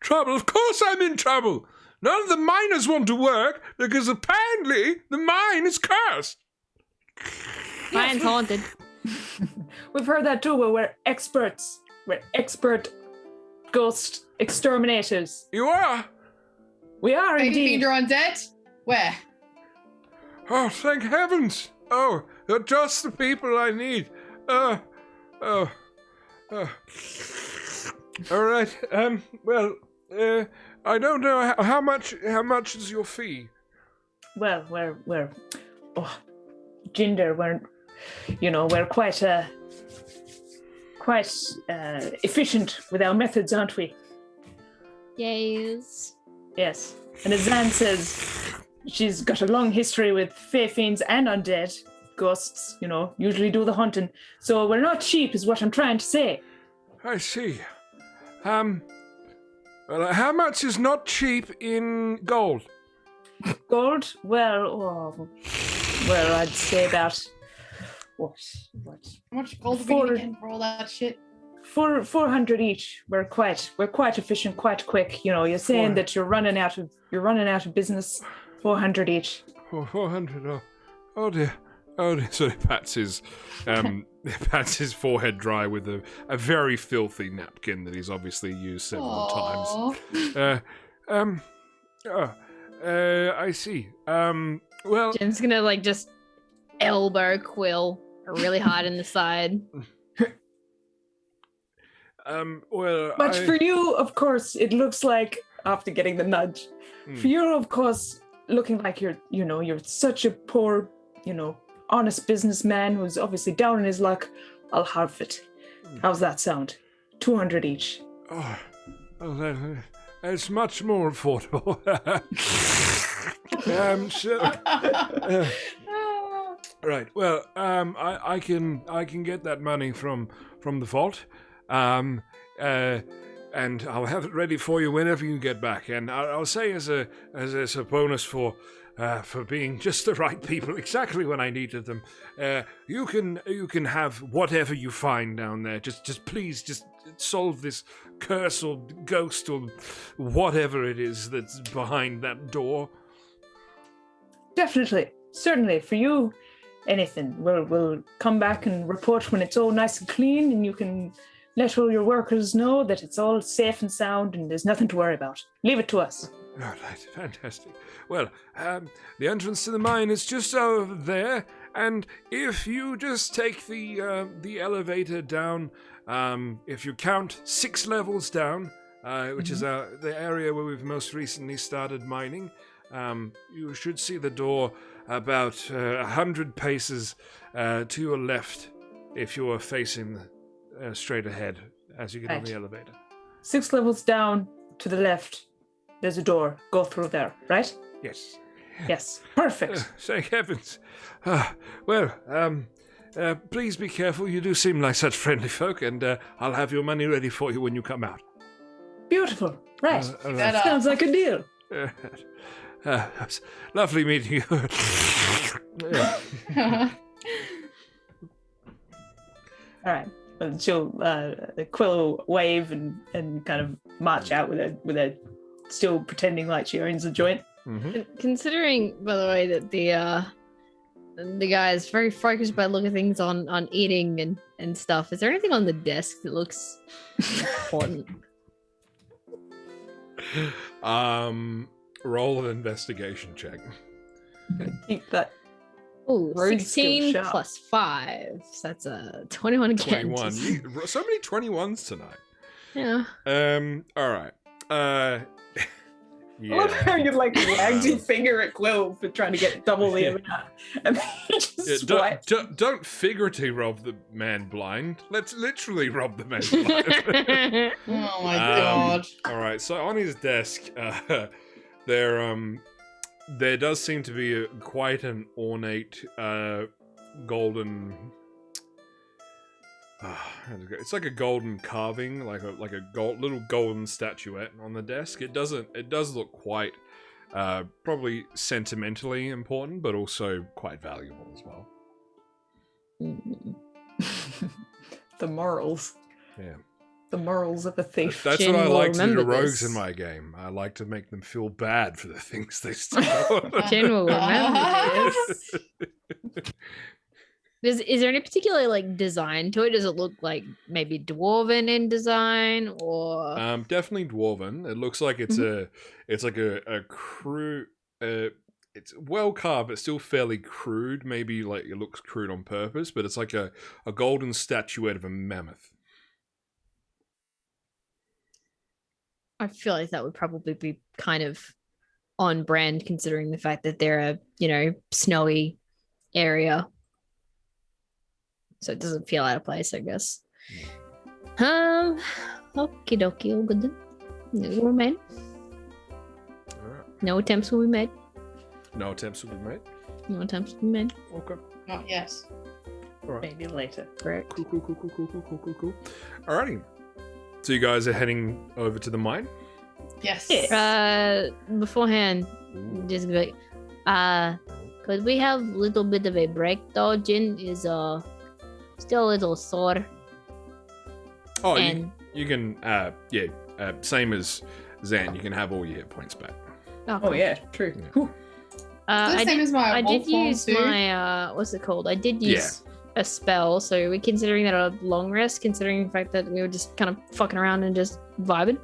Of course I'm in trouble. None of the miners want to work because apparently the mine is cursed. Mine's haunted. We've heard that too. We're experts. We're expert ghost exterminators. You are? We are indeed. You're on debt? Where? Oh, thank heavens. Oh, you're just the people I need. All right. Well, I don't know how much is your fee? Well, we're Jinder, we're quite efficient with our methods, aren't we? Yes. Yes. And as Zan says, she's got a long history with fae fiends and undead ghosts, usually do the hunting. So we're not cheap is what I'm trying to say. I see. Well, how much is not cheap in gold? Gold? Well, I'd say about what? How much gold are we getting for all that shit? 400 each. We're quite efficient, quite quick. You're saying that you're running out of business. 400 each. 400. Oh dear. So he pats his forehead dry with a very filthy napkin that he's obviously used several times. I see. Well, Jim's gonna just elbow Quill really hard in the side. But for you, of course, it looks like, after getting the nudge, for you, of course, looking like you're such a poor, honest businessman who's obviously down in his luck, I'll halve it. How's that sound? 200 each. It's much more affordable. Right. Well, I can get that money from the vault. And I'll have it ready for you whenever you get back. And I'll say as a bonus for being just the right people exactly when I needed them, you can have whatever you find down there. Just please just solve this curse or ghost or whatever it is that's behind that door. Definitely, certainly for you. Anything. We'll come back and report when it's all nice and clean, and you can let all your workers know that it's all safe and sound and there's nothing to worry about. Leave it to us. All right, fantastic. Well, the entrance to the mine is just over there, and if you just take the elevator down, if you count 6 levels down, which is the area where we've most recently started mining, you should see the door about 100 paces to your left if you are facing straight ahead as you get on the elevator. 6 levels down to the left, there's a door. Go through there, right? Yes. Yes. Perfect. Thank heavens. Please be careful. You do seem like such friendly folk, and I'll have your money ready for you when you come out. Beautiful. Right. That Sounds like a deal. It's lovely meeting you. Yeah. All right. And she'll Quill will wave and kind of march out with a still pretending like she owns the joint. Mm-hmm. Considering, by the way, that the guy is very focused by look at things on eating and stuff, is there anything on the desk that looks important? Roll an investigation check. Keep that. Oh, Road skill 16 sharp. plus 5. So that's a 21 again. 21. So many 21s tonight. Yeah. All right. I love how Yeah. you like wagged your finger at Quill for trying to get double the amount, and then you just Yeah, swipe. don't figuratively rob the man blind. Let's literally rob the man blind. Oh my god. All right. So on his desk, there does seem to be quite an ornate golden. It's like a golden carving, like a little golden statuette on the desk. It does look quite probably sentimentally important, but also quite valuable as well. The morals. Yeah. The morals of a thief. That's Jin what I will like to do to remember rogues this. in my game. I like to make them feel bad for the things they steal. Jen will remember this. Is there any particular like design to it? Does it look like maybe dwarven in design or? Definitely dwarven. It looks like it's like a crude. It's well carved, but still fairly crude. Maybe like it looks crude on purpose, but it's like a golden statuette of a mammoth. I feel like that would probably be kind of on brand, considering the fact that they're a snowy area, so it doesn't feel out of place, I guess. Okie dokie, all good then. No were made. All right. No attempts will be made. No attempts will be made. No attempts will be made. Okay. Not yet. All right. Maybe later. Correct. Cool. Alrighty. So you guys are heading over to the mine? Yes. Beforehand, just be like, could we have a little bit of a break though? Jin is still a little sore. Oh, And you can, same as Zan, you can have all your hit points back. Oh yeah, true. Yeah. Whew. It's the same as my I wolf did form use too. my what's it called? I did use a spell, so are we considering that a long rest, considering the fact that we were just kind of fucking around and just vibing?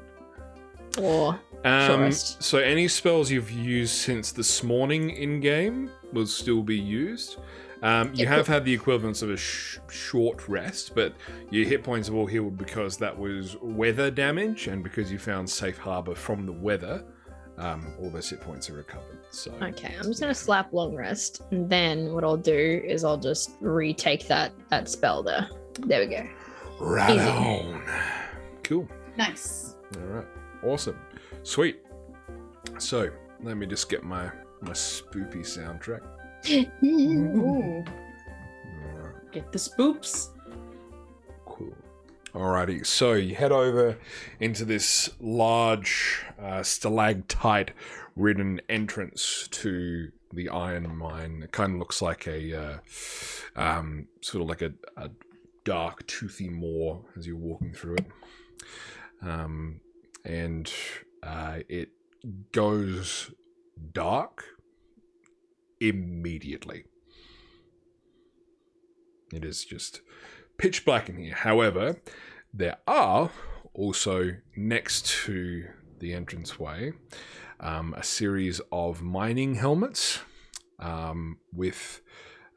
Or short rest? So any spells you've used since this morning in game will still be used. You have had the equivalence of a short rest, but your hit points have all healed because that was weather damage, and because you found safe harbor from the weather, all those hit points are recovered. So Okay, I'm just gonna slap long rest, and then what I'll do is I'll just retake that spell there. There we go. right Easy. on. Cool. Nice. All right. Awesome. Sweet. So let me just get my spoopy soundtrack. Ooh. All right. Get the spoops. Cool. Alrighty, so you head over into this large stalactite-ridden entrance to the iron mine. It kind of looks like a sort of like a dark, toothy maw as you're walking through it, and it goes dark immediately. It is just pitch black in here. However, there are also next to the entranceway a series of mining helmets with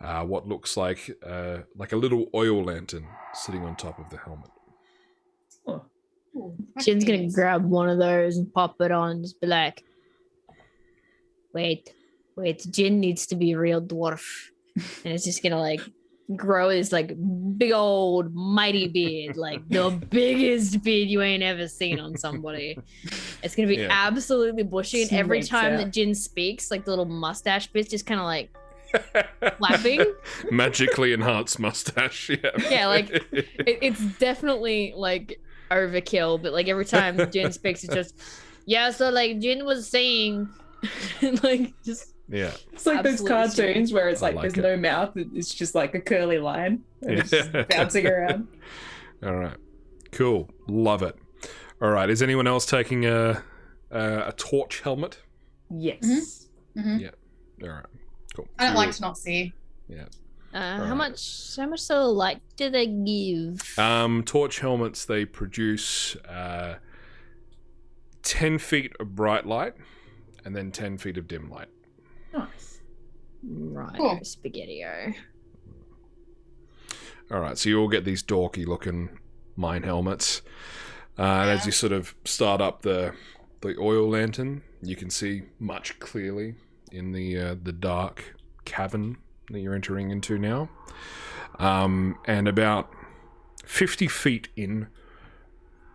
what looks like a little oil lantern sitting on top of the helmet. Oh, Ooh, Jin's gonna nice. grab one of those and pop it on and just be like, wait, Jin needs to be a real dwarf. And it's just gonna like grow this like big old mighty beard, like the biggest beard you ain't ever seen on somebody. It's gonna be Yeah. absolutely bushy, and every Snakes time out. that Jin speaks, like the little mustache bits just kind of like Flapping. Magically enhanced mustache. Yeah. Yeah, like it's definitely like overkill, but like every time Jin speaks, it's just yeah. So like Jin was saying, like just Yeah. It's like those Absolutely cartoons where it's I like, like there's it. no mouth, it's just like a curly line. And it's just bouncing around. All right. Cool. Love it. All right. Is anyone else taking a torch helmet? Yes. Mhm. Yeah. All right. Cool. I don't So like to not see. Yeah. how Alright. much sort of light do they give? Torch helmets, they produce 10 feet of bright light and then 10 feet of dim light. Nice. Right, Cool. Spaghetti-O. All right, so you all get these dorky looking mine helmets. And as you sort of start up the oil lantern, you can see much clearly in the dark cavern that you're entering into now. And about 50 feet in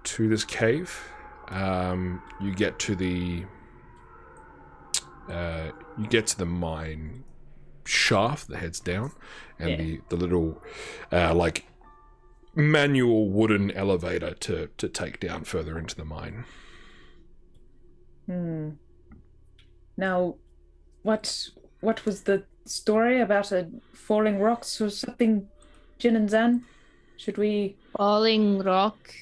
to this cave, you get to the mine shaft that heads down, and the little like manual wooden elevator to take down further into the mine. Now, what was the story about a falling rocks or something, Jin and Zan? Should we Falling rock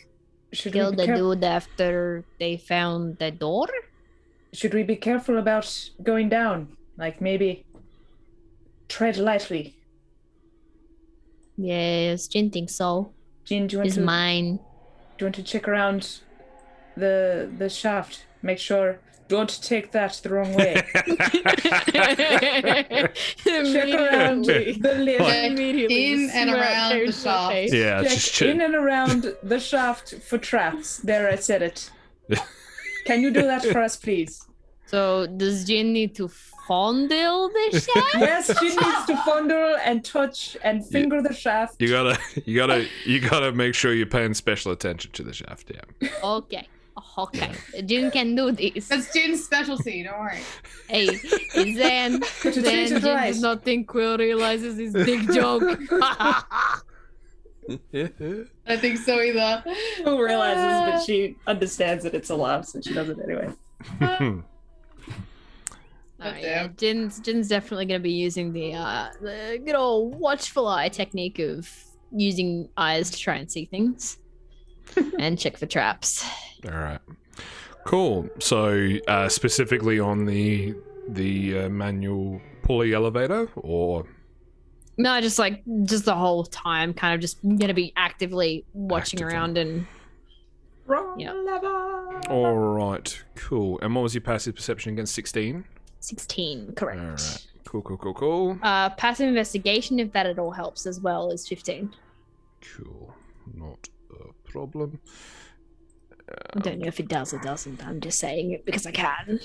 killed be the dude after they found the door. should we be careful about going down? Like maybe tread lightly. Yes, Jin thinks so. Jin, do you want Is to mine. do you want to check around the shaft? Make sure. Don't take that the wrong way. Check around the lift. Check Immediately in and smack around the Coach in shaft. face. Yeah, Check in and around the shaft for traps. There, I said it. Can you do that for us, please? So does Jin need to fondle the shaft? Yes, she needs to fondle and touch and finger the shaft. you gotta make sure you're paying special attention to the shaft. Yeah. Okay. Okay. Jin can do this. That's Jin's specialty, don't worry. Hey, Zan. But to treat Jin it right. does not think Quill realizes his big joke. I think so either. Who realizes, but she understands that it's a laugh, so she does it anyway. Alright, yeah, Jin's definitely going to be using the good old watchful eye technique of using eyes to try and see things and check for traps. All right. Cool. So specifically on the manual pulley elevator, or No, just the whole time, kind of just going to be actively watching around and. Wrong Yep. lever. all right, cool. And what was your passive perception against 16? 16, correct. All right. Cool. Passive investigation, if that at all helps as well, is 15. Cool. Not a problem. I don't know if it does or doesn't. I'm just saying it because I can.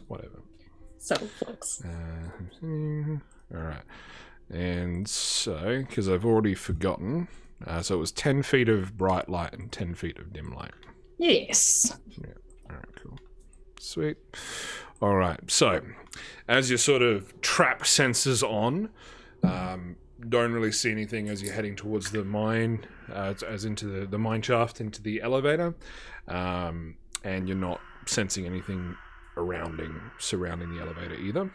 Whatever. So, folks. All right. And so, because I've already forgotten, so it was 10 feet of bright light and 10 feet of dim light. Yes. Yeah. All right, cool. Sweet. All right. So, as your sort of trap sensors on, don't really see anything as you're heading towards the mine, as into the mine shaft, into the elevator, and you're not sensing anything surrounding the elevator either.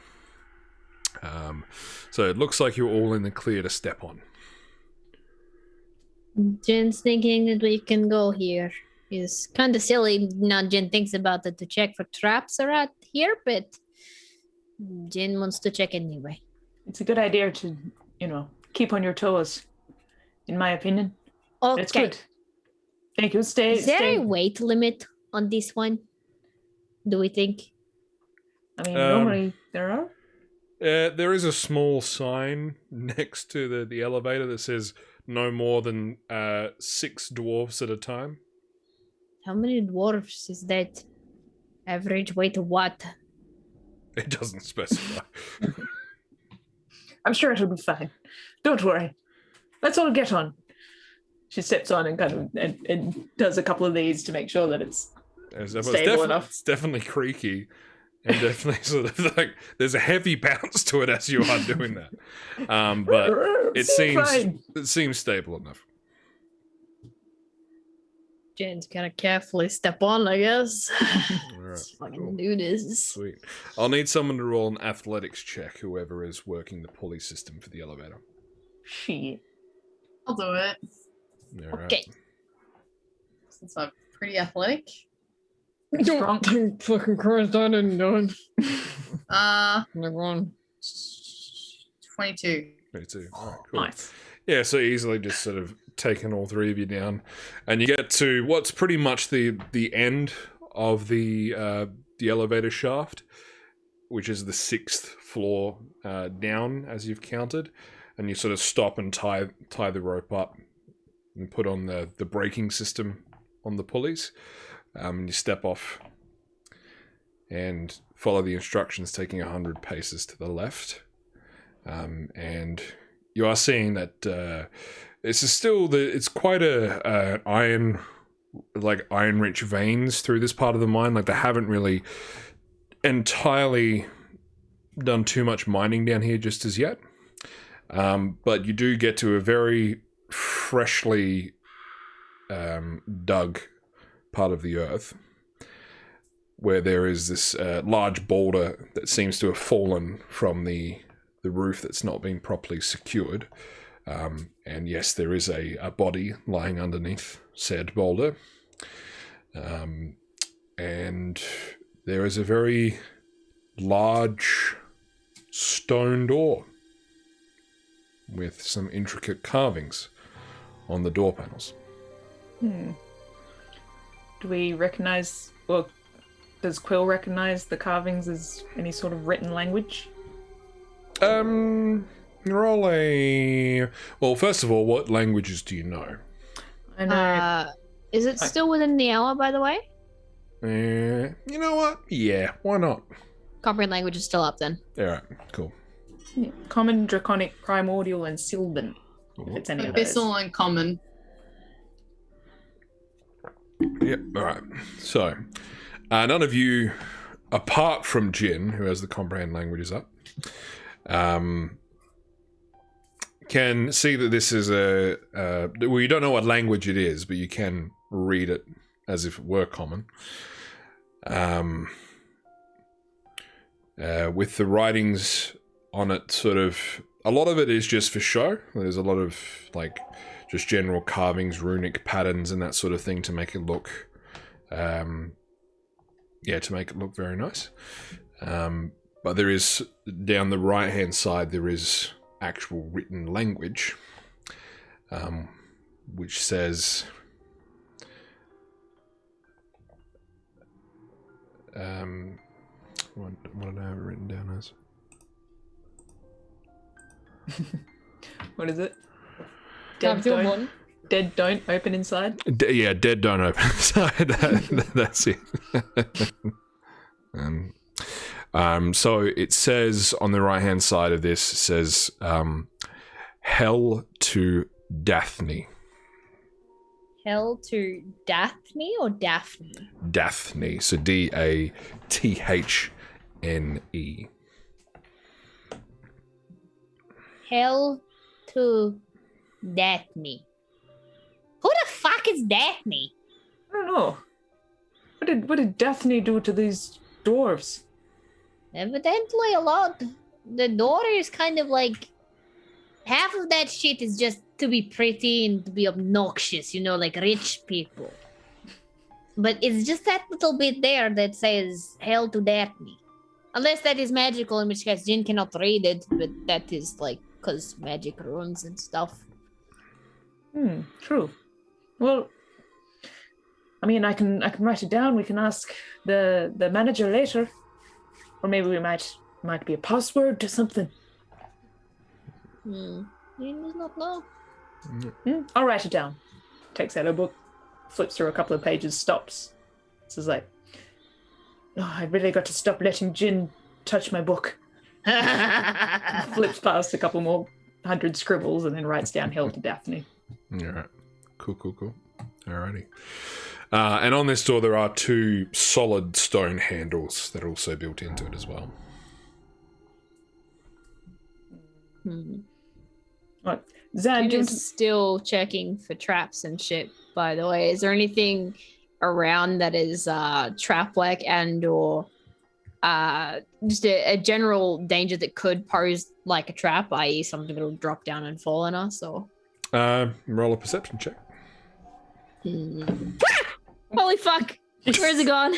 So it looks like you're all in the clear to step on. Jin's thinking that we can go here. It's kind of silly now Jin thinks about it to check for traps around here, but Jin wants to check anyway. It's a good idea to, keep on your toes, in my opinion. Okay. It's good. Thank you. Stay. Is there stay. a weight limit on this one? Do we think? I mean, normally there are. There is a small sign next to the elevator that says no more than 6 dwarves at a time. How many dwarfs is that? Average weight of what? It doesn't specify. I'm sure it'll be fine. Don't worry. Let's all get on. She steps on and kind of and does a couple of these to make sure that it's stable enough. It's definitely creaky. and definitely sort of like there's a heavy bounce to it as you are doing that. But it seems stable enough. Jen's kind of carefully step on, I guess. All right, Let's fucking cool. do this. Sweet. I'll need someone to roll an athletics check, whoever is working the pulley system for the elevator. Shit. I'll do it. All right. Okay. Since I'm pretty athletic. Strong. Fucking Christ, I didn't do it. Never on. 22. 22. All right, cool. Nice. Yeah, so easily just sort of taking all three of you down, and you get to what's pretty much the end of the elevator shaft, which is the 6th floor down as you've counted, and you sort of stop and tie the rope up and put on the braking system on the pulleys, and you step off and follow the instructions, taking 100 paces to the left, and you are seeing that this is still it's quite a iron-rich veins through this part of the mine. Like they haven't really entirely done too much mining down here just as yet. But you do get to a very freshly dug part of the earth where there is this large boulder that seems to have fallen from the roof that's not been properly secured. And yes, there is a body lying underneath said boulder. And there is a very large stone door with some intricate carvings on the door panels. Do we recognize, or does Quill recognize the carvings as any sort of written language? Roll a... Well, first of all, what languages do you know? I know. Is it still within the hour, by the way? You know what? Yeah, why not? Comprehend language is still up then. Alright, cool. Yeah. Common, Draconic, Primordial, and Sylvan. If it's any of those. Abyssal and common. Yep, alright. So, none of you, apart from Jin, who has the comprehend languages up, can see that this is well, you don't know what language it is, but you can read it as if it were common. With the writings on it, sort of, a lot of it is just for show. There's a lot of, like, just general carvings, runic patterns, and that sort of thing to make it look, to make it look very nice. But there is, down the right-hand side, there is actual written language, which says, what did I have it written down as? What is it? Dead don't open inside? Dead don't open inside. That's it. So it says on the right-hand side of this, it says, Hell to Daphne. Hell to Daphne or Daphne? Daphne. So Dathne. Hell to Daphne. Who the fuck is Daphne? I don't know. What did Daphne do to these dwarves? Evidently a lot. The daughter is kind of like, half of that shit is just to be pretty and to be obnoxious, you know, like rich people. But it's just that little bit there that says Hell to Daphne. Unless that is magical, in which case Jin cannot read it, but that is like because magic runes and stuff. True. Well, I mean, I can write it down. We can ask the manager later, or maybe we might be a password to something. Jin does not know. I'll write it down. Takes out a book, flips through a couple of pages, stops. This is like, I really got to stop letting Jin touch my book. Flips past a couple more 100 scribbles and then writes down Hell to Daphne. All right. Cool. Alrighty. And on this door, there are 2 solid stone handles that are also built into it as well. What? Zan, June is still checking for traps and shit, by the way. Is there anything around that is trap-like and or just a general danger that could pose like a trap, i.e. something that'll drop down and fall on us? Or roll a perception check. Holy fuck! Where's it gone?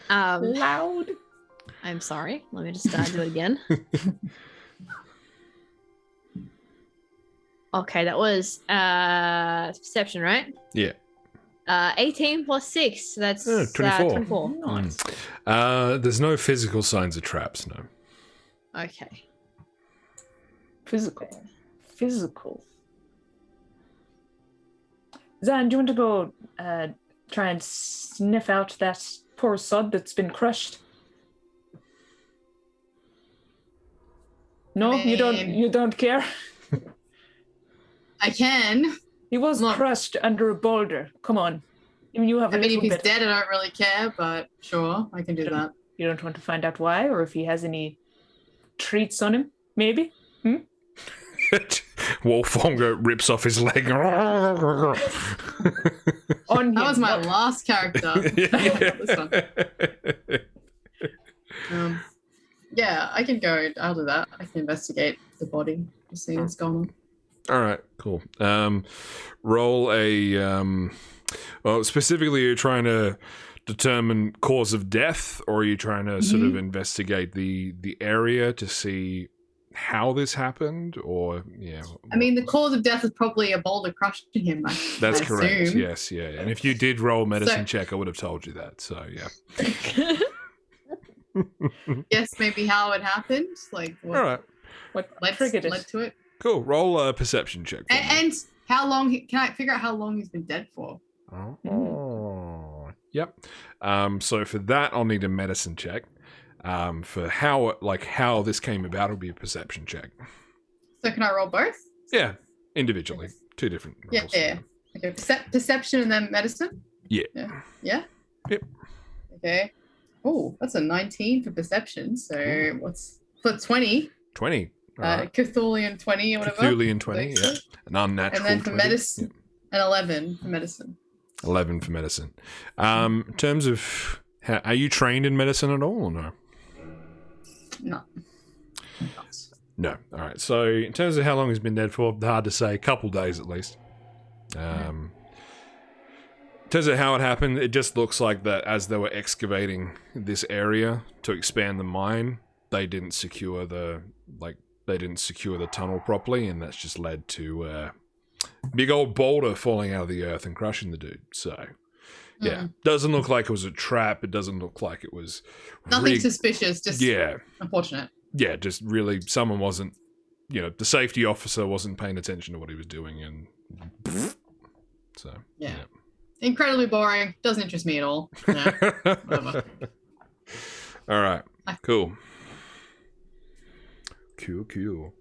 Loud. I'm sorry. Let me just do it again. Okay, that was perception, right? Yeah. 18 plus 6. So that's 24. 24. Nice. There's no physical signs of traps, no. Okay. Physical. Zan, do you want to go try and sniff out that poor sod that's been crushed? No, you don't care. I can. He was Look. crushed under a boulder. Come on. I mean, you have a I mean, if little he's bit. dead, I don't really care, but sure, I can do that. You don't want to find out why, or if he has any treats on him, maybe? Wolfwonger rips off his leg. On him. That was my last character. This one. Yeah, I can go. I'll do that. I can investigate the body to see what's going on. All right, cool. Roll a. Well, specifically, you're trying to determine cause of death, or are you trying to sort of investigate the area to see how this happened, or yeah? I mean, the cause of death is probably a boulder crushing him. That's I correct. assume. Yes, yeah. And if you did roll a medicine check, I would have told you that. So yeah. Guess maybe how it happened. Like what All right, What led triggered it? to it. cool. Roll a perception check. For me. And how long? Can I figure out how long he's been dead for? Oh, yep. So for that, I'll need a medicine check. For how this came about, will be a perception check. So can I roll both? Yeah, individually, 2 different rolls. Yeah. Okay, perception and then medicine. Yeah. Yeah. Yep. Okay. Oh, that's a 19 for perception. So what's for 20? 20. All right. Cthulhian 20 or whatever. Cthulhian 20. Yeah. An unnatural. And then for 20. medicine, an 11 for medicine. 11 for medicine. In terms of, are you trained in medicine at all, or no? No. No. All right. So in terms of how long he's been dead for, hard to say. A couple days at least. In terms of how it happened, it just looks like that as they were excavating this area to expand the mine, they didn't secure the tunnel properly, and that's just led to a big old boulder falling out of the earth and crushing the dude. So yeah, doesn't look like it was a trap. It doesn't look like it was Nothing suspicious, just unfortunate. Yeah, just really someone wasn't, the safety officer wasn't paying attention to what he was doing, and so Yeah. Incredibly boring. Doesn't interest me at all. No, whatever. All right, cool. Cool.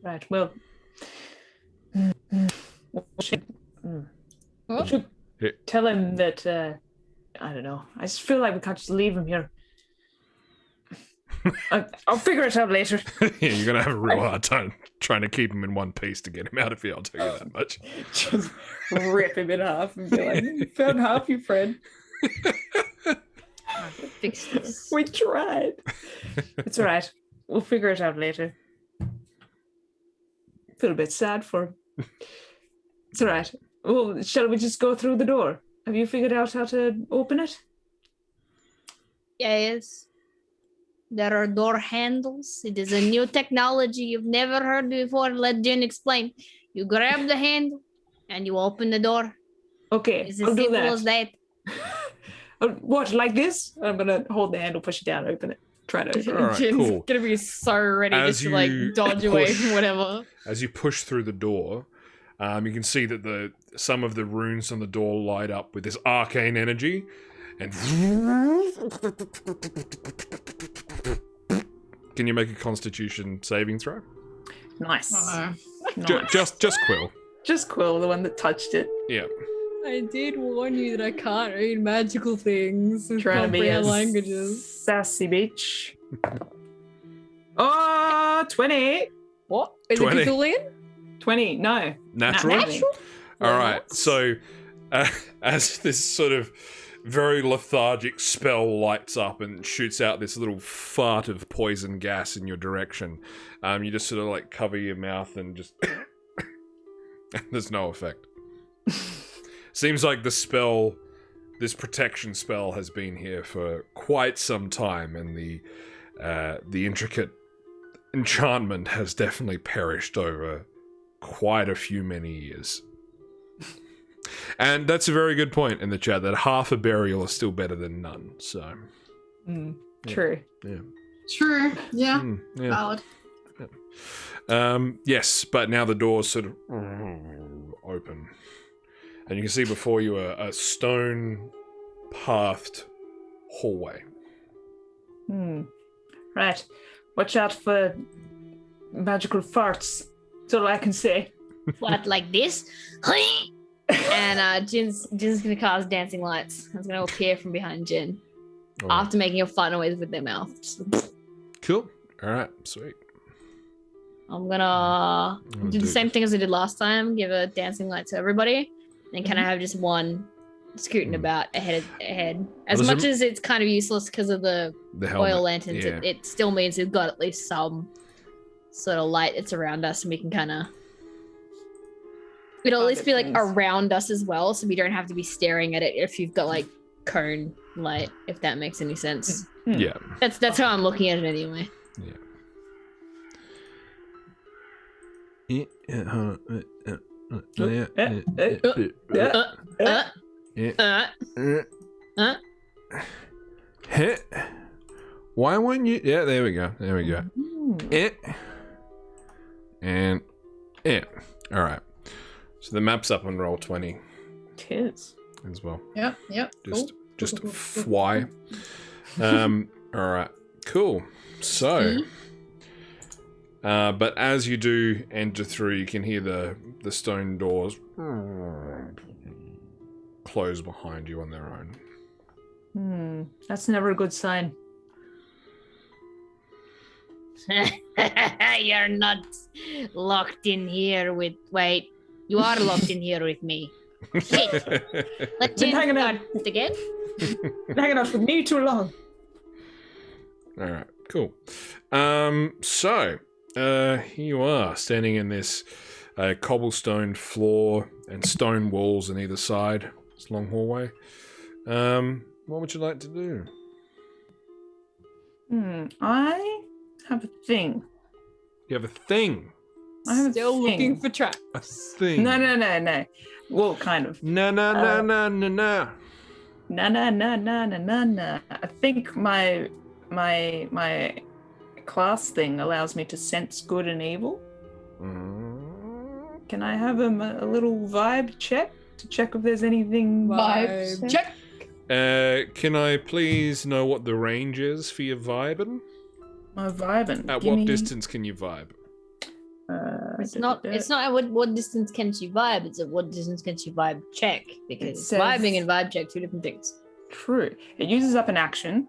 Right, well. We should tell him that, I don't know. I just feel like we can't just leave him here. I'll figure it out later. Yeah, you're going to have a real hard time trying to keep him in one piece to get him out of here, I'll tell you that much. Just rip him in half and be like, "You found half, you friend." Fix this. We tried. It's all right. We'll figure it out later. Feel a bit sad for him. It's all right. Well, shall we just go through the door? Have you figured out how to open it? Yes. There are door handles. It is a new technology you've never heard before. Let Jen explain. You grab the handle and you open the door. Okay, It's I'll as do simple that. as that. What, like this? I'm gonna hold the handle, push it down, open it. Try to open it. All right, Jin's cool. gonna be so ready As just to like you dodge away push- from whatever. As you push through the door, you can see that some of the runes on the door light up with this arcane energy, and can you make a Constitution saving throw? Nice. Uh-oh. Nice. Just Quill. Just Quill, the one that touched it. Yeah. I did warn you that I can't read magical things with Trying to be a comprehend languages. sassy bitch. Oh, 20. What? Is 20. it Cthulhian? 20. No. Natural? Natural? All right. So, as this sort of very lethargic spell lights up and shoots out this little fart of poison gas in your direction, you just sort of like cover your mouth and just... and there's no effect. Seems like the spell, this protection spell, has been here for quite some time, and the intricate enchantment has definitely perished over quite a few many years. And that's a very good point in the chat, that half a burial is still better than none. So, True. yeah. True. Yeah. Yeah. Valid. Yes, but now the doors sort of open. And you can see before you a stone-pathed hallway. Right. Watch out for magical farts. That's all I can say. What, like this? And Jin's gonna cast dancing lights. It's gonna appear from behind Jin All right. after making a fart noise with their mouth. Just, Cool. All right. Sweet. I'm gonna do the do- same thing as I did last time. Give a dancing light to everybody, and can I have just one scooting about ahead? As Well, much as it's kind of useless because of the The helmet. oil lanterns, Yeah. it still means we've got at least some sort of light that's around us, and we can kind of. It'll at least be like things. around us as well, so we don't have to be staring at it if you've got like cone light, if that makes any sense. Yeah. That's how I'm looking at it anyway. Why won't you? Yeah, there we go. There we go. And all right. So the map's up on roll 20 Tis. as well. Yep. Just fly. All right. Cool. So, but as you do enter through, you can hear the stone doors close behind you on their own. That's never a good sign. You're not locked in here with. Wait, you are locked in here with me. Shit. Let's Been hanging out. again. Been hanging out with me too long. All right, cool. So here you are, standing in this cobblestone floor and stone walls on either side. This long hallway. What would you like to do? I have a thing. You have a thing. I have Still a thing. looking for traps. A thing. No. Well, kind of. No. No. I think my class thing allows me to sense good and evil. Can I have a little vibe check to check if there's anything? Vibes. Check. Can I please know what the range is for your vibing? My vibing. At what distance can you vibe? It's not at what distance can you vibe, it's at what distance can you vibe check, because says- vibing and vibe check, two different things. True. It uses up an action,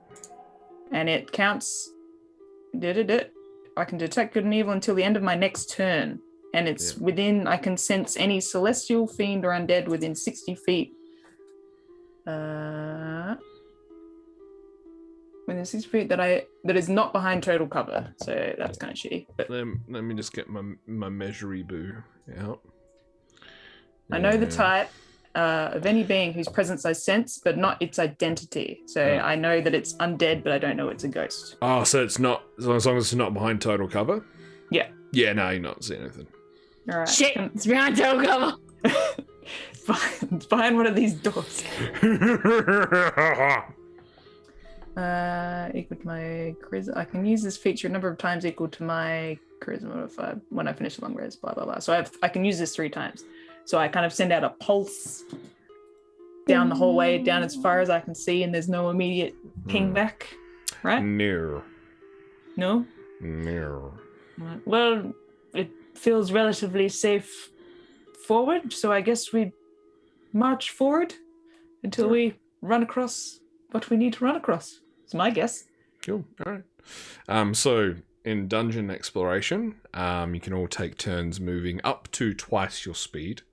and it counts. I can detect good and evil until the end of my next turn, and it's within. I can sense any celestial, fiend, or undead within 60 feet. Within 60 feet that is not behind total cover, so that's kind of shitty. But Let me just get my measury boo out. I know the Yeah. type of any being whose presence I sense, but not its identity. So I know that it's undead, but I don't know it's a ghost. Oh, so it's not, as long as it's not behind total cover? Yeah. Yeah, no, you're not seeing anything. All right. Shit, it's behind total cover. It's behind one of these doors. Equal to my charisma. I can use this feature a number of times equal to my charisma modifier when I finish a long rest. Blah blah blah. So I can use this 3 times. So I kind of send out a pulse down the hallway, down as far as I can see, and there's no immediate ping back. Right? Near. No. Well, it feels relatively safe forward, so I guess we march forward until we run across what we need to run across. It's my guess. Cool. All right. So in dungeon exploration, you can all take turns moving up to twice your speed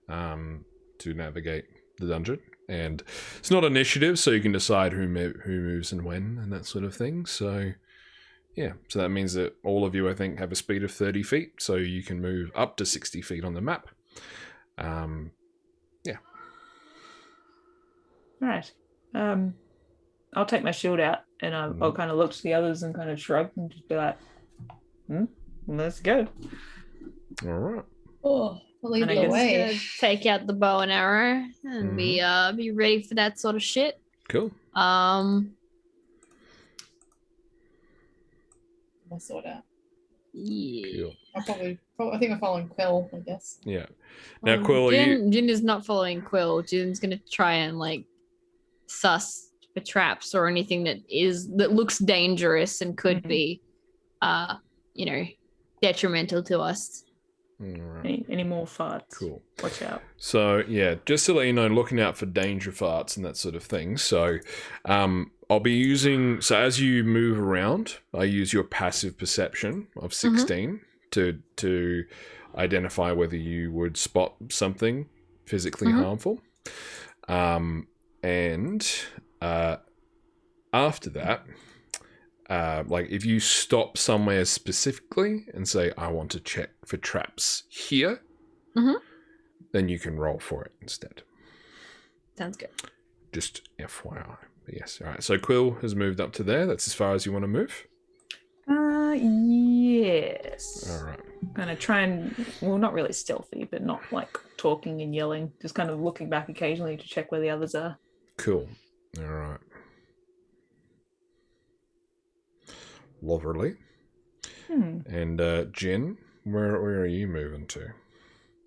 to navigate the dungeon. And it's not initiative, so you can decide who moves and when and that sort of thing. So, yeah. So that means that all of you, I think, have a speed of 30 feet. So you can move up to 60 feet on the map. Yeah. All right. I'll take my shield out and I'll kind of look to the others and kind of shrug and just be like, let's go. All right. Oh, I'll lead And I the guess- way. Take out the bow and arrow and be ready for that sort of shit. Cool. My sword out. Yeah. Cool. I think I'm following Quill, I guess. Yeah. Now, Quill, Jin is not following Quill. Jin's gonna try and like suss for traps or anything that looks dangerous and could be, detrimental to us. All right. Any more farts? Cool. Watch out. So, yeah, just to let you know, looking out for danger farts and that sort of thing. So, I'll be using... So, as you move around, I use your passive perception of 16 to identify whether you would spot something physically harmful. And after that, like if you stop somewhere specifically and say, I want to check for traps here, then you can roll for it instead. Sounds good. Just FYI. But yes, all right. So Quill has moved up to there. That's as far as you want to move? Yes. All right. Gonna try and, well, not really stealthy, but not like talking and yelling. Just kind of looking back occasionally to check where the others are. Cool. All right. Lovely. And Jin, where are you moving to?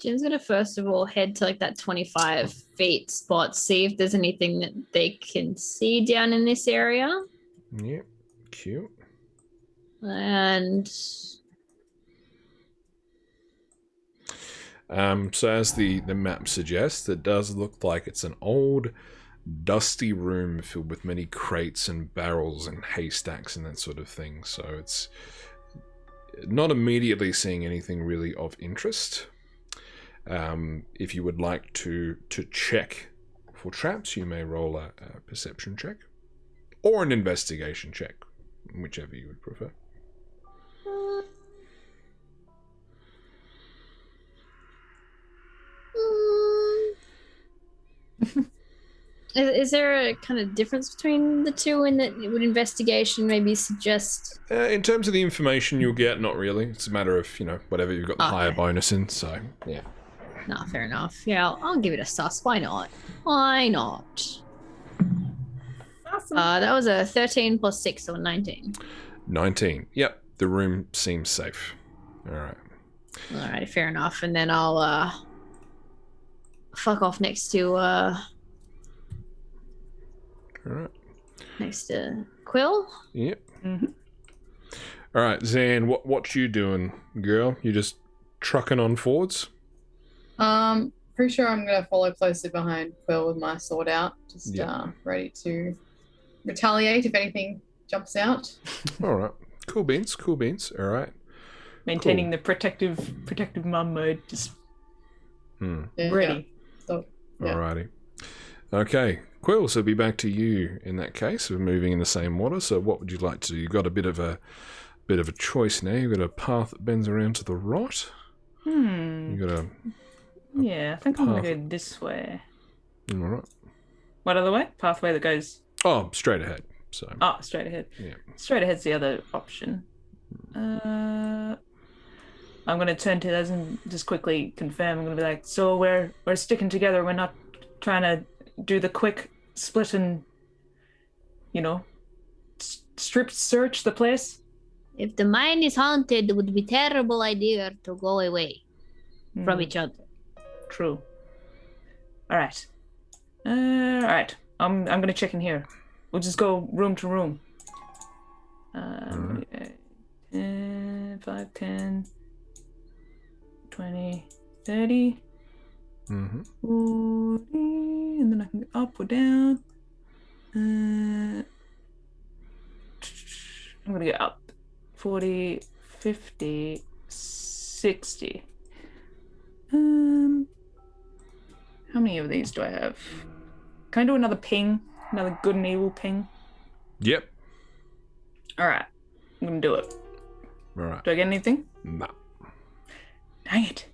Jin's gonna first of all head to like that 25 feet spot, see if there's anything that they can see down in this area. Yep. Cute. And so as the map suggests, it does look like it's an old, dusty room filled with many crates and barrels and haystacks and that sort of thing. So it's not immediately seeing anything really of interest. If you would like to check for traps, you may roll a perception check or an investigation check, whichever you would prefer. Is there a kind of difference between the two in that would investigation maybe suggest? In terms of the information you'll get, not really. It's a matter of, whatever you've got the higher bonus in, so, yeah. Nah, fair enough. Yeah, I'll give it a sus. Why not? Why not? Awesome. That was a 13 plus 6, so 19. 19. Yep, the room seems safe. All right. Alright, fair enough. And then I'll fuck off next to All right. Quill. Yep. All right, Zan, what you doing, girl? You just trucking on forwards? Pretty sure I'm gonna follow closely behind Quill with my sword out, just ready to retaliate if anything jumps out. All right. Cool beans. All right. Maintaining the protective mum mode, just ready. So, yeah. Alrighty. Okay, Quill, so be back to you in that case. We're moving in the same order, so what would you like to do? You've got a bit of a choice now. You've got a path that bends around to the right. You've got a Yeah, I think I'm gonna go this way. Alright. What other way? Pathway that goes... Oh, straight ahead. So straight ahead. Yeah. Straight ahead's the other option. I'm gonna turn to those and just quickly confirm. I'm gonna be like, so we're sticking together. We're not trying to do the quick split and, strip search the place. If the mine is haunted, it would be terrible idea to go away from each other. True. All right. I'm gonna check in here. We'll just go room to room. 5, 10, 20, 30. Mm-hmm. 40, and then I can go up or down. I'm going to go up. 40, 50, 60. How many of these do I have? Can I do another ping? Another good and evil ping? Yep. All right. I'm going to do it. All right. Do I get anything? Nah. Dang it.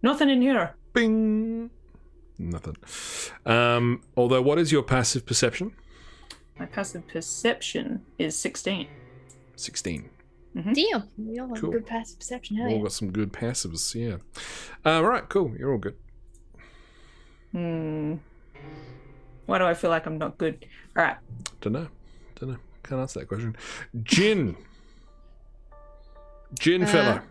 Nothing in here. Bing. Nothing. Although, what is your passive perception? My passive perception is 16. 16. Damn, we all have Cool. good passive perception. Hell All yeah. got some good passives, yeah. Right, cool. You're all good. Why do I feel like I'm not good? All right. Dunno. Can't answer that question. Jin fella.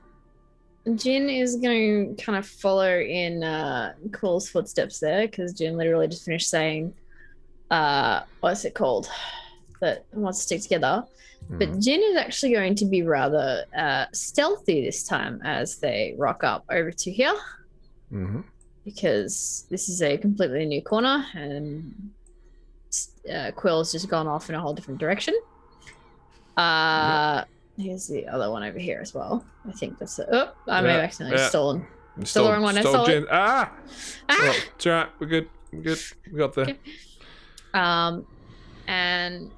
Jin is going to kind of follow in Quill's footsteps there because Jin literally just finished saying, what's it called? That wants to stick together. But Jin is actually going to be rather stealthy this time as they rock up over to here. Mm-hmm. Because this is a completely new corner and Quill's just gone off in a whole different direction. Here's the other one over here as well. I think that's it. Oh, I may have accidentally stolen. Stole the wrong one. I stole it. Ah! Well, it's all right. We're good. We got there. Okay. And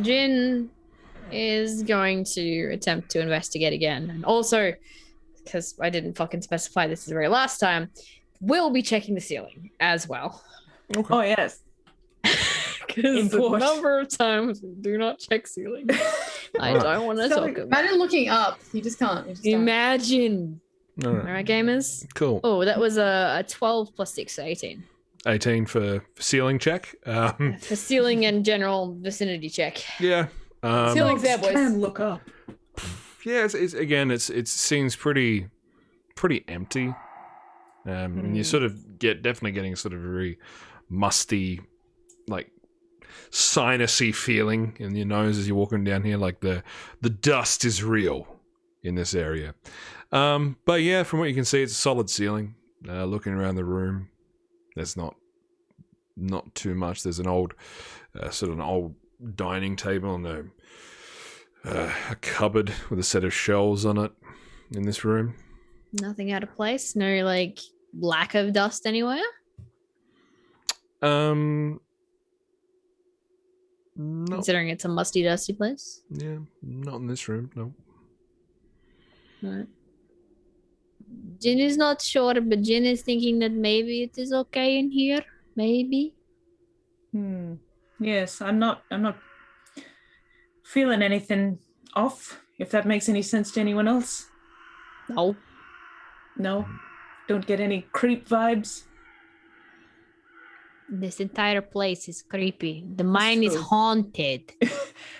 Jin is going to attempt to investigate again. And also, because I didn't fucking specify this the very last time, we'll be checking the ceiling as well. Okay. Oh, yes. Because the number of times we do not check ceiling. I don't want to talk about it. Imagine looking up. You just can't. You just don't. Imagine. All right. All right, gamers. Cool. Oh, that was a 12 plus 6, so 18. 18 for ceiling check. For ceiling and general vicinity check. Yeah. Ceiling's there, boys. Can look up. Yeah, it seems pretty empty. And you sort of definitely getting sort of a very musty, like sinusy feeling in your nose as you're walking down here. Like the dust is real in this area. But yeah, from what you can see, it's a solid ceiling. Looking around the room, there's not too much. There's an old dining table and a cupboard with a set of shelves on it in this room. Nothing out of place. No like lack of dust anywhere. No. Considering it's a musty, dusty place. Yeah, not in this room. No. Right. Jin is not sure, but Jin is thinking that maybe it is okay in here. Maybe. Yes, I'm not feeling anything off, if that makes any sense to anyone else. No. No? Don't get any creep vibes? This entire place is creepy. The mine is true. haunted.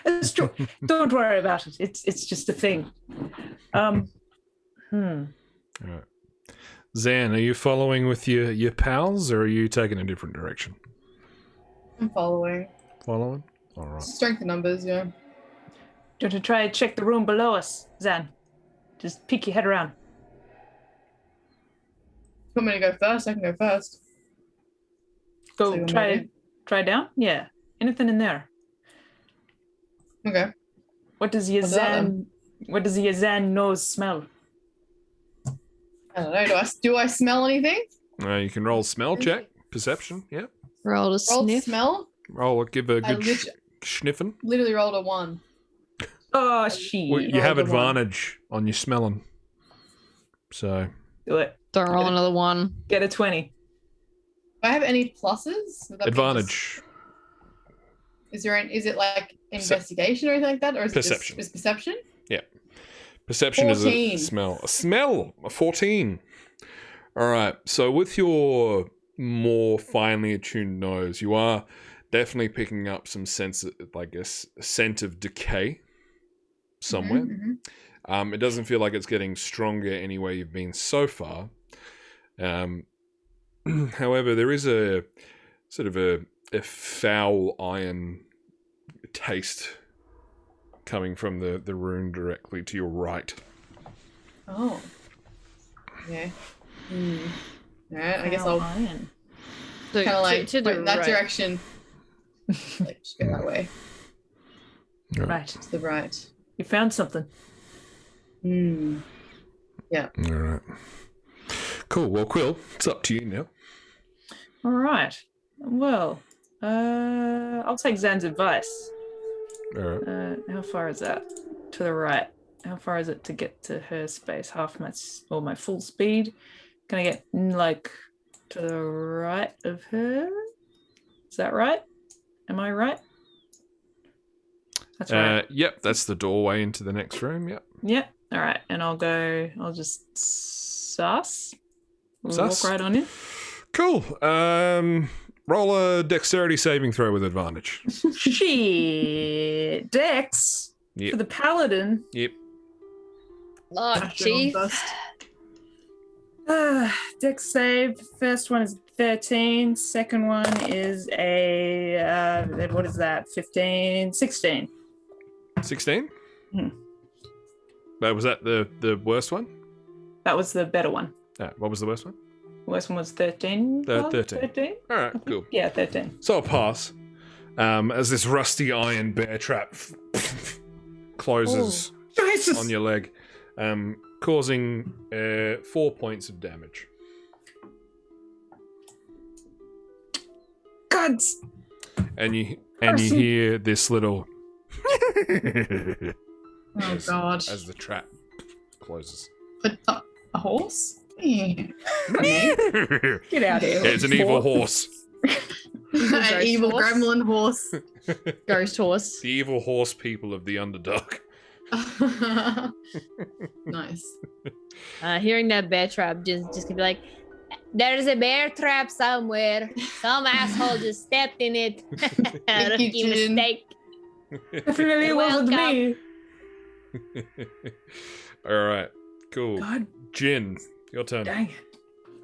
It's true. Don't worry about it. It's just a thing. All right. Zan, are you following with your pals, or are you taking a different direction? I'm following. Following? All right. Strength in numbers, yeah. Do you want to try and check the room below us, Zan? Just peek your head around. You want me to go first? I can go first. So Go you want try me try down? Yeah. Anything in there? Okay. What does your What's that, Zan nose smell? I don't know. Do I smell anything? You can roll smell check, perception. Yeah. Roll a Roll sniff. smell? Give a I good sniffing. literally rolled a 1. Oh, she. Well, you have rolled a one. advantage on your smelling. So Do it. Don't roll another one. Get a 20. Do I have any pluses? Would that be advantage. Is it like investigation or anything like that? Or is Perception. it just perception? Yeah. Perception 14. is a smell. A smell. A 14. All right. So with your more finely attuned nose, you are definitely picking up some sense, like a scent of decay somewhere. Mm-hmm. It doesn't feel like it's getting stronger anywhere you've been so far. However, there is a sort of a foul iron taste coming from the room directly to your right. Oh. Okay. Alright, I guess I'll Iron. So kind of like to the point in that right. direction. Like, just go that way. Right. To the right. You found something. Hmm. All right. Cool. Well, Quill, it's up to you now. All right. Well, I'll take Zan's advice. All right. How far is that? To the right. How far is it to get to her space? Half my full speed. Can I get like to the right of her? Is that right? Am I right? That's right. Yep, that's the doorway into the next room. Yep. Yep. All right. And I'll just sus. Sus? Walk right on in. Cool. Roll a dexterity saving throw with advantage. Shit. Dex. Yep. For the paladin. Yep. Oh, chief. Dex save. First one is 13. Second one is a what is that? 15, 16. 16? Hmm. Was that the worst one? That was the better one. What was the worst one? The worst one was 13. 13. 13? All right, cool. Yeah, 13. So I'll pass. As this rusty iron bear trap closes Jesus! on your leg, causing 4 points of damage. Gods! And you Mercy. hear this little Oh god. as the trap closes. But a horse? Yeah. Okay. Get out of here. It's an evil horse. An evil horse. gremlin horse. Ghost horse. The evil horse people of the Underdark. Nice. Hearing that bear trap, just gonna be like, there's a bear trap somewhere. Some asshole just stepped in it. Rookie Jin. mistake. Definitely wasn't me. All right, cool. God Jin, your turn. dang.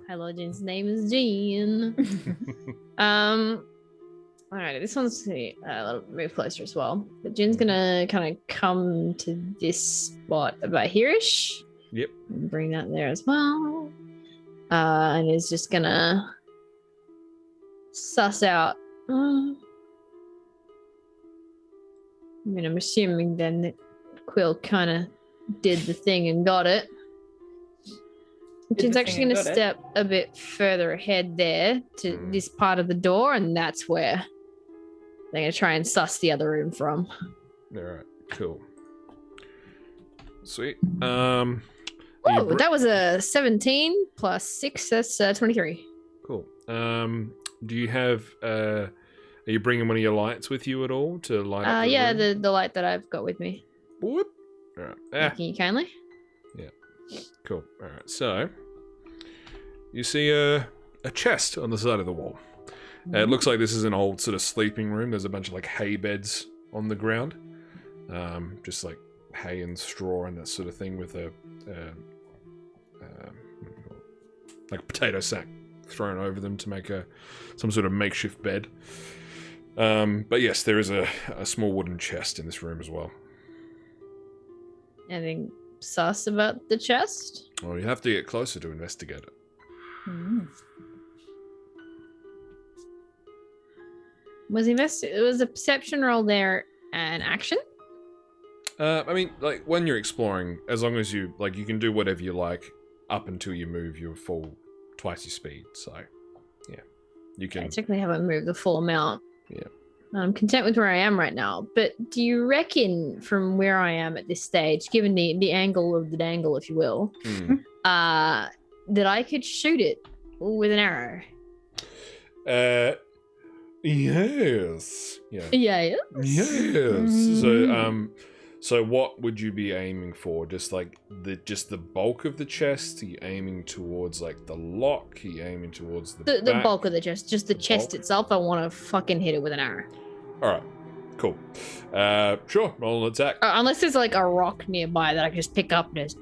Hello, Jin's name is Jean. Alright, this one's a little move closer as well. But Jin's gonna kind of come to this spot about here-ish. Yep. And bring that there as well. And is just gonna suss out. I mean, I'm assuming then that Quill kind of did the thing and got it. Jin's actually going to step a bit further ahead there to this part of the door, and that's where they're going to try and suss the other room from. All right, cool. Sweet. Oh, that was a 17 plus 6, that's 23. Cool. Do you have? Are you bringing one of your lights with you at all to light up? The Yeah, room? the light that I've got with me. Whoop. All right. Can you kindly? Cool. All right. So you see a chest on the side of the wall. It looks like this is an old sort of sleeping room. There's a bunch of like hay beds on the ground, just like hay and straw and that sort of thing, with a like a potato sack thrown over them to make some sort of makeshift bed. But yes, there is a small wooden chest in this room as well. Anything sus about the chest? Well, you have to get closer to investigate it. Was a perception roll there an action? I mean, like, when you're exploring, as long as you can do whatever you like up until you move your full twice your speed. So, yeah, you can. I technically haven't moved the full amount. Yeah. I'm content with where I am right now. But do you reckon, from where I am at this stage, given the angle of the dangle, if you will, that I could shoot it with an arrow? Yes. Yeah. Yeah. Yes. So what would you be aiming for? Just like the bulk of the chest? Are you aiming towards like the lock? Are you aiming towards the The bulk of the chest, just the chest bulk? itself. I want to fucking hit it with an arrow. All right. Cool. Sure. Roll an attack. Unless there's like a rock nearby that I can just pick up and just.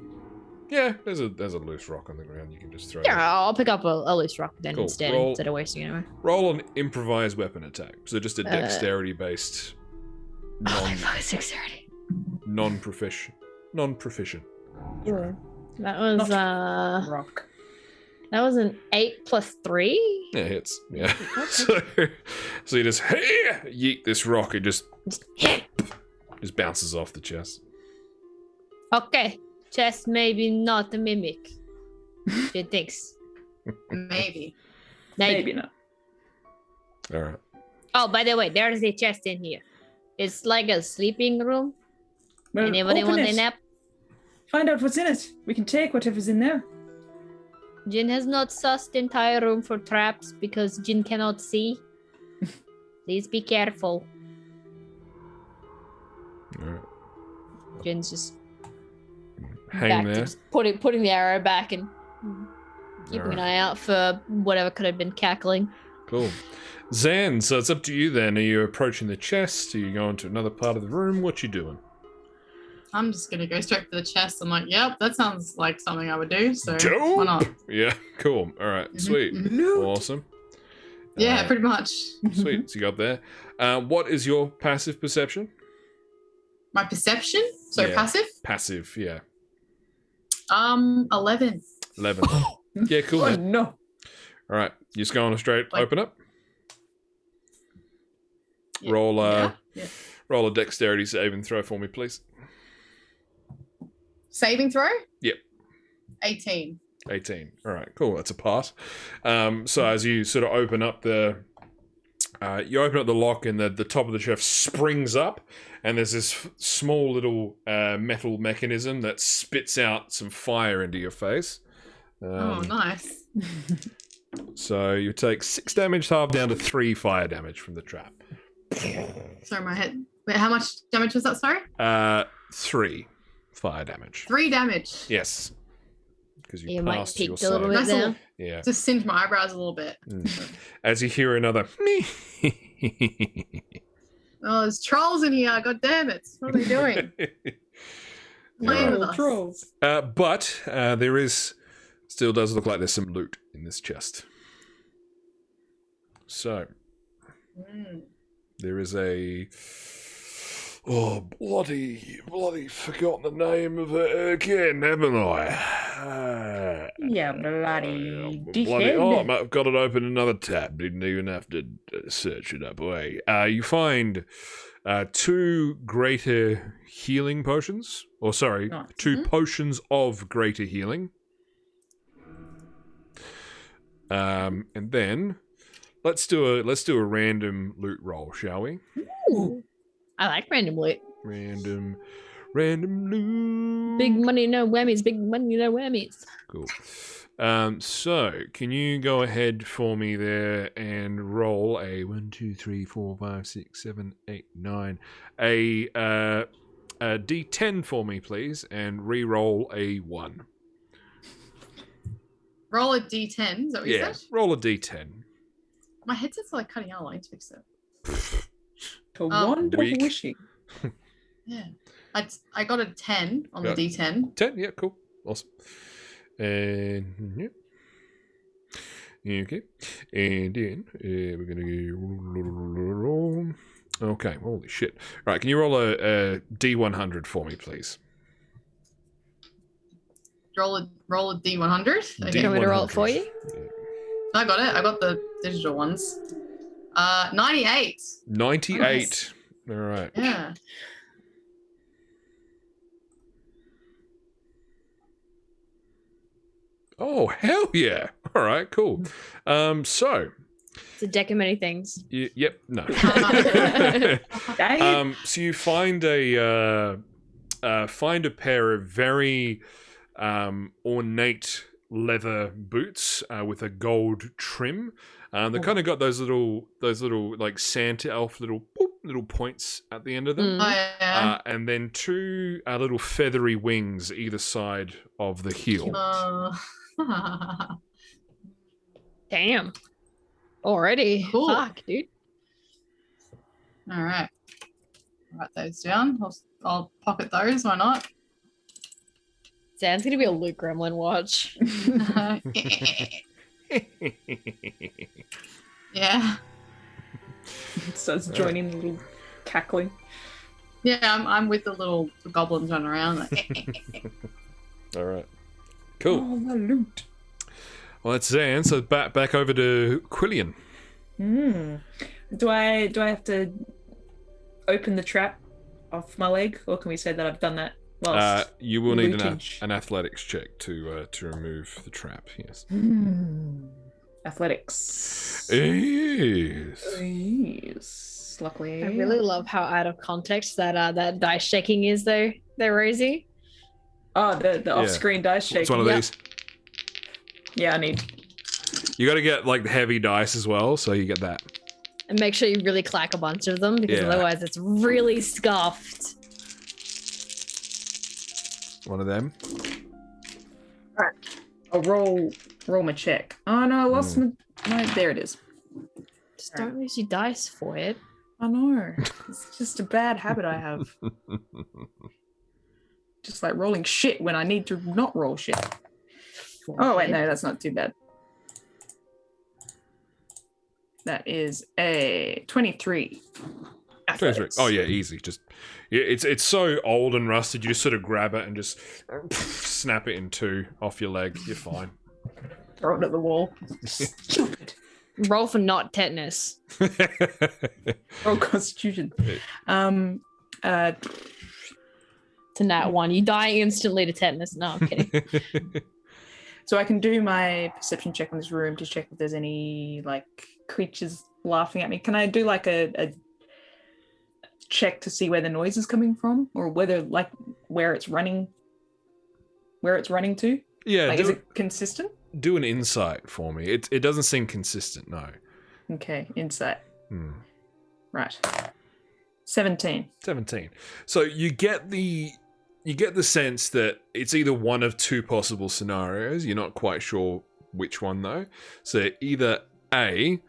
Yeah. There's a loose rock on the ground. You can just throw. Yeah, I'll pick up a loose rock then Cool. instead of wasting it anyway. Roll an improvised weapon attack. So just a dexterity based. Dexterity. Non-proficient. Yeah. That was Rock. That was an 8 plus 3. Yeah, hits. Yeah. So you just yeet this rock. It just bounces off the chest. Okay, chest maybe not a mimic. She thinks. Maybe. Maybe not. All right. Oh, by the way, there's a chest in here. It's like a sleeping room. Well, Anybody open want it. a nap? Find out what's in it. We can take whatever's in there. Jin has not sussed the entire room for traps because Jin cannot see. Please be careful. All right. Jin's just Hang back to there. just putting the arrow back and keeping All an right. eye out for whatever could have been cackling. Cool. Zan, so it's up to you then. Are you approaching the chest? Are you going to another part of the room? What you doing? I'm just gonna go straight for the chest. I'm like, yep, that sounds like something I would do. So Do? why not? Yeah, cool. All right, sweet. Awesome. Yeah, pretty much. Sweet. So you got there. What is your passive perception? My perception. So Yeah. passive. Passive, yeah. 11. 11. Yeah, cool. Oh Man. no. All right, you just go on a straight Like- open up. Yeah. Roll Yeah. roll a dexterity saving throw for me, please. Saving throw. Yep. 18. 18. All right, cool. That's a pass. So as you sort of open up the lock and the top of the chest springs up, and there's this small little metal mechanism that spits out some fire into your face. Oh, nice. So you take 6 damage, half down to 3 fire damage from the trap. Sorry, my head. Wait, how much damage was that? Sorry. 3 fire damage. 3 damage. Yes. Because you You might passed your peaked a little save. bit Nice there. little, Yeah. just singed my eyebrows a little bit. As you hear another Oh, there's trolls in here. God damn it. What are they doing? Playing with us. Trolls. But there is still does look like there's some loot in this chest. So Mm. there is a bloody forgotten the name of it again, haven't I? Yeah, bloody Bloody, dickhead. I've got it open another tab. Didn't even have to search it up. Away. You find 2 greater healing potions, or sorry, Nice. 2 potions of greater healing. And then let's do a random loot roll, shall we? Ooh, I like random loot. Random loot. Big money, no whammies. Big money, no whammies. Cool. So can you go ahead for me there and roll a 1, 2, 3, 4, 5, 6, 7, 8, 9, a D10 for me, please, and re-roll a 1. Roll a d10. Is that what you Yeah, said? roll a D10. My headset's like cutting out. I need to fix it. To wonder Weak. wishing. Yeah. I got a 10 on Got the d10. 10, yeah, cool. Awesome. And, yeah. Okay. And then we're going to roll. Okay, holy shit. Right, can you roll a D100 for me, please? Roll a d100. Do you want me to roll it for you? I got it. I got the digital ones. 98. 98. Nice. All right. Yeah. Oh, hell yeah. All right, cool. So, It's a deck of many things. yep, no. Dang it. So you find a pair of very ornate leather boots with a gold trim. They kind of got those little like Santa elf little points at the end of them. Oh, yeah. And then 2 little feathery wings either side of the heel. Damn. Already. Cool. Fuck, dude. All right. Write those down. I'll pocket those. Why not? Sounds gonna be a Luke Gremlin watch. Yeah. Starts joining the little cackling. Yeah, I'm with the little goblins running around. Like, All right. Cool. Oh, the loot. Well, that's Zan. So back over to Quillian. Do I have to open the trap off my leg, or can we say that I've done that? You will need lootage? an athletics check to remove the trap. Yes. Athletics. Yes. Luckily, I really love how out of context that dice shaking is there, Rosie. Oh, the off-screen dice shaking. It's one of these. Yeah, I need. You got to get like the heavy dice as well, so you get that. And make sure you really clack a bunch of them, because otherwise it's really scuffed. One of them. All right. I'll roll my check. Oh no, I lost my. There it is. Just don't lose your dice for it. I know. It's just a bad habit I have. Just like rolling shit when I need to not roll shit. Oh wait, no, that's not too bad. That is a 23. Athletics. Oh yeah, easy. Just it's so old and rusted. You just sort of grab it and just snap it in two off your leg. You're fine. Throw it at the wall. Stupid. Roll for not tetanus. Roll Constitution. To nat 1. You die instantly to tetanus. No, I'm kidding. So I can do my perception check in this room to check if there's any like creatures laughing at me. Can I do like a check to see where the noise is coming from, or whether like where it's running to? Yeah. Like, is it consistent? Do an insight for me. It doesn't seem consistent. No. Okay, insight. Right. 17. 17. So you get the sense that it's either one of two possible scenarios. You're not quite sure which one though. So either A,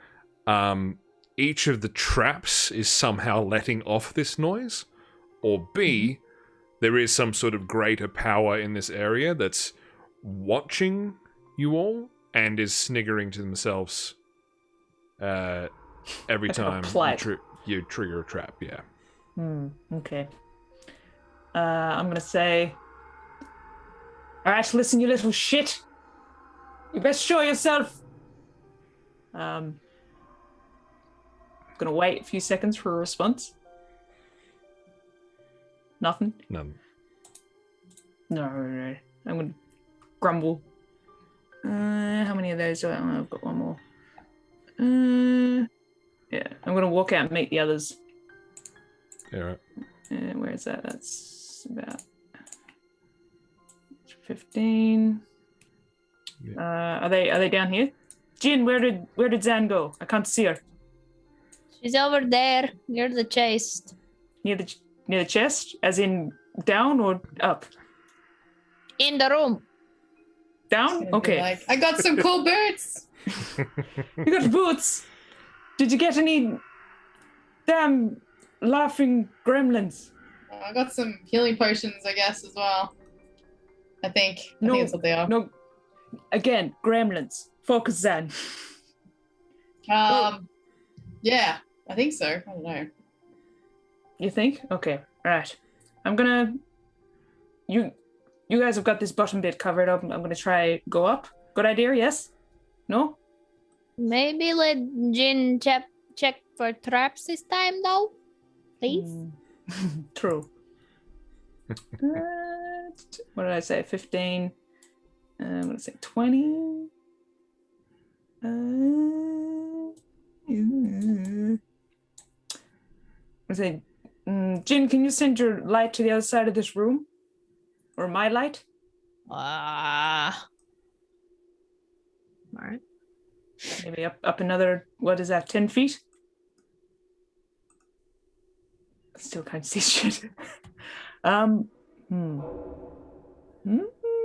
each of the traps is somehow letting off this noise, or B, there is some sort of greater power in this area that's watching you all and is sniggering to themselves every time you trigger a trap. Yeah. Okay. I'm gonna say, all right, listen, you little shit. You best show yourself. Gonna wait a few seconds for a response. Nothing? None. No. I'm gonna grumble. How many of those do I have? Oh, I've got one more. Yeah, I'm gonna walk out and meet the others. Yeah, right. Where is that? That's about 15. Yeah. Are they down here? Jin, where did Zan go? I can't see her. She's over there near the chest. Near the chest, as in down or up? In the room. Down? Okay. Like, I got some cool boots. You got boots. Did you get any damn laughing gremlins? I got some healing potions, I guess, as well. I think that's what they are. No. Again, gremlins. Focus, Zan. Yeah, I think so. I don't know. You think? Okay. All right. I'm gonna. You guys have got this bottom bit covered up. I'm gonna try go up. Good idea. Yes. No. Maybe let Jin check for traps this time, though. Please. True. What did I say? 15. I'm gonna say 20. I'm gonna say, Jin, can you send your light to the other side of this room? Or my light? All right. Maybe up another, what is that, 10 feet? Still can't see shit. I'm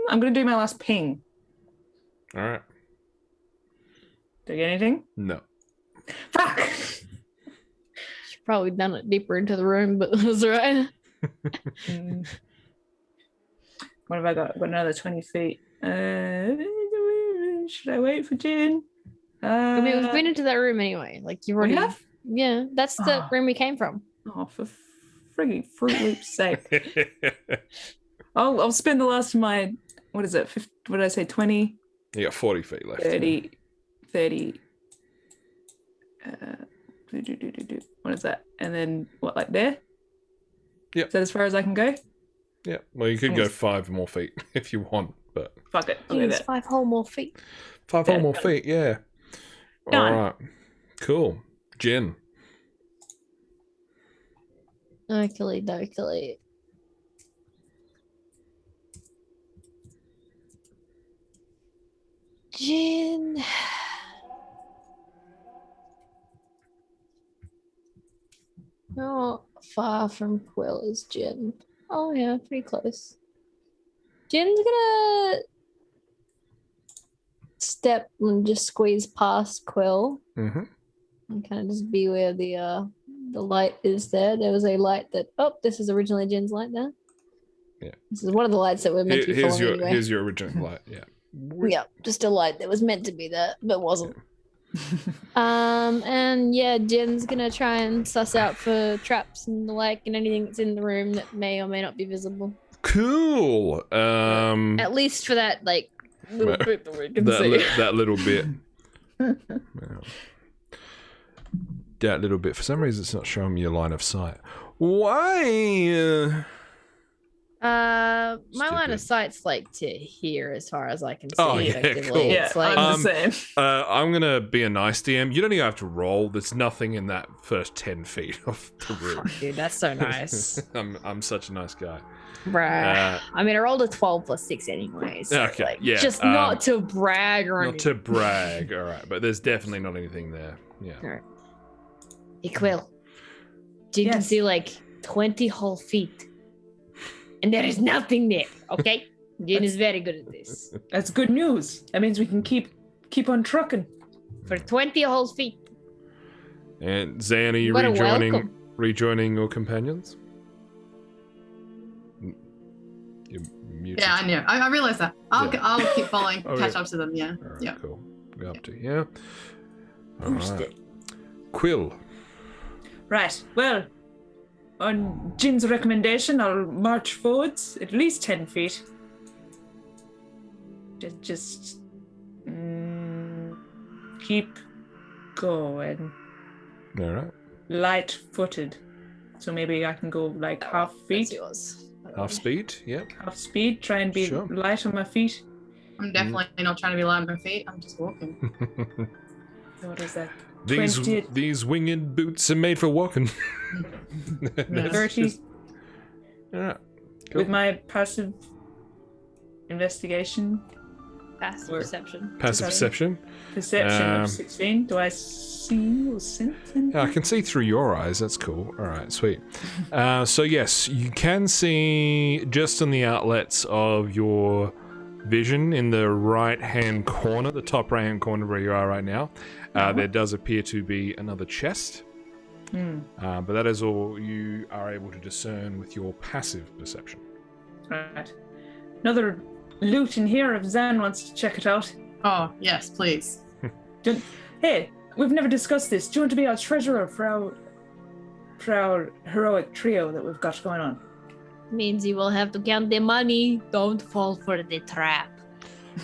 gonna do my last ping. All right. Did I get anything? No. Fuck! She's probably done it deeper into the room, but that's right. What have I got? I've got another 20 feet. Should I wait for Jin? I mean, we've been into that room anyway. Like, you've already... have? Yeah, that's the room we came from. Oh, for frigging Fruit Loop's sake. I'll spend the last of my, what is it? What did I say? 20? You got 40 feet left. 30. What is that? And then what, like there? Yep. Is that as far as I can go? Yeah. Well, you could go 5 more feet if you want, but Fuck it. I'll go Jeez, there. 5 whole more feet. 5 whole more feet. Yeah. Done. All right. Cool. Jen. Okey dokey. Jin. Not far from Quill is Jin. Oh yeah, pretty close. Jin's gonna step and just squeeze past Quill Mm-hmm. and kind of just be where the light is there. There was a light that this is originally Jin's light now. Yeah. This is one of the lights that we're meant to be following anyway. Here's your original light. Yeah. Yeah, just a light that was meant to be there, but wasn't. And yeah, Jin's gonna try and suss out for traps and the like and anything that's in the room that may or may not be visible. Cool. At least for that like little bit that we can see. That little bit. That little bit. For some reason, it's not showing me your line of sight. Why? My line of Stupid. sight's like to here as far as I can see. Oh, yeah, effectively. cool. Yeah, It's like I'm the same. I'm gonna be a nice DM. You don't even have to roll. There's nothing in that first 10 feet of the room. fuck, dude, that's so nice. I'm such a nice guy. Bruh. I mean, I rolled a 12 plus 6 anyway. So Okay, like, yeah, just not to brag or Not anything. to brag, all right, but there's definitely not anything there. Yeah. Alright. Hey, Quill. You can Yes. see like 20 whole feet. And there is nothing there, okay? Jin is very good at this. That's good news. That means we can keep on trucking. For 20 whole feet. And Zan, are you What a welcome. rejoining your companions? You're muted. Yeah, I know. I realize that. I'll Yeah. I'll keep following, Oh, catch yeah. up to them. Yeah, All right, yeah. cool. Go up to yeah. All Boost right. it. Quill. Right. Well, on Jin's recommendation, I'll march forwards at least 10 feet. Just keep going. All right. Light-footed. So maybe I can go like half That's feet, yours. Half speed. Yep. half speed. Try and be Sure. light on my feet. I'm definitely not trying to be light on my feet. I'm just walking. What is that? these 20. these winged boots are made for walking. Yeah. 30 All right. with my passive investigation Passive Or- perception. Passive perception. perception Um, of 16. Do I see or sense anything? Yeah, I can see through your eyes. That's cool. All right, sweet. So yes, you can see just on the outlets of your vision in the right-hand corner, the top right-hand corner where you are right now. There does appear to be another chest, but that is all you are able to discern with your passive perception. Right. Another loot in here if Zan wants to check it out. Oh yes, please. Hey, we've never discussed this. Do you want to be our treasurer for our heroic trio that we've got going on? Means you will have to count the money. Don't fall for the trap.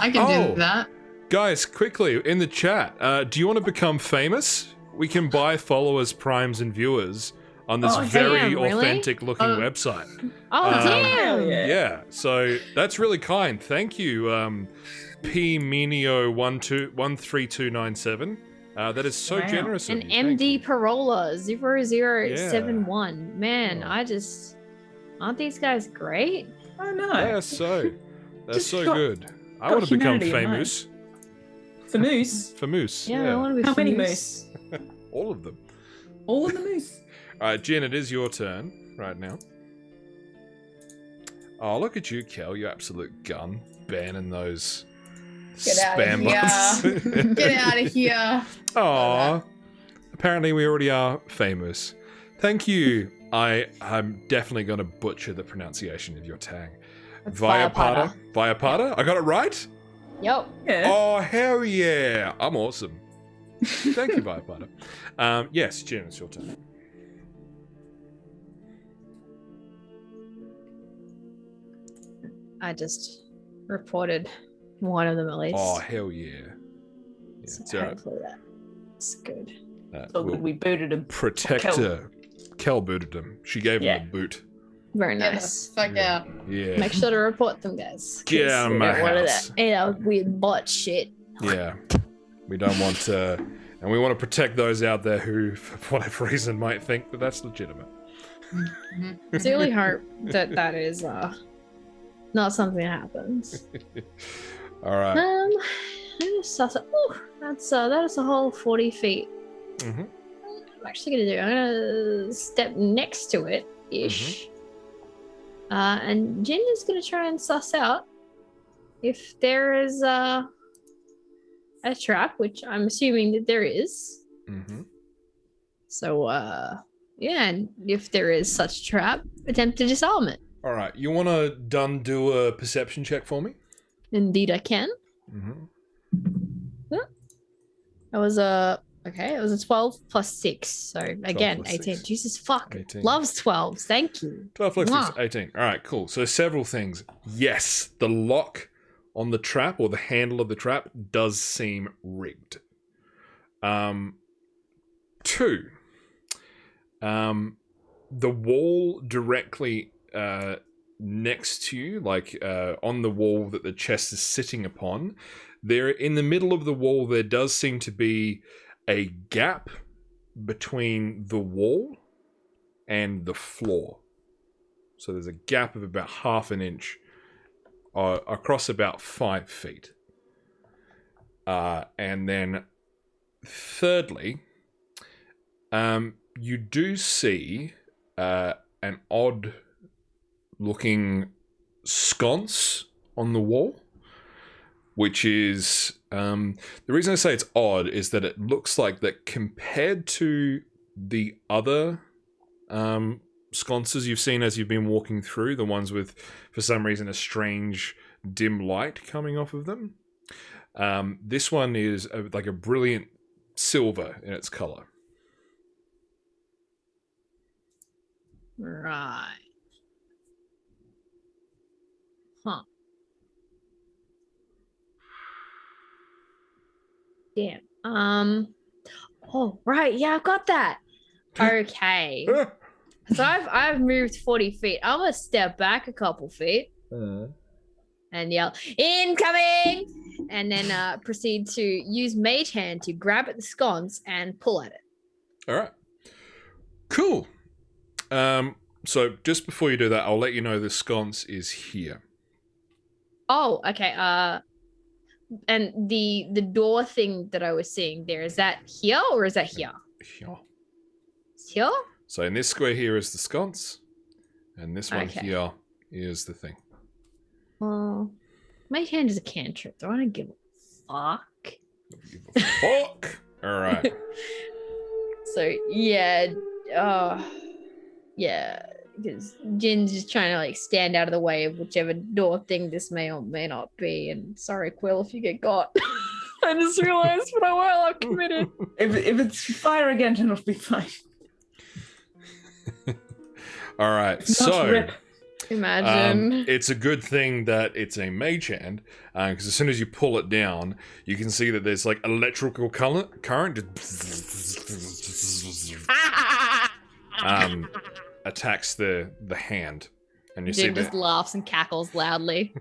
I can Oh. do that. Guys, quickly in the chat, do you want to become famous? We can buy followers, primes, and viewers on this Oh, very damn, really? authentic-looking Oh. website. Oh, damn. Hell yeah. Yeah, so that's really kind. Thank you, P Minio 13297. That is so Wow. generous of And you. Thank MD you. Parola 0071. Man, Yeah. aren't these guys great? Oh no. They're so Just so got- good. I got want to become humanity in mind. famous. The moose. For moose. Yeah, I Yeah, want to be How many famous. moose? all of them. All of the moose. All right, Jen, it is your turn right now. Oh, look at you, Kel, you absolute gun, banning those Get outta spam here. bots. Get out of here. Aw. Apparently we already are famous. Thank you. I'm definitely going to butcher the pronunciation of your tag. Viapata. Viapata? I got it right? Yep. Yeah. Oh, hell yeah. I'm awesome. Thank you, Viapata. Yes, Jen, it's your turn. I just reported One of them at least. Oh, hell yeah. Yeah, So it's all right. hopefully that's good. So We'll good we booted him. protect Kel. her. Kel booted him. She gave Yeah. him the boot. Very Get nice. the fuck out. Yeah. Make sure to report them, guys. Get 'cause out of we my don't want house. that, weird bot shit. Yeah. We don't want to... And we want to protect those out there who, for whatever reason, might think that that's legitimate. Sincerely hope that that is not something that happens. All right. That is a whole 40 feet. Mm-hmm. I'm actually gonna step next to it ish. And Jin is gonna try and suss out if there is a trap, which I'm assuming that there is. Mm-hmm. So and if there is such a trap, attempt to disarm it. All right. You want to do a perception check for me? Indeed I can. Mm-hmm. That was it was a 12 plus 6. So again, plus 18. 6. Jesus fuck. 18. Loves 12s. Thank you. 12 plus 6, Mwah. 18. All right, cool. So several things. Yes, the lock on the trap or the handle of the trap does seem rigged. 2, the wall directly next to you, like on the wall that the chest is sitting upon, there in the middle of the wall there does seem to be a gap between the wall and the floor. So there's a gap of about half an inch across about 5 feet. And then thirdly, you do see an odd looking sconce on the wall, which is the reason I say it's odd is that it looks like that compared to the other sconces you've seen as you've been walking through, the ones with for some reason a strange dim light coming off of them, this one is like a brilliant silver in its color. Right. Huh. Damn. Oh, right. Yeah, I've got that. Okay. So I've moved 40 feet. I'm gonna step back a couple feet and yell, "Incoming!" and then proceed to use Mage Hand to grab at the sconce and pull at it. All right. Cool. So just before you do that, I'll let you know the sconce is here. Oh, okay. And the door thing that I was seeing there, is that here or is that here? Here. It's here? So in this square here is the sconce, and this one Okay. here is the thing. Well, Mage Hand is a cantrip. Do I want to give a fuck? Give a fuck. All right. So yeah, yeah, because Jin's just trying to like stand out of the way of whichever door thing this may or may not be. And sorry, Quill, if you get got. I just realized what I've committed. If it's fire again, then it'll be fine. All right. Not So rip. Imagine. it's a good thing that it's a mage hand, because as soon as you pull it down, you can see that there's like electrical current just attacks the hand, and you see Jin just that. laughs and cackles loudly.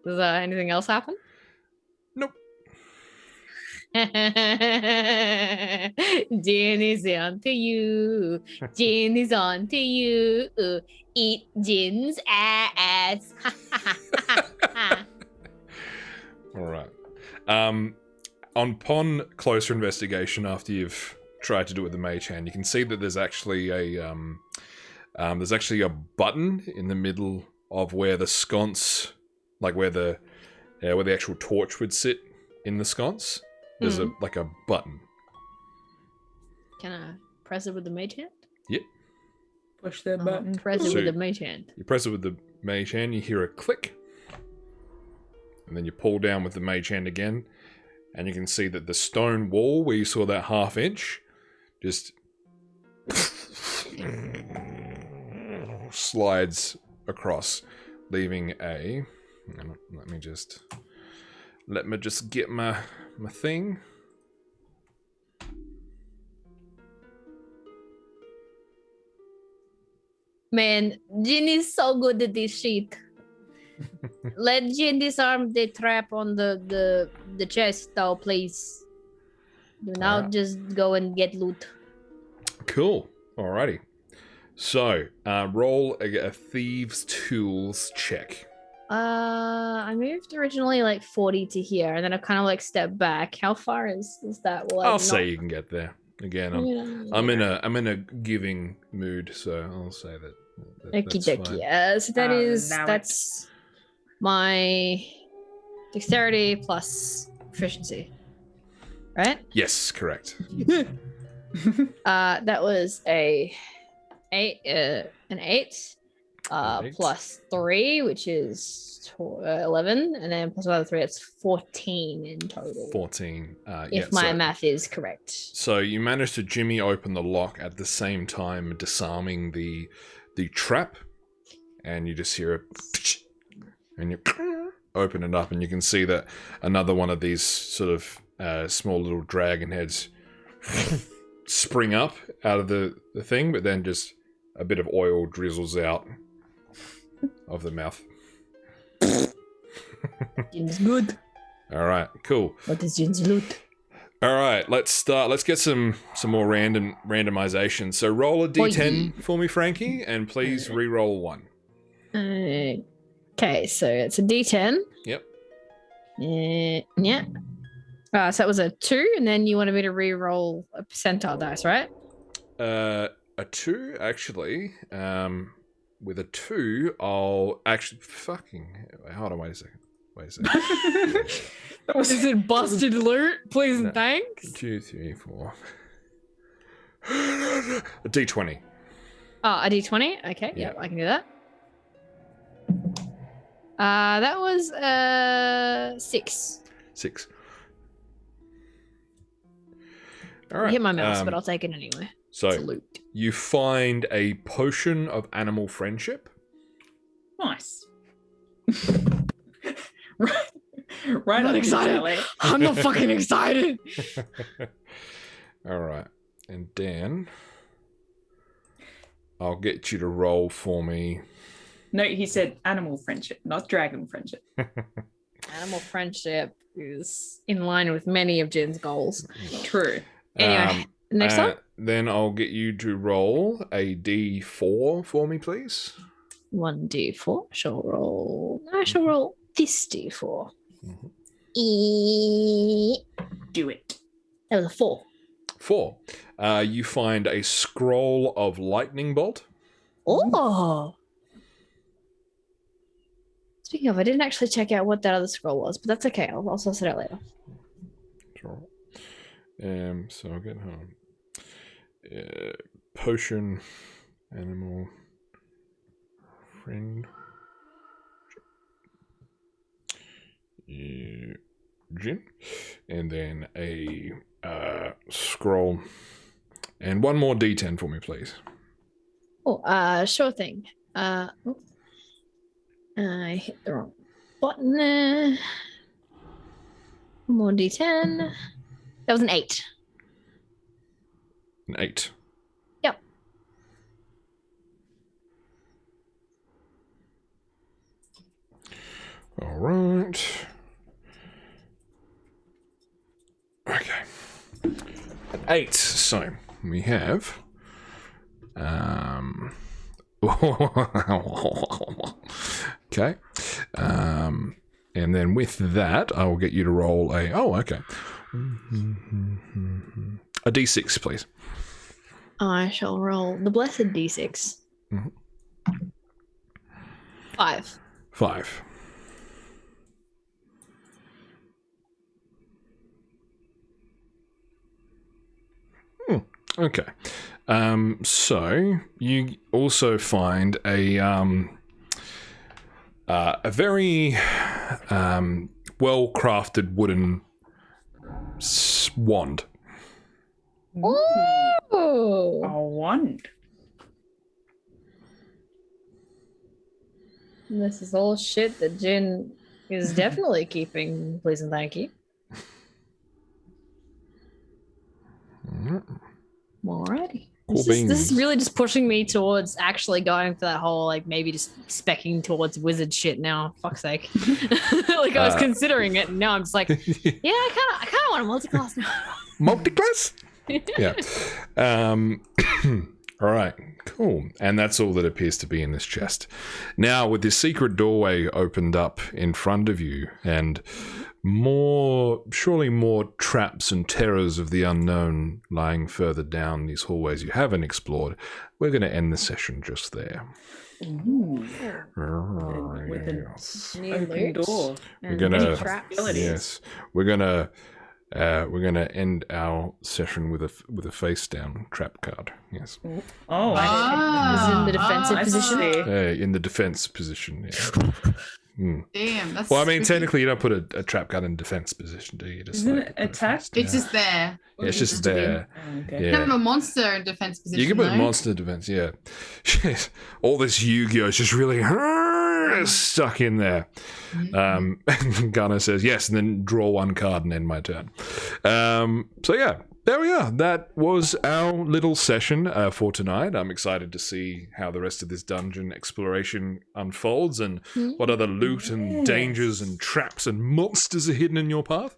Does anything else happen? Nope. Jin is on to you. Jin is on to you. Eat Jin's ass. All right. Upon closer investigation, after you've tried to do it with the mage hand, you can see that there's actually a button in the middle of where the sconce, like where the actual torch would sit in the sconce. There's a button. Can I press it with the mage hand? Yep. Push that button. Press it So- with the mage hand. You press it with the mage hand, you hear a click, and then you pull down with the mage hand again, and you can see that the stone wall where you saw that half inch just slides across leaving a. Let me just get my thing. Man, Jin is so good at this shit. Let Jin disarm the trap on the chest, though, please. Do not Alright. just go and get loot. Cool. Alrighty. So, roll a thieves' tools check. I moved originally like 40 to here, and then I kind of like stepped back. How far is that? Well, I'll say you can get there. Again, I'm in a giving mood, so I'll say that. Okie That's dokie. fine. So that's my dexterity plus proficiency, right? Yes, correct. That was an 8 plus 3, which is 11, and then plus another 3, it's 14 in total. 14. If my math is correct. So you managed to jimmy open the lock at the same time disarming the trap, and you just hear a and you open it up, and you can see that another one of these sort of small little dragon heads spring up out of the thing, but then just a bit of oil drizzles out of the mouth. Jin's good. All right, cool. What is Jin's loot? All right, let's start. Let's get some more randomization. So roll a d10 for me, Frankie, and please re-roll 1. Okay, so it's a d10. Yep. Yeah. So that was a 2, and then you wanted me to re-roll a percentile dice, right? A 2, actually. With a 2, I'll actually hold on. Wait a second. That was Is it busted loot? Please and thanks. 2, 3, 4. A d20. Oh, a d20? Okay, yeah, I can do that. That was 6. 6. All right. I hit my mouse, but I'll take it anyway. So It's a loot. you find a potion of animal friendship. nice. right, right. I'm not up excited. Ellie. I'm not fucking excited. All right. And Dan, I'll get you to roll for me. No, he said animal friendship, not dragon friendship. Animal friendship is in line with many of Jin's goals. True. Anyway, next one. Then I'll get you to roll a d4 for me, please. 1d4. I shall roll this d4. Mhm. Do it. That was a 4. 4. You find a scroll of lightning bolt. Oh. Speaking of, I didn't actually check out what that other scroll was, but that's okay. I'll also set it out later. Sure. So I'll get home. Potion, animal, friend, Jin, and then a scroll, and one more d10 for me, please. Oh, sure thing. I hit the wrong button there. One more d10. That was an 8. An 8. Yep. All right. Okay. An 8. So we have. Okay. And then with that, I will get you to roll a. Oh, okay. A d6, please. I shall roll the blessed d6. Mhm. 5. 5. Okay. So you also find a very well-crafted wooden wand. Oh. A wand. This is all shit that Jin is definitely keeping. Please and thank you. Alrighty. Cool This is really just pushing me towards actually going for that whole, like, maybe just specking towards wizard shit now. Fuck's sake. Like, I was considering it, and now I'm just like, yeah, I kind of want a multi-class now. Multi-class? Yeah. All right, cool. And that's all that appears to be in this chest. Now, with this secret doorway opened up in front of you, and surely more traps and terrors of the unknown lying further down these hallways you haven't explored, we're going to end the session just there. Ooh. With an open door. We're gonna, yes, we're gonna end our session with a face down trap card. Yes. Oh, Is it in the defensive position? In the defense position. Yeah. Damn, that's Well, I mean, spooky. technically, you don't put a trap card in defense position, do you? Just Isn't like it put a attack? face down. It's just there. Yeah, it's just there. Okay. You can have Yeah. a monster in defense position. You can put though. monster defense, yeah. All this Yu-Gi-Oh is just really stuck in there. Gunnar says yes, and then draw one card and end my turn. So yeah, there we are. That was our little session for tonight. I'm excited to see how the rest of this dungeon exploration unfolds and what other loot and dangers and traps and monsters are hidden in your path.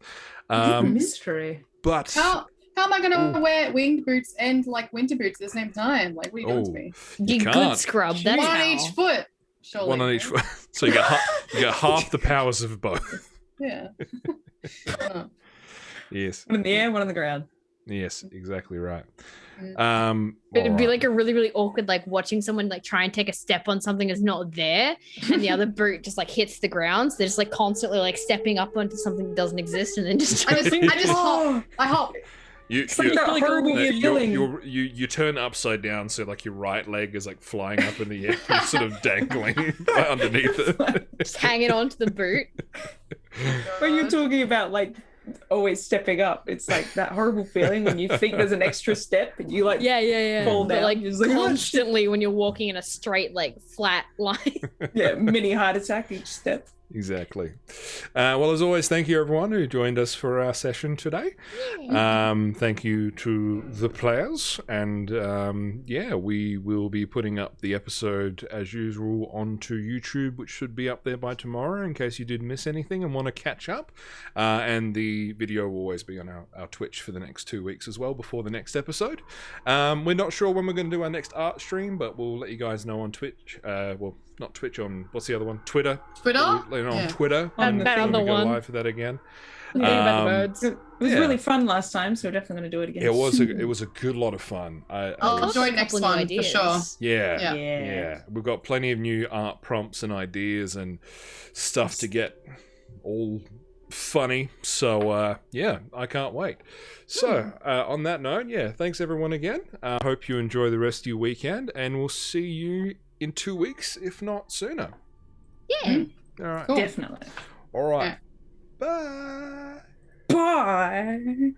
Mystery. But How am I gonna wear winged boots and like winter boots at the same time? Like, what are you doing to me? You good can't. scrub. That's One on how. each foot. Surely. one on each foot. So you got half the powers of both. Yeah. Oh. Yes. One in the air, one on the ground. Yes, exactly right. It'd be like a really, really awkward, like watching someone like try and take a step on something that's not there, and the other boot just like hits the ground. So they're just like constantly like stepping up onto something that doesn't exist, and then just. I just hop. I hop. It's like that horrible weird feeling. You turn upside down, so like your right leg is like flying up in the air, you're sort of dangling underneath it. just hanging onto the boot. When you're talking about like always stepping up, it's like that horrible feeling when you think there's an extra step and you like fall But down. like You're just like, oh, shit. constantly when you're walking in a straight, like flat line. Yeah, mini heart attack each step. Exactly. Well, as always, thank you everyone who joined us for our session today. Thank you to the players, and we will be putting up the episode as usual onto YouTube, which should be up there by tomorrow in case you did miss anything and want to catch up. And the video will always be on our Twitch for the next 2 weeks as well before the next episode. We're not sure when we're going to do our next art stream, but we'll let you guys know on Twitch. Not Twitch, on what's the other one? Twitter. On Twitter. On that when other we go one. live for that again. About the birds. It was really fun last time, so we're definitely going to do it again. It was a good lot of fun. I'll join next Couple new one for sure. ideas. Yeah. We've got plenty of new art prompts and ideas and stuff to get all funny. So I can't wait. So on that note, thanks everyone again. Hope you enjoy the rest of your weekend, and we'll see you in 2 weeks, if not sooner. Yeah. All right. Cool. Definitely. All right. Bye. Bye.